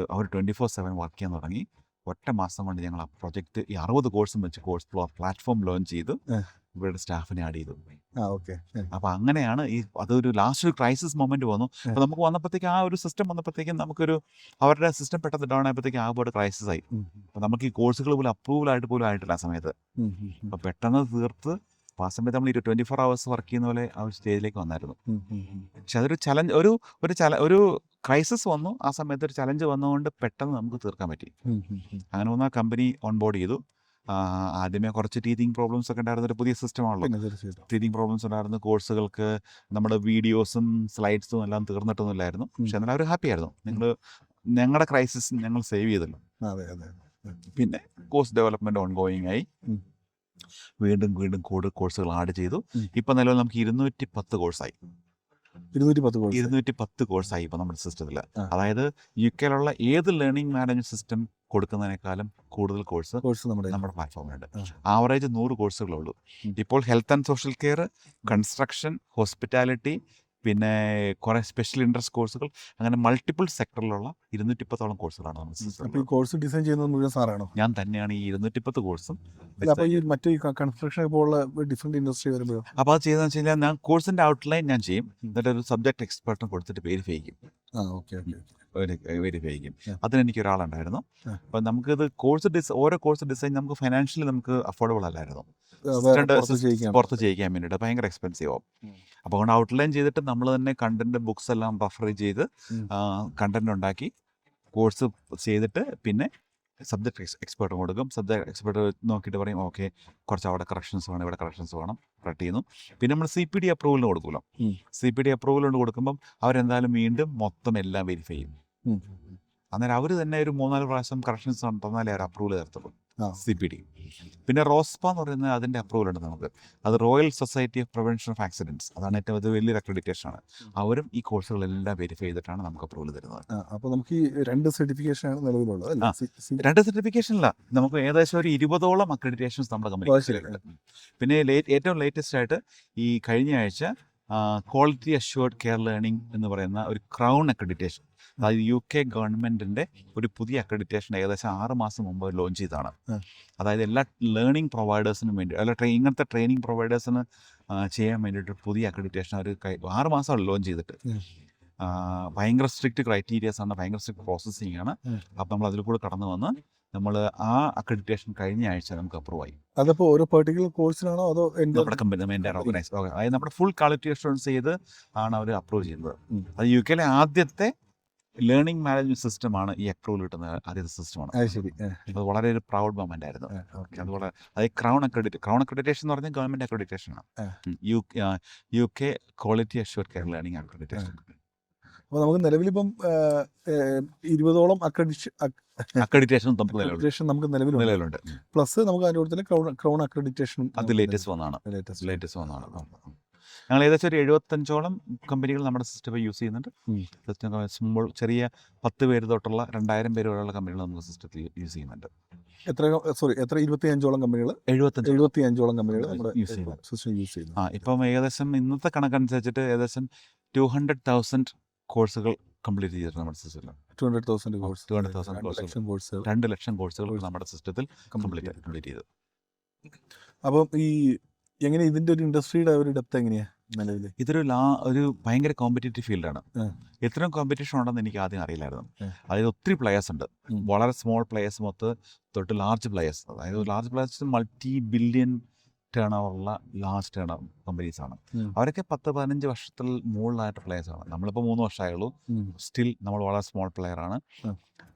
Speaker 2: 24/7 വർക്ക് ചെയ്യാൻ തുടങ്ങി. ഒറ്റ മാസം കൊണ്ട് ഞങ്ങൾ ആ പ്രൊജക്റ്റ് ഈ 60 കോഴ്സും വെച്ച് കോഴ്സ് പ്ലാറ്റ്ഫോം ലോഞ്ച് ചെയ്തു, ഇവരുടെ സ്റ്റാഫിനെ ആഡ് ചെയ്തു.
Speaker 3: ഓക്കെ.
Speaker 2: അപ്പോൾ അങ്ങനെയാണ് അതൊരു ലാസ്റ്റ് ഒരു ക്രൈസിസ് മൊമെന്റ് വന്നു. അപ്പോൾ നമുക്ക് വന്നപ്പോഴത്തേക്ക് ആ ഒരു സിസ്റ്റം വന്നപ്പോഴത്തേക്കും അവരുടെ സിസ്റ്റം പെട്ടെന്ന് ഡൗൺ ആയപ്പോഴത്തേക്കും ആകെ ഒരു ക്രൈസിസ് ആയി. അപ്പോൾ നമുക്ക് ഈ കോഴ്സുകൾ പോലും അപ്രൂവൽ പോലും ആയിട്ടില്ല ആ സമയത്ത്. അപ്പോൾ പെട്ടെന്ന് തീർത്ത് അപ്പോൾ ആ സമയത്ത് നമ്മൾ 24 hours വർക്ക് ചെയ്യുന്ന പോലെ ആ ഒരു സ്റ്റേജിലേക്ക് വന്നായിരുന്നു. പക്ഷെ അതൊരു ചലഞ്ച്, ഒരു ക്രൈസിസ് വന്നു. ആ സമയത്ത് ഒരു ചലഞ്ച് വന്നതുകൊണ്ട് പെട്ടെന്ന് നമുക്ക് തീർക്കാൻ പറ്റി. അങ്ങനെ വന്ന കമ്പനി ഓൺ ബോർഡ് ചെയ്തു. ആദ്യമേ കുറച്ച് ടീച്ചിങ് പ്രോബ്ലംസ് ഒക്കെ ഉണ്ടായിരുന്ന ഒരു പുതിയ സിസ്റ്റമാണല്ലോ. ടീച്ചിങ് പ്രോബ്ലംസ് ഉണ്ടായിരുന്നു. കോഴ്സുകൾക്ക് നമ്മുടെ വീഡിയോസും സ്ലൈഡ്സും എല്ലാം തീർന്നിട്ടൊന്നുമില്ലായിരുന്നു. പക്ഷെ എന്നാലും അവർ ഹാപ്പി ആയിരുന്നു. ഞങ്ങളുടെ ക്രൈസിസ് ഞങ്ങൾ സേവ് ചെയ്തല്ലോ. പിന്നെ കോഴ്സ് ഡെവലപ്മെന്റ് ഓൺ ഗോയിങ് ആയി. വീണ്ടും കോഴ്സുകൾ ആഡ് ചെയ്തു. ഇപ്പം നിലവിൽ നമുക്ക് 210 കോഴ്സായി. 210 കോഴ്സായി ഇപ്പോൾ നമ്മുടെ സിസ്റ്റത്തിൽ. അതായത് UK-യിലുള്ള ഏത് ലേണിംഗ് മാനേജ്മെന്റ് സിസ്റ്റം കൊടുക്കുന്നതിനേക്കാളും കൂടുതൽ കോഴ്സ് നമ്മുടെ പ്ലാറ്റ്ഫോമിലുണ്ട്. ആവറേജ് 100 കോഴ്സുകളേ ഉള്ളൂ. ഇപ്പോൾ health and social care, construction, hospitality, പിന്നെ കുറേ സ്പെഷ്യൽ ഇൻട്രസ്റ്റ് കോഴ്സുകൾ, അങ്ങനെ മൾട്ടിപ്പിൾ സെക്ടറിലുള്ള 210ഓളം കോഴ്സുകളാണ് നമ്മുടെ സിസ്റ്റം.
Speaker 3: കോഴ്സ് ഡിസൈൻ ചെയ്യുന്നത് മുഴുവൻ സാറാണോ?
Speaker 2: ഞാൻ തന്നെയാണ് ഈ 210 കോഴ്സും.
Speaker 3: മറ്റേ കൺസ്ട്രക്ഷൻ പോലുള്ള ഡിഫറെന്റ് ഇൻഡസ്ട്രി വരുമ്പോൾ
Speaker 2: അപ്പോൾ അത് ചെയ്തതെന്ന് വെച്ച് കഴിഞ്ഞാൽ ഞാൻ കോഴ്സിന്റെ ഔട്ട്ലൈൻ ഞാൻ ചെയ്യും, എന്നിട്ട് ഒരു സബ്ജക്ട് എക്സ്പെർട്ടിന് കൊടുത്തിട്ട് വെരിഫൈ ചെയ്യും. വെരിഫൈ ചെയ്യും. അതിനെനിക്ക് ഒരാളുണ്ടായിരുന്നു. അപ്പോൾ നമുക്കിത് ഓരോ കോഴ്സ് ഡിസൈൻ നമുക്ക് ഫൈനാൻഷ്യലി നമുക്ക് അഫോർഡബിൾ അല്ലായിരുന്നു. പുറത്ത് ചെയ്യിക്കാൻ വേണ്ടിയിട്ട് ഭയങ്കര എക്സ്പെൻസീവ് ആവും. അപ്പോൾ അതുകൊണ്ട് ഔട്ട്ലൈൻ ചെയ്തിട്ട് നമ്മൾ തന്നെ കണ്ടന്റ് ബുക്സ് എല്ലാം റെഫർ ചെയ്ത് കണ്ടന്റ് ഉണ്ടാക്കി കോഴ്സ് ചെയ്തിട്ട് പിന്നെ സബ്ജക്ട് എക്സ്പേർട്ടും കൊടുക്കും. സബ്ജക്ട് എക്സ്പേർട്ട് നോക്കിയിട്ട് പറയും ഓക്കെ കുറച്ച് അവിടെ കറക്ഷൻസ് വേണം, ഇവിടെ കറക്ഷൻസ് വേണം, കറക്റ്റ് ചെയ്യുന്നു. പിന്നെ നമ്മൾ CPD അപ്രൂവലിന് കൊടുക്കുമല്ലോ. CPD അപ്രൂവലിന് കൊടുക്കുമ്പം അവരെന്തായാലും വീണ്ടും മൊത്തം എല്ലാം വെരിഫൈ ചെയ്യും. അന്നേരം അവർ തന്നെ ഒരു 3-4 പ്രാവശ്യം കറക്ഷൻസ് തന്നാലേ അവർ അപ്രൂവൽ തരത്തുള്ളൂ CPD. പിന്നെ റോസ്പ എന്ന് പറയുന്നത് അതിൻ്റെ അപ്രൂവൽ ഉണ്ട് നമുക്ക്. അത് royal society of prevention of accidents, അതാണ് ഏറ്റവും വലിയൊരു അക്രഡിറ്റേഷൻ ആണ്. അവരും ഈ കോഴ്സുകളെല്ലാം വെരിഫൈ ചെയ്തിട്ടാണ് നമുക്ക് അപ്രൂവൽ തരുന്നത്.
Speaker 3: അപ്പോൾ നമുക്ക് ഈ 2 സർട്ടിഫിക്കേഷൻ ആണ് നിലവിലുള്ളത്.
Speaker 2: 2 സർട്ടിഫിക്കേഷൻ അല്ല, നമുക്ക് ഏകദേശം ഒരു 20ഓളം അക്രഡിറ്റേഷൻസ് നമ്മുടെ കമ്പനിയിലുണ്ട്. പിന്നെ ഏറ്റവും ലേറ്റസ്റ്റ് ആയിട്ട് ഈ കഴിഞ്ഞ ആഴ്ച ക്വാളിറ്റി അഷ്യൂർഡ് കെയർ ലേണിംഗ് എന്ന് പറയുന്ന ഒരു ക്രൗൺ അക്രഡിറ്റേഷൻ, അതായത് UK ഗവൺമെന്റിന്റെ ഒരു പുതിയ അക്രഡിറ്റേഷൻ ഏകദേശം 6 മാസം മുമ്പ് ലോഞ്ച് ചെയ്തതാണ്. അതായത് എല്ലാ ലേണിംഗ് പ്രൊവൈഡേഴ്സിനും വേണ്ടി ഇങ്ങനത്തെ ട്രെയിനിങ് പ്രൊവൈഡേഴ്സിന് ചെയ്യാൻ വേണ്ടിയിട്ട് പുതിയ അക്രഡിറ്റേഷൻ ഒരു 6 മാസമാണ് ലോഞ്ച് ചെയ്തിട്ട്. ഭയങ്കര സ്ട്രിക്റ്റ് ക്രൈറ്റീരിയസ് ആണ്, ഭയങ്കര സ്ട്രിക്റ്റ് പ്രോസസ്സിംഗ് ആണ്. അപ്പം നമ്മൾ അതിൽ കൂടെ കടന്നു വന്ന് നമ്മൾ ആ അക്രഡിറ്റേഷൻ കഴിഞ്ഞ ആഴ്ച നമുക്ക് അപ്രൂവ് ആയി.
Speaker 3: അതപ്പോൾ ഓരോ പെർട്ടിക്കുലർ കോഴ്സിനാണോ അതോ
Speaker 2: നമ്മുടെ കമ്പനി ഓർഗനൈസ്, അതായത് നമ്മുടെ ഫുൾ ക്വാളിറ്റി അഷുറൻസ് ചെയ്ത് ആണ് അവർ അപ്രൂവ് ചെയ്യുന്നത്. അത് UK-യിലെ ആദ്യത്തെ ലേണിംഗ് മാനേജ്മെന്റ് സിസ്റ്റമാണ് ഈ അപ്രൂവൽ കിട്ടുന്ന ആദ്യത്തെ സിസ്റ്റമാണ്. അത് വളരെ ഒരു പ്രൗഡ് മൊമെന്റ് ആയിരുന്നു. അതുപോലെ അത് ക്രൗൺ അക്രഡിറ്റേഷൻ എന്ന് പറഞ്ഞാൽ ഗവൺമെന്റ് അക്രഡിറ്റേഷൻ ആണ്. UK quality assured care learning accreditation.
Speaker 3: അപ്പോൾ നമുക്ക് നിലവിലിപ്പം 20ഓളം
Speaker 2: അക്രഡിറ്റേഷൻ
Speaker 3: നമുക്ക് നിലവിലുണ്ട്. പ്ലസ് നമുക്ക് അതിൻ്റെ കൂടെ തന്നെ ക്രൗൺ അക്രഡിറ്റേഷൻ
Speaker 2: അത് ലേറ്റസ്റ്റ് വന്നതാണ്. ഞങ്ങൾ ഏകദേശം ഒരു 75ഓളം കമ്പനികൾ നമ്മുടെ സിസ്റ്റം യൂസ് ചെയ്യുന്നുണ്ട്. സിസ്റ്റം ചെറിയ 10 പേര് തൊട്ടുള്ള 2000 പേര് വരെയുള്ള കമ്പനികൾ നമുക്ക് സിസ്റ്റത്തിൽ യൂസ് ചെയ്യുന്നുണ്ട്.
Speaker 3: എത്ര 25ഓളം കമ്പനികൾ 75ഓളം കമ്പനികൾ നമ്മുടെ സിസ്റ്റം യൂസ് ചെയ്യുന്നു.
Speaker 2: ഇപ്പം ഏകദേശം ഇന്നത്തെ കണക്കനുസരിച്ചിട്ട് ഏകദേശം 200,000 കോഴ്സുകൾ കംപ്ലീറ്റ് ചെയ്തിട്ടുണ്ട് നമ്മുടെ സിസ്റ്റത്തിൽ.
Speaker 3: 200,000
Speaker 2: കോഴ്സുകൾ 2 ലക്ഷം കോഴ്സുകൾ നമ്മുടെ സിസ്റ്റത്തിൽ കംപ്ലീറ്റ് ചെയ്തു.
Speaker 3: അപ്പം ഈ എങ്ങനെ ഇതിന്റെ ഒരു ഇൻഡസ്ട്രിയുടെ ഒരു ഡെപ്ത് എങ്ങനെയാ നിലവിൽ?
Speaker 2: ഒരു ഭയങ്കര കോമ്പറ്റേറ്റീവ് ഫീൽഡാണ്. എത്രയും കോമ്പറ്റീഷൻ ഉണ്ടെന്ന് എനിക്ക് ആദ്യം അറിയില്ലായിരുന്നു. അതായത് ഒത്തിരി പ്ലെയേഴ്സ് ഉണ്ട്, വളരെ സ്മോൾ പ്ലെയേഴ്സ് തൊട്ട് ലാർജ് പ്ലെയേഴ്സ്. അതായത് ലാർജ് പ്ലെയേഴ്സ് മൾട്ടി-ബില്യൺ ടേൺ ഓവറുള്ള ലാർജ് ടേൺ ഓവർ കമ്പനീസാണ്. അവരൊക്കെ 10-15 വർഷത്തിൽ മുകളിലായിട്ട് പ്ലെയേഴ്സാണ്. നമ്മളിപ്പോൾ 3 വർഷമായുള്ളൂ. സ്റ്റിൽ നമ്മൾ വളരെ സ്മോൾ പ്ലെയറാണ്.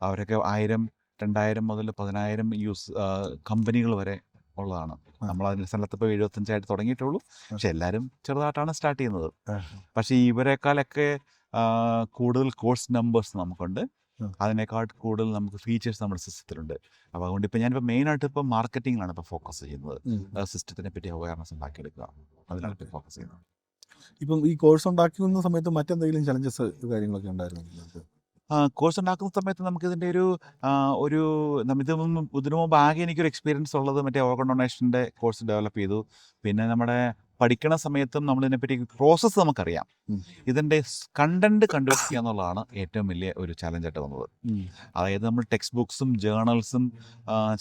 Speaker 2: അവരൊക്കെ 1000, 2000 മുതൽ 10,000 കമ്പനികൾ വരെ ഉള്ളതാണ്. നമ്മൾ അതിന് സ്ഥലത്ത് ഇപ്പോൾ 75 തുടങ്ങിയിട്ടുള്ളൂ. പക്ഷെ എല്ലാവരും ചെറുതായിട്ടാണ് സ്റ്റാർട്ട് ചെയ്യുന്നത്. പക്ഷേ ഇവരെക്കാളൊക്കെ കൂടുതൽ കോഴ്സ് നമ്പേഴ്സ് നമുക്കുണ്ട്. അതിനേക്കാൾ കൂടുതൽ നമുക്ക് ഫീച്ചേഴ്സ് നമ്മുടെ സിസ്റ്റത്തിലുണ്ട്. അപ്പോൾ അതുകൊണ്ട് ഇപ്പോൾ ഞാനിപ്പോൾ മെയിനായിട്ട് ഇപ്പോൾ മാർക്കറ്റിങ്ങിലാണ് ഇപ്പോൾ ഫോക്കസ് ചെയ്യുന്നത്. സിസ്റ്റത്തിനെ പറ്റി അവയർനെസ് ഉണ്ടാക്കിയെടുക്കുക, അതിലാണ് ഇപ്പോൾ ഫോക്കസ് ചെയ്യുന്നത്.
Speaker 3: ഇപ്പം ഈ കോഴ്സ് ഉണ്ടാക്കുന്ന സമയത്ത് മറ്റെന്തെങ്കിലും ചലഞ്ചസ് കാര്യങ്ങളൊക്കെ ഉണ്ടായിരുന്നു?
Speaker 2: കോഴ്സ് ഉണ്ടാക്കുന്ന സമയത്ത് നമുക്കിതിൻ്റെ ഇതിനു മുമ്പ് ആകെ എനിക്കൊരു എക്സ്പീരിയൻസ് ഉള്ളത് മറ്റേ ഓർഗനൈസേഷൻ്റെ കോഴ്സ് ഡെവലപ്പ് ചെയ്തു. പിന്നെ നമ്മുടെ പഠിക്കണ സമയത്തും നമ്മളിതിനെപ്പറ്റി പ്രോസസ്സ് നമുക്കറിയാം. ഇതിൻ്റെ കണ്ടന്റ് കണ്ടുപിടിക്കുക എന്നുള്ളതാണ് ഏറ്റവും വലിയ ഒരു ചലഞ്ചായിട്ട് വന്നത്. അതായത് നമ്മൾ ടെക്സ്റ്റ് ബുക്സും ജേർണൽസും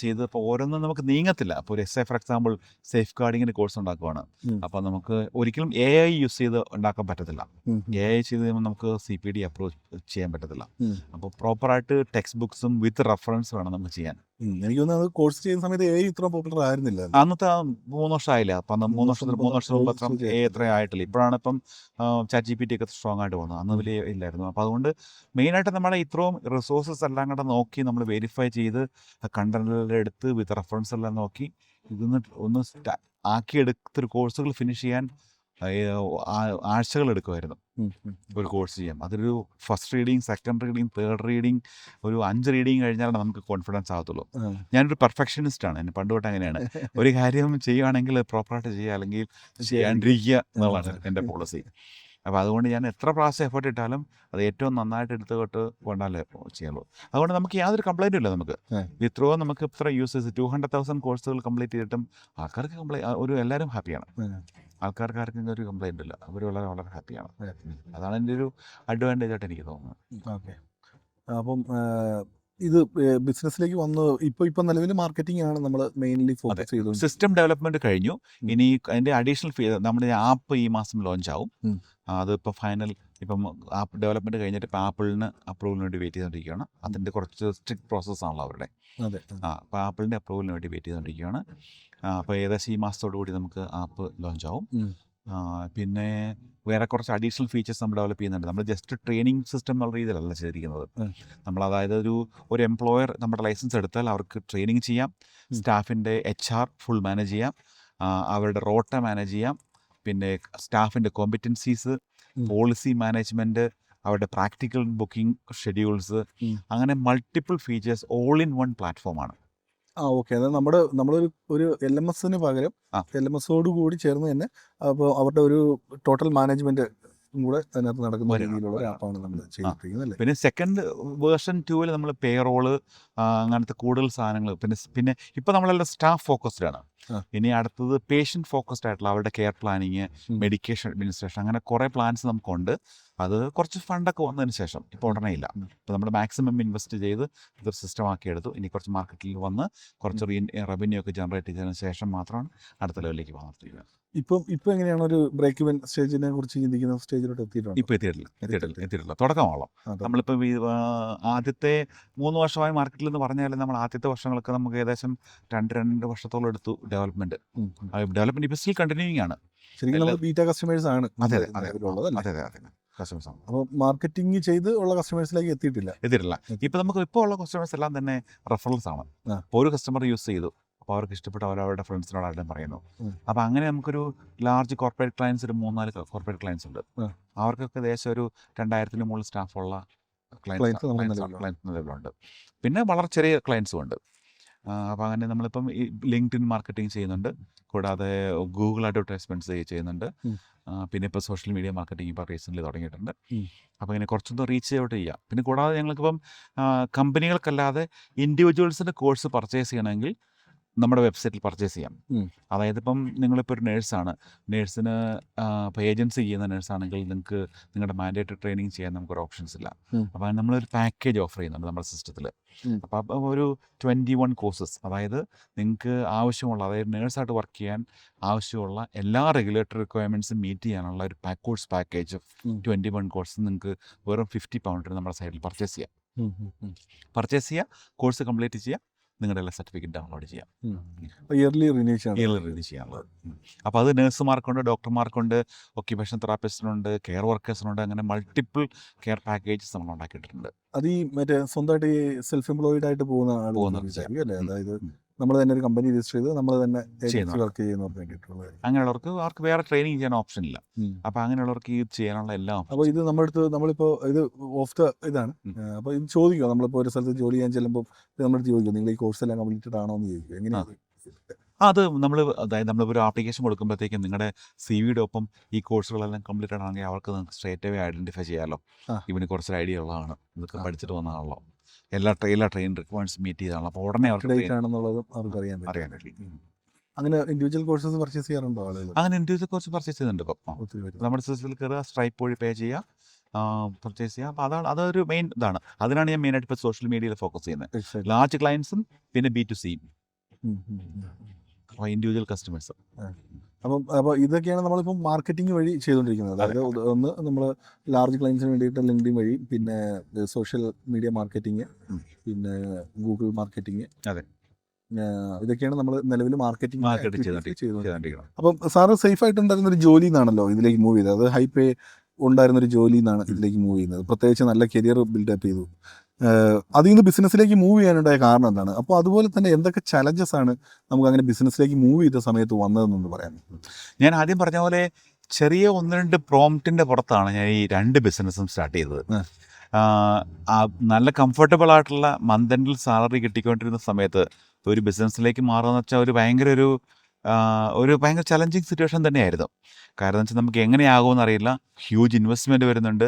Speaker 2: ചെയ്ത് ഇപ്പോൾ ഓരോന്നും നമുക്ക് നീങ്ങത്തില്ല. അപ്പോൾ ഒരു S A for example safe ഗാർഡിങ്ങിൻ്റെ കോഴ്സ് ഉണ്ടാക്കുവാണ്. അപ്പോൾ നമുക്ക് ഒരിക്കലും AI യൂസ് ചെയ്ത് ഉണ്ടാക്കാൻ പറ്റത്തില്ല. AI ചെയ്ത് കഴിയുമ്പോൾ നമുക്ക് CPD അപ്രോച്ച് ചെയ്യാൻ പറ്റത്തില്ല. അപ്പോൾ പ്രോപ്പറായിട്ട് ടെക്സ്റ്റ് ബുക്സും വിത്ത് റെഫറൻസ് വേണം നമുക്ക് ചെയ്യാൻ.
Speaker 3: എനിക്ക് തോന്നുന്നത് കോഴ്സ് ചെയ്യുന്ന സമയത്ത് AI ഇത്ര പോപ്പുലർ ആയിരുന്നില്ല.
Speaker 2: അന്നത്തെ 3 വർഷമായില്ല. അപ്പം 3 വർഷം മുമ്പ് അത്ര എത്ര ആയിട്ടില്ല. ഇപ്പോഴാണ് ഇപ്പം ChatGPT ഒക്കെ സ്ട്രോങ് ആയിട്ട് പോകുന്നത്. അന്ന് വലിയ ഇല്ലായിരുന്നു. അപ്പോൾ അതുകൊണ്ട് മെയിനായിട്ട് നമ്മുടെ ഇത്രയും റിസോഴ്സസ് എല്ലാം കൂടെ നോക്കി നമ്മൾ വെരിഫൈ ചെയ്ത് കണ്ടന്റെല്ലാം എടുത്ത് വിത്ത് റെഫറൻസ് എല്ലാം നോക്കി ഇതൊന്ന് ഒന്ന് ആക്കിയെടുത്തൊരു കോഴ്സുകൾ ഫിനിഷ് ചെയ്യാൻ ആഴ്ചകൾ എടുക്കുമായിരുന്നു ഒരു കോഴ്സ് ചെയ്യാം. അതൊരു first reading, second reading, third reading, ഒരു 5 റീഡിങ് കഴിഞ്ഞാലാണ് നമുക്ക് കോൺഫിഡൻസ് ആകത്തുള്ളൂ. ഞാനൊരു പെർഫെക്ഷനിസ്റ്റാണ്. എന്നെ പണ്ട് തൊട്ട് അങ്ങനെയാണ്. ഒരു കാര്യം ചെയ്യുകയാണെങ്കിൽ പ്രോപ്പറായിട്ട് ചെയ്യുക, അല്ലെങ്കിൽ ചെയ്യാണ്ടിരിക്കുക എന്നുള്ളതാണ് എൻ്റെ പോളിസി. അപ്പോൾ അതുകൊണ്ട് ഞാൻ എത്ര പ്രാവശ്യം എഫേർട്ട് ഇട്ടാലും അത് ഏറ്റവും നന്നായിട്ട് എടുത്തുകൊണ്ട് കൊണ്ടാലേ ചെയ്യുള്ളൂ. അതുകൊണ്ട് നമുക്ക് യാതൊരു കംപ്ലൈൻറ്റും ഇല്ല. നമുക്ക് ഇത്രയോ നമുക്ക് ഇത്ര യൂസേഴ്സ് 200,000 കോഴ്സുകൾ കംപ്ലീറ്റ് ചെയ്തിട്ടും ആൾക്കാർക്ക് എല്ലാവരും ഹാപ്പിയാണ്. ആൾക്കാർക്ക് ആർക്കും ഒരു കംപ്ലൈൻ്റ് ഇല്ല. അവർ വളരെ വളരെ ഹാപ്പിയാണ്. അതാണ് എൻ്റെ ഒരു അഡ്വാൻറ്റേജ് ആയിട്ട് എനിക്ക് തോന്നുന്നത്.
Speaker 3: ഓക്കെ. അപ്പം ഇത് ബിസിനസ്സിലേക്ക് വന്ന് ഇപ്പം നിലവിൽ മാർക്കറ്റിംഗ് ആണ് നമ്മൾ മെയിൻലി ഫോക്കസ് ചെയ്തത്.
Speaker 2: സിസ്റ്റം ഡെവലപ്മെന്റ് കഴിഞ്ഞു. ഇനി അതിൻ്റെ അഡീഷണൽ നമ്മുടെ ആപ്പ് ഈ മാസം ലോഞ്ച് ആവും. അതിപ്പോൾ ഫൈനൽ ഇപ്പം ആപ്പ് ഡെവലപ്മെന്റ് കഴിഞ്ഞിട്ട് ഇപ്പം ആപ്പിളിന് അപ്രൂവലിന് വേണ്ടി വെയിറ്റ് ചെയ്തുകൊണ്ടിരിക്കുകയാണ്. അതിൻ്റെ കുറച്ച് സ്ട്രിക്റ്റ് പ്രോസസ്സാണല്ലോ അവരുടെ. അപ്പോൾ ആപ്പിളിൻ്റെ അപ്രൂവലിന് വേണ്ടി വെയിറ്റ് ചെയ്തുകൊണ്ടിരിക്കുകയാണ്. അപ്പോൾ ഏകദേശം ഈ മാസത്തോടു കൂടി നമുക്ക് ആപ്പ് ലോഞ്ച് ആവും. പിന്നെ വേറെ കുറച്ച് അഡീഷണൽ ഫീച്ചേഴ്സ് നമ്മൾ ഡെവലപ്പ് ചെയ്യുന്നുണ്ട്. നമ്മൾ ജസ്റ്റ് ട്രെയിനിങ് സിസ്റ്റം എന്നുള്ള രീതിയിലല്ല ചെയ്തിരിക്കുന്നത്. നമ്മൾ അതായത് ഒരു എംപ്ലോയർ നമ്മുടെ ലൈസൻസ് എടുത്താൽ അവർക്ക് ട്രെയിനിങ് ചെയ്യാം, സ്റ്റാഫിൻ്റെ HR ഫുൾ മാനേജ് ചെയ്യാം, അവരുടെ റോട്ട മാനേജ് ചെയ്യാം, പിന്നെ സ്റ്റാഫിൻ്റെ കോമ്പറ്റൻസീസ്, പോളിസി മാനേജ്മെൻറ്റ്, അവരുടെ പ്രാക്ടിക്കൽ ബുക്കിംഗ് ഷെഡ്യൂൾസ്, അങ്ങനെ multiple features all in one പ്ലാറ്റ്ഫോമാണ്.
Speaker 3: ഓക്കെ. അതായത് നമ്മളൊരു LMSന് പകരം LMSോട് കൂടി ചേർന്ന് തന്നെ അപ്പോൾ അവരുടെ ഒരു ടോട്ടൽ മാനേജ്മെന്റ് കൂടെ അതിനകത്ത് നടക്കുന്ന രീതിയിലുള്ള ഒരു ആപ്പാണ് നമ്മൾ ചെയ്തിരിക്കുന്നത്.
Speaker 2: പിന്നെ സെക്കൻഡ് വേർഷൻ 2 നമ്മൾ പേറോള് അങ്ങനത്തെ കൂടുതൽ സാധനങ്ങൾ, പിന്നെ ഇപ്പം നമ്മളെല്ലാം സ്റ്റാഫ് ഫോക്കസ്ഡ് ആണ്. ഇനി അടുത്തത് പേഷ്യൻറ്റ് ഫോക്കസ്ഡ് ആയിട്ടുള്ള അവരുടെ കെയർ പ്ലാനിങ്, മെഡിക്കേഷൻ അഡ്മിനിസ്ട്രേഷൻ, അങ്ങനെ കുറേ പ്ലാൻസ് നമുക്കുണ്ട്. അത് കുറച്ച് ഫണ്ടൊക്കെ വന്നതിന് ശേഷം, ഇപ്പോൾ ഉടനെ ഇല്ല. ഇപ്പോൾ നമ്മൾ മാക്സിമം ഇൻവെസ്റ്റ് ചെയ്ത് ഇതൊരു സിസ്റ്റം ആക്കിയെടുത്തു. ഇനി കുറച്ച് മാർക്കറ്റിൽ വന്ന് കുറച്ച് റവന്യൂ ഒക്കെ ജനറേറ്റ് ചെയ്തതിന് ശേഷം മാത്രമാണ് അടുത്ത ലെവലിലേക്ക് വളർത്തുക.
Speaker 3: ഇപ്പം എങ്ങനെയാണ് ഒരു ബ്രേക്ക് ഇവൻ സ്റ്റേജിനെ കുറിച്ച് ചിന്തിക്കുന്ന സ്റ്റേജിലോട്ട് എത്തിയിട്ടുണ്ട്?
Speaker 2: ഇപ്പോൾ എത്തിയിട്ടില്ല. തുടക്കമാവാം. നമ്മളിപ്പോൾ ആദ്യത്തെ 3 വർഷമായി മാർക്കറ്റിൽ എന്ന് പറഞ്ഞാൽ നമ്മൾ ആദ്യത്തെ വർഷങ്ങളൊക്കെ നമുക്ക് ഏകദേശം 2 വർഷത്തോളം എടുത്തു ഡെവലപ്മെന്റ്. ഇപ്പോൾ സ്റ്റിൽ കണ്ടിന്യൂയിങ് ആണ്.
Speaker 3: ശരിക്കും നമ്മൾ ബീറ്റ കസ്റ്റമേഴ്സ് ആണ്.
Speaker 2: അതെ.
Speaker 3: കസ്റ്റമേഴ്സ് ആണ്. അപ്പോൾ മാർക്കറ്റിംഗ് ചെയ്ത് ഉള്ള കസ്റ്റമേഴ്സിലേക്ക് എത്തിയിട്ടില്ല.
Speaker 2: ഇപ്പോൾ നമുക്ക് ഇപ്പോൾ ഉള്ള കസ്റ്റമേഴ്സ് എല്ലാം തന്നെ റെഫറൽസ് ആണ്. ഇപ്പോൾ ഒരു കസ്റ്റമർ യൂസ് ചെയ്തു, അപ്പോൾ അവർക്ക് ഇഷ്ടപ്പെട്ട അവരവരുടെ ഫ്രണ്ട്സിനോട് ആരുടെ പറയുന്നു. അപ്പോൾ അങ്ങനെ നമുക്കൊരു ലാർജ് കോർപ്പറേറ്റ് ക്ലയൻസ്, ഒരു 3-4 കോർപ്പറേറ്റ് ക്ലയൻസ് ഉണ്ട്. അവർക്കൊക്കെ ഏകദേശം ഒരു 2000 മുകളിൽ സ്റ്റാഫുള്ള ക്ലയൻസ് നിലവിലുണ്ട്. പിന്നെ വളരെ ചെറിയ ക്ലയൻസും ഉണ്ട്. അപ്പോൾ അങ്ങനെ നമ്മളിപ്പം ഈ ലിങ്ക്ഡിൻ മാർക്കറ്റിംഗ് ചെയ്യുന്നുണ്ട്, കൂടാതെ ഗൂഗിൾ അഡ്വർടൈസ്മെൻറ്റ്സ് ചെയ്യുന്നുണ്ട്. പിന്നെ ഇപ്പോൾ സോഷ്യൽ മീഡിയ മാർക്കറ്റിംഗ് ഇപ്പോൾ റീസെൻ്റ്ലി തുടങ്ങിയിട്ടുണ്ട്. അപ്പോൾ ഇങ്ങനെ കുറച്ചൊന്ന് റീച്ച് ഔട്ട് ചെയ്യാം. പിന്നെ കൂടാതെ ഞങ്ങൾക്കിപ്പം കമ്പനികൾക്കല്ലാതെ ഇൻഡിവിജ്വൽസിൻ്റെ കോഴ്സ് പർച്ചേസ് ചെയ്യണമെങ്കിൽ നമ്മുടെ വെബ്സൈറ്റിൽ പർച്ചേസ് ചെയ്യാം. അതായത് ഇപ്പം നിങ്ങളിപ്പോൾ ഒരു നേഴ്സാണ്, നേഴ്സിന് ഇപ്പോൾ ഏജൻസി ചെയ്യുന്ന നേഴ്സാണെങ്കിൽ നിങ്ങൾക്ക് നിങ്ങളുടെ മാൻഡേറ്ററി ട്രെയിനിങ് ചെയ്യാൻ നമുക്കൊരു ഓപ്ഷൻസ് ഇല്ല. അപ്പോൾ നമ്മളൊരു പാക്കേജ് ഓഫർ ചെയ്യുന്നുണ്ട് നമ്മുടെ സിസ്റ്റത്തിൽ. അപ്പോൾ ഒരു 21 കോഴ്സസ്, അതായത് നിങ്ങൾക്ക് ആവശ്യമുള്ള, അതായത് നേഴ്സായിട്ട് വർക്ക് ചെയ്യാൻ ആവശ്യമുള്ള എല്ലാ റെഗുലേറ്ററി റിക്വയർമെൻറ്റ്സും മീറ്റ് ചെയ്യാനുള്ള ഒരു കോഴ്സ് പാക്കേജ് 21 കോഴ്സ് നിങ്ങൾക്ക് വെറും £50 നമ്മുടെ സൈറ്റിൽ പർച്ചേസ് ചെയ്യുക. കോഴ്സ് കംപ്ലീറ്റ് ചെയ്യുക, നിങ്ങളുടെ എല്ലാ സർട്ടിഫിക്കറ്റ് ഡൗൺലോഡ് ചെയ്യാം.
Speaker 3: ഇയർലി റിന്യൂ
Speaker 2: ചെയ്യാനുള്ളത്. അപ്പോൾ അത് നഴ്സുമാർക്കുണ്ട്, ഡോക്ടർമാർക്കുണ്ട്, ഒക്യുപേഷൻ തെറാപ്പിസ്റ്റിനുണ്ട്, കെയർ വർക്കേഴ്സിനുണ്ട്. അങ്ങനെ മൾട്ടിപ്പിൾ കെയർ പാക്കേജസ് നമ്മൾ ഉണ്ടാക്കിയിട്ടുണ്ട്.
Speaker 3: അത് ഈ മറ്റേ സ്വന്തമായിട്ട് ഈ സെൽഫ് എംപ്ലോയിഡ് ആയിട്ട് പോകുന്ന അല്ലേ? അതായത് നമ്മൾ തന്നെ ഒരു കമ്പനി രജിസ്റ്റർ ചെയ്ത് നമ്മൾ തന്നെ വർക്ക് ചെയ്യുന്നവർക്ക് വേണ്ടിയിട്ടുള്ളത്.
Speaker 2: അങ്ങനെയുള്ളവർക്ക് അവർക്ക് വേറെ ട്രെയിനിങ് ചെയ്യാൻ ഓപ്ഷൻ ഇല്ല. അപ്പോൾ അങ്ങനെയുള്ളവർക്ക് ഇത് ചെയ്യാനുള്ള എല്ലാം.
Speaker 3: അപ്പോൾ ഇത് നമ്മളിപ്പോൾ ഇത് ഓഫ് ദ ഇതാണ്. അപ്പോൾ ഇത് ചോദിക്കുക, നമ്മളിപ്പോൾ ഒരു സ്ഥലത്ത് ജോലി ചെയ്യാൻ ചെല്ലുമ്പോൾ നമ്മുടെ അടുത്ത് ചോദിക്കും, നിങ്ങൾ ഈ കോഴ്സ് എല്ലാം കംപ്ലീറ്റഡ് ആണോ എന്ന് ചോദിക്കും. എങ്ങനെയാണ്
Speaker 2: അത് നമ്മളിപ്പോൾ ഒരു ആപ്ലിക്കേഷൻ കൊടുക്കുമ്പോഴത്തേക്കും നിങ്ങളുടെ CV-യുടെ ഒപ്പം ഈ കോഴ്സുകളെല്ലാം കംപ്ലീറ്റഡ് ആണെങ്കിൽ അവർക്ക് നിങ്ങൾക്ക് സ്ട്രേറ്റ് അവേ ഐഡൻറ്റിഫൈ ചെയ്യാമല്ലോ, ഇവന് കുറച്ചൊരു ഐഡിയ ഉള്ളതാണ്, ഇതൊക്കെ പഠിച്ചിട്ട് വന്നതാണല്ലോ, എല്ലാ ട്രെയിൻ റിക്വയർമെൻറ്റ്സ് മീറ്റ് ചെയ്താണല്ലോ. അപ്പോൾ ഉടനെ അവർക്ക്
Speaker 3: ആണെന്നുള്ളതും അവർക്ക് അറിയാൻ പറ്റും. അങ്ങനെ ഇൻഡിവിജ്വൽ കോഴ്സസ് പർച്ചേസ് ചെയ്യാറുണ്ടോ ആളുകൾ?
Speaker 2: അങ്ങനെ ഇൻഡിവിജ്വൽ കോഴ്സ് പർച്ചേസ് ചെയ്യുന്നുണ്ട് ഇപ്പം.
Speaker 3: ഒത്തിരി പേര്.
Speaker 2: നമ്മുടെ സിസ്റ്റത്തിൽ കയറുക, സ്ട്രൈപ്പ് വഴി പേ ചെയ്യുക, പർച്ചേസ് ചെയ്യുക. അപ്പോൾ അതൊരു മെയിൻ ഇതാണ്. അതിനാണ് ഞാൻ മെയിനായിട്ട് ഇപ്പോൾ സോഷ്യൽ മീഡിയയിൽ ഫോക്കസ് ചെയ്യുന്നത്.
Speaker 3: Exactly.
Speaker 2: ലാർജ് ക്ലയൻസും പിന്നെ B2C,
Speaker 3: ഉം, ഉം, ഉം.
Speaker 2: അപ്പോൾ ഇൻഡിവിജ്വൽ കസ്റ്റമേഴ്സ്.
Speaker 3: അപ്പോൾ ഇതൊക്കെയാണ് നമ്മളിപ്പോൾ മാർക്കറ്റിംഗ് വഴി ചെയ്തുകൊണ്ടിരിക്കുന്നത്. അതായത് ഒന്ന് നമ്മൾ ലാർജ് ക്ലയൻസിന് വേണ്ടിയിട്ട് ലിങ്ക്ഡിൻ വഴി, പിന്നെ സോഷ്യൽ മീഡിയ മാർക്കറ്റിംഗ്, പിന്നെ ഗൂഗിൾ മാർക്കറ്റിംഗ്.
Speaker 2: അതെ.
Speaker 3: ഇതൊക്കെയാണ് നമ്മൾ നിലവിൽ
Speaker 2: മാർക്കറ്റ്
Speaker 3: ചെയ്തുകൊണ്ടിരിക്കുന്നത്.
Speaker 2: ചെയ്തുകൊണ്ടിരിക്കണം.
Speaker 3: അപ്പം സാറ് സേഫ് ആയിട്ടുണ്ടായിരുന്ന ഒരു ജോലി എന്നാണല്ലോ ഇതിലേക്ക് മൂവ് ചെയ്തത്. അത് ഹൈ പേ ഉണ്ടായിരുന്ന ഒരു ജോലി എന്നാണ് ഇതിലേക്ക് മൂവ് ചെയ്യുന്നത്. പ്രത്യേകിച്ച് നല്ല കരിയർ ബിൽഡപ്പ് ചെയ്തു. അതിൽ നിന്ന് ബിസിനസ്സിലേക്ക് മൂവ് ചെയ്യാനുണ്ടായ കാരണം എന്താണ്? അപ്പോൾ അതുപോലെ തന്നെ എന്തൊക്കെ ചലഞ്ചസ് ആണ് നമുക്ക് അങ്ങനെ ബിസിനസ്സിലേക്ക് മൂവ് ചെയ്ത സമയത്ത് വന്നതെന്നൊന്ന് പറയാം.
Speaker 2: ഞാൻ ആദ്യം പറഞ്ഞ പോലെ ചെറിയ 1-2 പ്രോംപ്റ്റിൻ്റെ പുറത്താണ് ഞാൻ ഈ 2 ബിസിനസ്സും സ്റ്റാർട്ട് ചെയ്തത്. നല്ല കംഫർട്ടബിൾ ആയിട്ടുള്ള മന്ത് എൻഡിൽ സാലറി കിട്ടിക്കൊണ്ടിരുന്ന സമയത്ത് ഒരു ബിസിനസ്സിലേക്ക് മാറുകയെന്ന് വെച്ചാൽ ഒരു ഭയങ്കര ചലഞ്ചിങ് സിറ്റുവേഷൻ തന്നെയായിരുന്നു. കാരണം എന്ന് വെച്ചാൽ നമുക്ക് എങ്ങനെയാകുമെന്ന് അറിയില്ല. ഹ്യൂജ് ഇൻവെസ്റ്റ്മെൻറ്റ് വരുന്നുണ്ട്,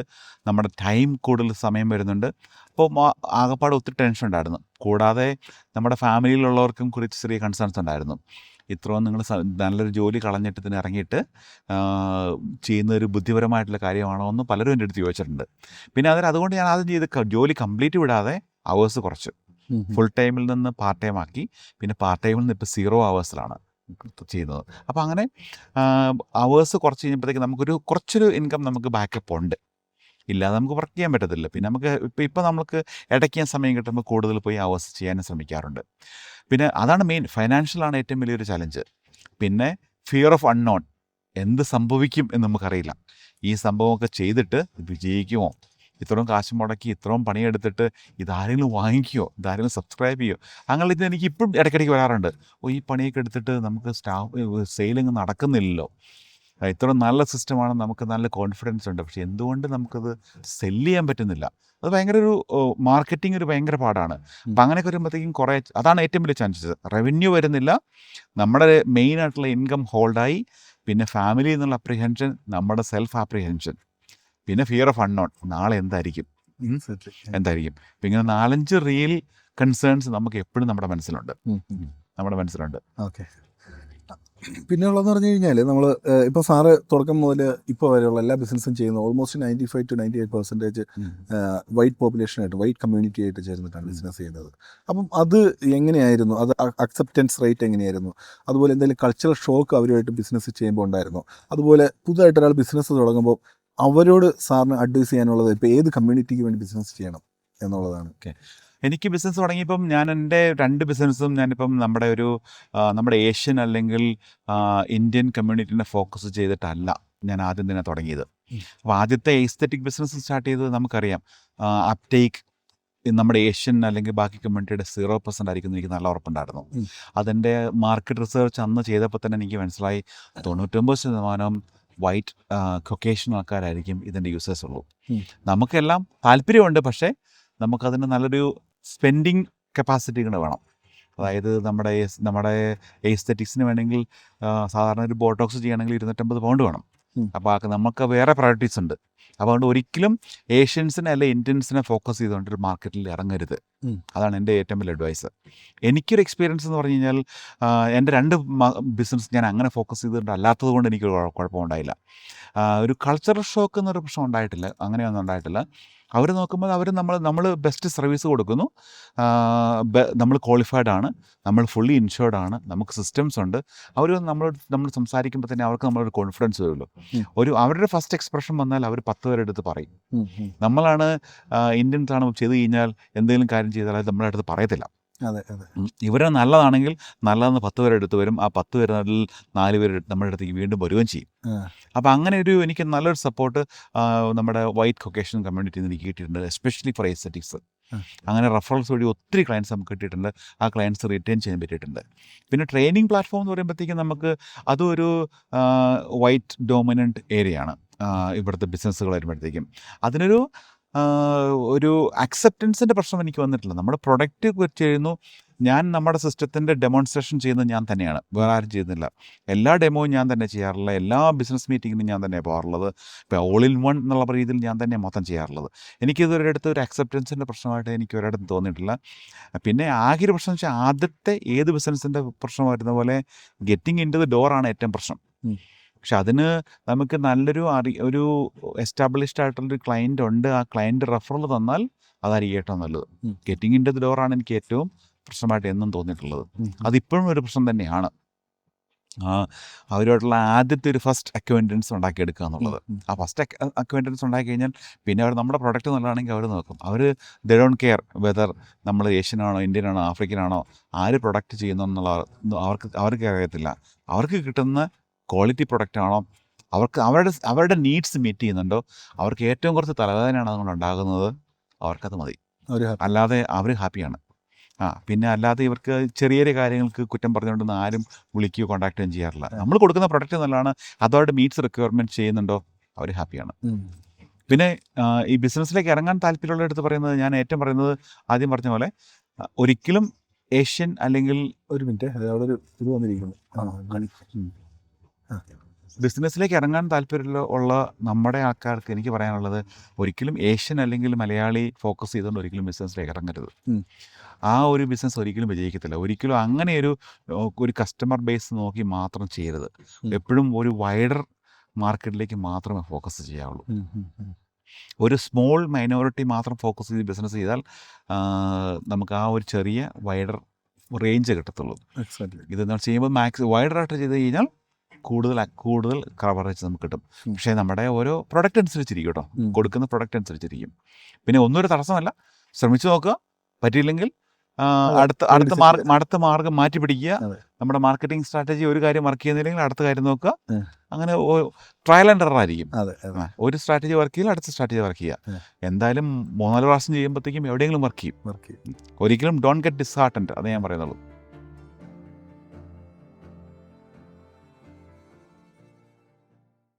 Speaker 2: നമ്മുടെ ടൈം കൂടുതൽ സമയം വരുന്നുണ്ട്. അപ്പോൾ ആകപ്പാടെ ഒത്തിരി ടെൻഷൻ ഉണ്ടായിരുന്നു. കൂടാതെ നമ്മുടെ ഫാമിലിയിലുള്ളവർക്കും കുറച്ച് ചെറിയ കൺസേൺസ് ഉണ്ടായിരുന്നു. ഇത്രയും നിങ്ങൾ നല്ലൊരു ജോലി കളഞ്ഞിട്ട് ഇതിന് ഇറങ്ങിയിട്ട് ചെയ്യുന്നൊരു ബുദ്ധിപരമായിട്ടുള്ള കാര്യമാണോ എന്ന് പലരും എൻ്റെ അടുത്ത് ചോദിച്ചിട്ടുണ്ട്. പിന്നെ അതുകൊണ്ട് ഞാൻ ആദ്യം ചെയ്ത് ജോലി കംപ്ലീറ്റ് വിടാതെ അവേഴ്സ് കുറച്ചു. ഫുൾ ടൈമിൽ നിന്ന് പാർട്ട് ടൈം ആക്കി. പിന്നെ പാർട്ട് ടൈമിൽ നിന്ന് ഇപ്പോൾ 0 hours ചെയ്യുന്നത്. അപ്പോൾ അങ്ങനെ അവേഴ്സ് കുറച്ച് കഴിഞ്ഞപ്പോഴത്തേക്ക് കുറച്ചൊരു ഇൻകം നമുക്ക് ബാക്കപ്പ് ഉണ്ട്. ഇല്ലാതെ നമുക്ക് വർക്ക് ചെയ്യാൻ പറ്റത്തില്ല. പിന്നെ നമുക്ക് ഇപ്പോൾ നമുക്ക് ഇടയ്ക്ക് സമയം കിട്ടുമ്പോൾ കൂടുതൽ പോയി അവേഴ്സ് ചെയ്യാനും ശ്രമിക്കാറുണ്ട്. പിന്നെ അതാണ് മെയിൻ. ഫൈനാൻഷ്യലാണ് ഏറ്റവും വലിയൊരു ചലഞ്ച്. പിന്നെ ഫിയർ ഓഫ് അൺനോൺ. എന്ത് സംഭവിക്കും എന്ന് നമുക്കറിയില്ല. ഈ സംഭവമൊക്കെ ചെയ്തിട്ട് വിജയിക്കുമോ? ഇത്രയും കാശ് മുടക്കി ഇത്രയും പണിയെടുത്തിട്ട് ഇതാരെങ്കിലും വാങ്ങിക്കുമോ? ഇതാരെങ്കിലും സബ്സ്ക്രൈബ് ചെയ്യുമോ? അങ്ങനെ ഇത് എനിക്ക് ഇപ്പം ഇടയ്ക്കിടയ്ക്ക് വരാറുണ്ട്. ഈ പണിയൊക്കെ എടുത്തിട്ട് നമുക്ക് സെയിലിങ് നടക്കുന്നില്ലല്ലോ. ഇത്ര നല്ല സിസ്റ്റമാണ്, നമുക്ക് നല്ല കോൺഫിഡൻസ് ഉണ്ട്, പക്ഷേ എന്തുകൊണ്ട് നമുക്കത് സെല്ല് ചെയ്യാൻ പറ്റുന്നില്ല? അത് ഭയങ്കര ഒരു മാർക്കറ്റിംഗ് ഒരു ഭയങ്കര പാടാണ്. അപ്പം അങ്ങനെയൊക്കെ വരുമ്പോഴത്തേക്കും അതാണ് ഏറ്റവും വലിയ ചാൻസസ്. റവന്യൂ വരുന്നില്ല, നമ്മുടെ മെയിൻ ആയിട്ടുള്ള ഇൻകം ഹോൾഡായി, പിന്നെ ഫാമിലി എന്നുള്ള അപ്രിഹെൻഷൻ, നമ്മുടെ സെൽഫ് ആപ്രിഹെൻഷൻ, പിന്നെ ഫിയർ ഓഫ് അൺനോൺ. നാളെ എന്തായിരിക്കും. ഇപ്പം ഇങ്ങനെ 4-5 റിയൽ കൺസേൺസ് നമുക്ക് എപ്പോഴും നമ്മുടെ മനസ്സിലുണ്ട്.
Speaker 3: ഓക്കെ. പിന്നെ ഉള്ളതെന്ന് പറഞ്ഞു കഴിഞ്ഞാൽ നമ്മൾ ഇപ്പോൾ സാറ് തുടക്കം മുതൽ ഇപ്പോൾ വരെയുള്ള എല്ലാ ബിസിനസ്സും ചെയ്യുന്നത് ഓൾമോസ്റ്റ് 95 to 98% വൈറ്റ് പോപ്പുലേഷനായിട്ട്, വൈറ്റ് കമ്മ്യൂണിറ്റി ആയിട്ട് ചേർന്നിട്ടാണ് ബിസിനസ് ചെയ്യുന്നത്. അപ്പം അത് എങ്ങനെയായിരുന്നു? അത് അക്സെപ്റ്റൻസ് റേറ്റ് എങ്ങനെയായിരുന്നു? അതുപോലെ എന്തെങ്കിലും കൾച്ചറൽ ഷോക്ക് അവരുമായിട്ട് ബിസിനസ് ചെയ്യുമ്പോൾ ഉണ്ടായിരുന്നോ? അതുപോലെ പുതുതായിട്ട് ഒരാൾ ബിസിനസ് തുടങ്ങുമ്പോൾ അവരോട് സാറിന് അഡ്വൈസ് ചെയ്യാനുള്ളത് ഇപ്പോൾ ഏത് കമ്മ്യൂണിറ്റിക്ക് വേണ്ടി ബിസിനസ് ചെയ്യണം എന്നുള്ളതാണ്.
Speaker 2: ഓക്കെ. എനിക്ക് ബിസിനസ് തുടങ്ങിയപ്പം ഞാൻ എൻ്റെ 2 ബിസിനസ്സും ഞാനിപ്പം നമ്മുടെ ഏഷ്യൻ അല്ലെങ്കിൽ ഇന്ത്യൻ കമ്മ്യൂണിറ്റിനെ ഫോക്കസ് ചെയ്തിട്ടല്ല ഞാൻ ആദ്യം തന്നെ തുടങ്ങിയത്. അപ്പോൾ ആദ്യത്തെ എസ്തെറ്റിക് ബിസിനസ് സ്റ്റാർട്ട് ചെയ്തത് നമുക്കറിയാം. അപ്ടേക്ക് നമ്മുടെ ഏഷ്യൻ അല്ലെങ്കിൽ ബാക്കി കമ്മ്യൂണിറ്റിയുടെ 0% ആയിരിക്കും എനിക്ക് നല്ല ഉറപ്പുണ്ടായിരുന്നു. അതിൻ്റെ മാർക്കറ്റ് റിസർച്ച് അന്ന് ചെയ്തപ്പോൾ തന്നെ എനിക്ക് മനസ്സിലായി 99% വൈറ്റ് കൊക്കേഷൻ ആൾക്കാരായിരിക്കും ഇതിൻ്റെ യൂസേഴ്സ് ഉള്ളൂ. നമുക്കെല്ലാം താല്പര്യമുണ്ട്, പക്ഷേ നമുക്കതിന് നല്ലൊരു സ്പെൻഡിങ് കപ്പാസിറ്റി കൂടെ വേണം. അതായത് നമ്മുടെ എസ്തെറ്റിക്സിന് വേണമെങ്കിൽ സാധാരണ ഒരു ബോട്ടോക്സ് ചെയ്യണമെങ്കിൽ 250 പൗണ്ട് വേണം. അപ്പോൾ നമുക്ക് വേറെ പ്രയോറിറ്റീസ് ഉണ്ട്. അപ്പോൾ അതുകൊണ്ട് ഒരിക്കലും ഏഷ്യൻസിനെ അല്ലെങ്കിൽ ഇന്ത്യൻസിനെ ഫോക്കസ് ചെയ്തുകൊണ്ട് ഒരു മാർക്കറ്റിൽ ഇറങ്ങരുത്. അതാണ് എൻ്റെ ഏറ്റവും വലിയ അഡ്വൈസ്. എനിക്കൊരു എക്സ്പീരിയൻസ് എന്ന് പറഞ്ഞു കഴിഞ്ഞാൽ എൻ്റെ 2 ബിസിനസ് ഞാൻ അങ്ങനെ ഫോക്കസ് ചെയ്തിട്ട് അല്ലാത്തത് കൊണ്ട് എനിക്ക് കുഴപ്പമുണ്ടായില്ല. ഒരു കൾച്ചറൽ ഷോക്ക് എന്നൊരു പ്രശ്നം ഉണ്ടായിട്ടില്ല, അങ്ങനെയൊന്നും ഉണ്ടായിട്ടില്ല. അവർ നോക്കുമ്പോൾ നമ്മൾ ബെസ്റ്റ് സർവീസ് കൊടുക്കുന്നു, നമ്മൾ ക്വാളിഫൈഡ് ആണ്, നമ്മൾ ഫുള്ളി ഇൻഷുർഡ് ആണ്, നമുക്ക് സിസ്റ്റംസ് ഉണ്ട്. നമ്മൾ സംസാരിക്കുമ്പോൾ തന്നെ അവർക്ക് നമ്മളൊരു കോൺഫിഡൻസ് വരുമല്ലോ. അവരുടെ ഫസ്റ്റ് എക്സ്പ്രഷൻ വന്നാൽ അവർ 10 പേരെടുത്ത് പറയും. നമ്മളാണ് ഇന്ത്യൻസ് ആണ് ചെയ്ത് കഴിഞ്ഞാൽ എന്തെങ്കിലും കാര്യം ചെയ്താൽ അത് നമ്മുടെ അടുത്ത് പറയത്തില്ല. ഇവർ നല്ലതാണെങ്കിൽ നല്ലതെന്ന് 10 പേരെടുത്ത് വരും. ആ 10 പേരിൽ 4 പേര് നമ്മുടെ അടുത്തേക്ക് വീണ്ടും വരികയും ചെയ്യും. അപ്പോൾ അങ്ങനെ എനിക്ക് നല്ലൊരു സപ്പോർട്ട് നമ്മുടെ വൈറ്റ് കൊക്കേഷൻ കമ്മ്യൂണിറ്റിയിൽ നിന്ന് എനിക്ക് കിട്ടിയിട്ടുണ്ട്, എസ്പെഷ്യലി ഫോർ എസ്തെറ്റിക്സ്. അങ്ങനെ റെഫറൽസ് വഴി ഒത്തിരി ക്ലയൻസ് നമുക്ക് കിട്ടിയിട്ടുണ്ട്. ആ ക്ലയൻസ് റിറ്റെയിൻ ചെയ്യാൻ പറ്റിയിട്ടുണ്ട്. പിന്നെ ട്രെയിനിങ് പ്ലാറ്റ്ഫോം എന്ന് പറയുമ്പോഴത്തേക്കും നമുക്ക് അതൊരു വൈറ്റ് ഡോമിനൻറ്റ് ഏരിയയാണ്. ഇവിടുത്തെ ബിസിനസ്സുകൾ വരുമ്പോഴത്തേക്കും അതിനൊരു ഒരു അക്സെപ്റ്റൻസിൻ്റെ പ്രശ്നം എനിക്ക് വന്നിട്ടില്ല. നമ്മുടെ പ്രൊഡക്റ്റ് ചെയ്യുന്നു, ഞാൻ നമ്മുടെ സിസ്റ്റത്തിൻ്റെ ഡെമോൺസ്ട്രേഷൻ ചെയ്യുന്നത് ഞാൻ തന്നെയാണ്, വേറെ ആരും ചെയ്യുന്നില്ല. എല്ലാ ഡെമോയും ഞാൻ തന്നെ ചെയ്യാറുള്ളത്, എല്ലാ ബിസിനസ് മീറ്റിങ്ങിനും ഞാൻ തന്നെ പോകാറുള്ളത്, ഇപ്പോൾ ഓൾ ഇൻ വൺ എന്നുള്ള രീതിയിൽ ഞാൻ തന്നെ മൊത്തം ചെയ്യാറുള്ളത്. എനിക്കിതൊരിടത്ത് ഒരു അക്സെപ്റ്റൻസിൻ്റെ പ്രശ്നമായിട്ട് എനിക്ക് ഒരിടത്തും തോന്നിയിട്ടില്ല. പിന്നെ ആകെ ഒരു പ്രശ്നം വെച്ചാൽ ആദ്യത്തെ ഏത് ബിസിനസ്സിൻ്റെ പ്രശ്നം വരുന്ന പോലെ ഗെറ്റിംഗ് ഇൻ ടു ദ ഡോറാണ് ഏറ്റവും പ്രശ്നം. പക്ഷെ അതിന് നമുക്ക് നല്ലൊരു ഒരു എസ്റ്റാബ്ലിഷ്ഡ് ആയിട്ടുള്ളൊരു ക്ലയൻ്റ് ഉണ്ട്, ആ ക്ലയൻറ്റ് റെഫറൽ തന്നാൽ അതായിരിക്കും ഏറ്റവും നല്ലത്. ഗെറ്റിംഗ് ഇൻ ടു ദ ഡോറാണ് എനിക്ക് ഏറ്റവും പ്രശ്നമായിട്ട് എന്നും തോന്നിയിട്ടുള്ളത്. അതിപ്പോഴും ഒരു പ്രശ്നം തന്നെയാണ്. അവരുമായിട്ടുള്ള ആദ്യത്തെ ഒരു ഫസ്റ്റ് അക്വൈൻറ്റൻസ് ഉണ്ടാക്കിയെടുക്കുക എന്നുള്ളത്. ആ ഫസ്റ്റ് അക്വൈൻറ്റൻസ് ഉണ്ടാക്കി കഴിഞ്ഞാൽ പിന്നെ അവർ നമ്മുടെ പ്രൊഡക്റ്റ് നല്ലതാണെങ്കിൽ അവർ നോക്കും. അവർ ദേ ഡോണ്ട് കെയർ വെദർ നമ്മൾ ഏഷ്യനാണോ ഇന്ത്യനാണോ ആഫ്രിക്കനാണോ ആര് പ്രൊഡക്റ്റ് ചെയ്യുന്നു എന്നുള്ള അവർക്ക് അറിയത്തില്ല. അവർക്ക് കിട്ടുന്ന ക്വാളിറ്റി പ്രൊഡക്റ്റ് ആണോ, അവർക്ക് അവരുടെ നീഡ്സ് മീറ്റ് ചെയ്യുന്നുണ്ടോ, അവർക്ക് ഏറ്റവും കുറച്ച് തലവേദനയാണ് അതുകൊണ്ട് ഉണ്ടാകുന്നത്, അവർക്കത് മതി. അല്ലാതെ അവർ ഹാപ്പിയാണ്. പിന്നെ അല്ലാതെ ഇവർക്ക് ചെറിയ ചെറിയ കാര്യങ്ങൾക്ക് കുറ്റം പറഞ്ഞുകൊണ്ടൊന്നും ആരും വിളിക്കുകയോ കോൺടാക്ട് ചെയ്യുകയും ചെയ്യാറില്ല. നമ്മൾ കൊടുക്കുന്ന പ്രൊഡക്റ്റ് നല്ലതാണ്, അതവരുടെ മീറ്റ്സ് റിക്വയർമെൻറ്റ് ചെയ്യുന്നുണ്ടോ, അവർ ഹാപ്പിയാണ്. പിന്നെ ഈ ബിസിനസ്സിലേക്ക് ഇറങ്ങാൻ താല്പര്യമുള്ള എടുത്ത് പറയുന്നത്, ഞാൻ ഏറ്റവും പറയുന്നത് ആദ്യം പറഞ്ഞ പോലെ ഒരിക്കലും ഏഷ്യൻ അല്ലെങ്കിൽ
Speaker 3: ഒരു മിനിറ്റ് അവിടെ ഒരു ഇത് വന്നിരിക്കുന്നു.
Speaker 2: ബിസിനസ്സിലേക്ക് ഇറങ്ങാൻ താല്പര്യമുള്ള നമ്മുടെ ആൾക്കാർക്ക് എനിക്ക് പറയാനുള്ളത്, ഒരിക്കലും ഏഷ്യൻ അല്ലെങ്കിൽ മലയാളി ഫോക്കസ് ചെയ്തുകൊണ്ട് ഒരിക്കലും ബിസിനസ്സിലേക്ക് ഇറങ്ങരുത്. ആ ഒരു ബിസിനസ് ഒരിക്കലും വിജയിക്കത്തില്ല. ഒരിക്കലും അങ്ങനെ ഒരു കസ്റ്റമർ ബേസ് നോക്കി മാത്രം ചെയ്യരുത്. എപ്പോഴും ഒരു വൈഡർ മാർക്കറ്റിലേക്ക് മാത്രമേ ഫോക്കസ് ചെയ്യാവുള്ളൂ. ഒരു സ്മോൾ മൈനോറിറ്റി മാത്രം ഫോക്കസ് ചെയ്ത് ബിസിനസ് ചെയ്താൽ നമുക്ക് ആ ഒരു ചെറിയ വൈഡർ റേഞ്ച് കിട്ടത്തുള്ളൂ. ഇത് ചെയ്യുമ്പോൾ വൈഡറായിട്ട് ചെയ്ത് കഴിഞ്ഞാൽ കൂടുതൽ കവറേജ് നമുക്ക് കിട്ടും. പക്ഷേ നമ്മുടെ ഓരോ പ്രൊഡക്റ്റ് അനുസരിച്ചിരിക്കും കേട്ടോ, കൊടുക്കുന്ന പ്രൊഡക്റ്റ് അനുസരിച്ചിരിക്കും. പിന്നെ ഒന്നും തടസ്സമല്ല, ശ്രമിച്ചു നോക്കുക. പറ്റിയില്ലെങ്കിൽ അടുത്ത മാർഗം മാറ്റി പിടിക്കുക. നമ്മുടെ മാർക്കറ്റിംഗ് സ്ട്രാറ്റജി ഒരു കാര്യം വർക്ക് ചെയ്യുന്നില്ലെങ്കിൽ അടുത്ത കാര്യം നോക്കുക. അങ്ങനെ ട്രയൽ ആൻഡ് എറർ ആയിരിക്കും. ഒരു സ്ട്രാറ്റജി വർക്ക് ചെയ്യില്ല, അടുത്ത സ്ട്രാറ്റജി വർക്ക് ചെയ്യുക. എന്തായാലും 3-4 പ്രാവശ്യം ചെയ്യുമ്പോഴത്തേക്കും എവിടെയെങ്കിലും വർക്ക് ചെയ്യും. ഒരിക്കലും ഡോണ്ട് ഗെറ്റ് ഡിസ്ഹാർട്ടൻഡ്, അതേ ഞാൻ പറയുന്നുള്ളൂ.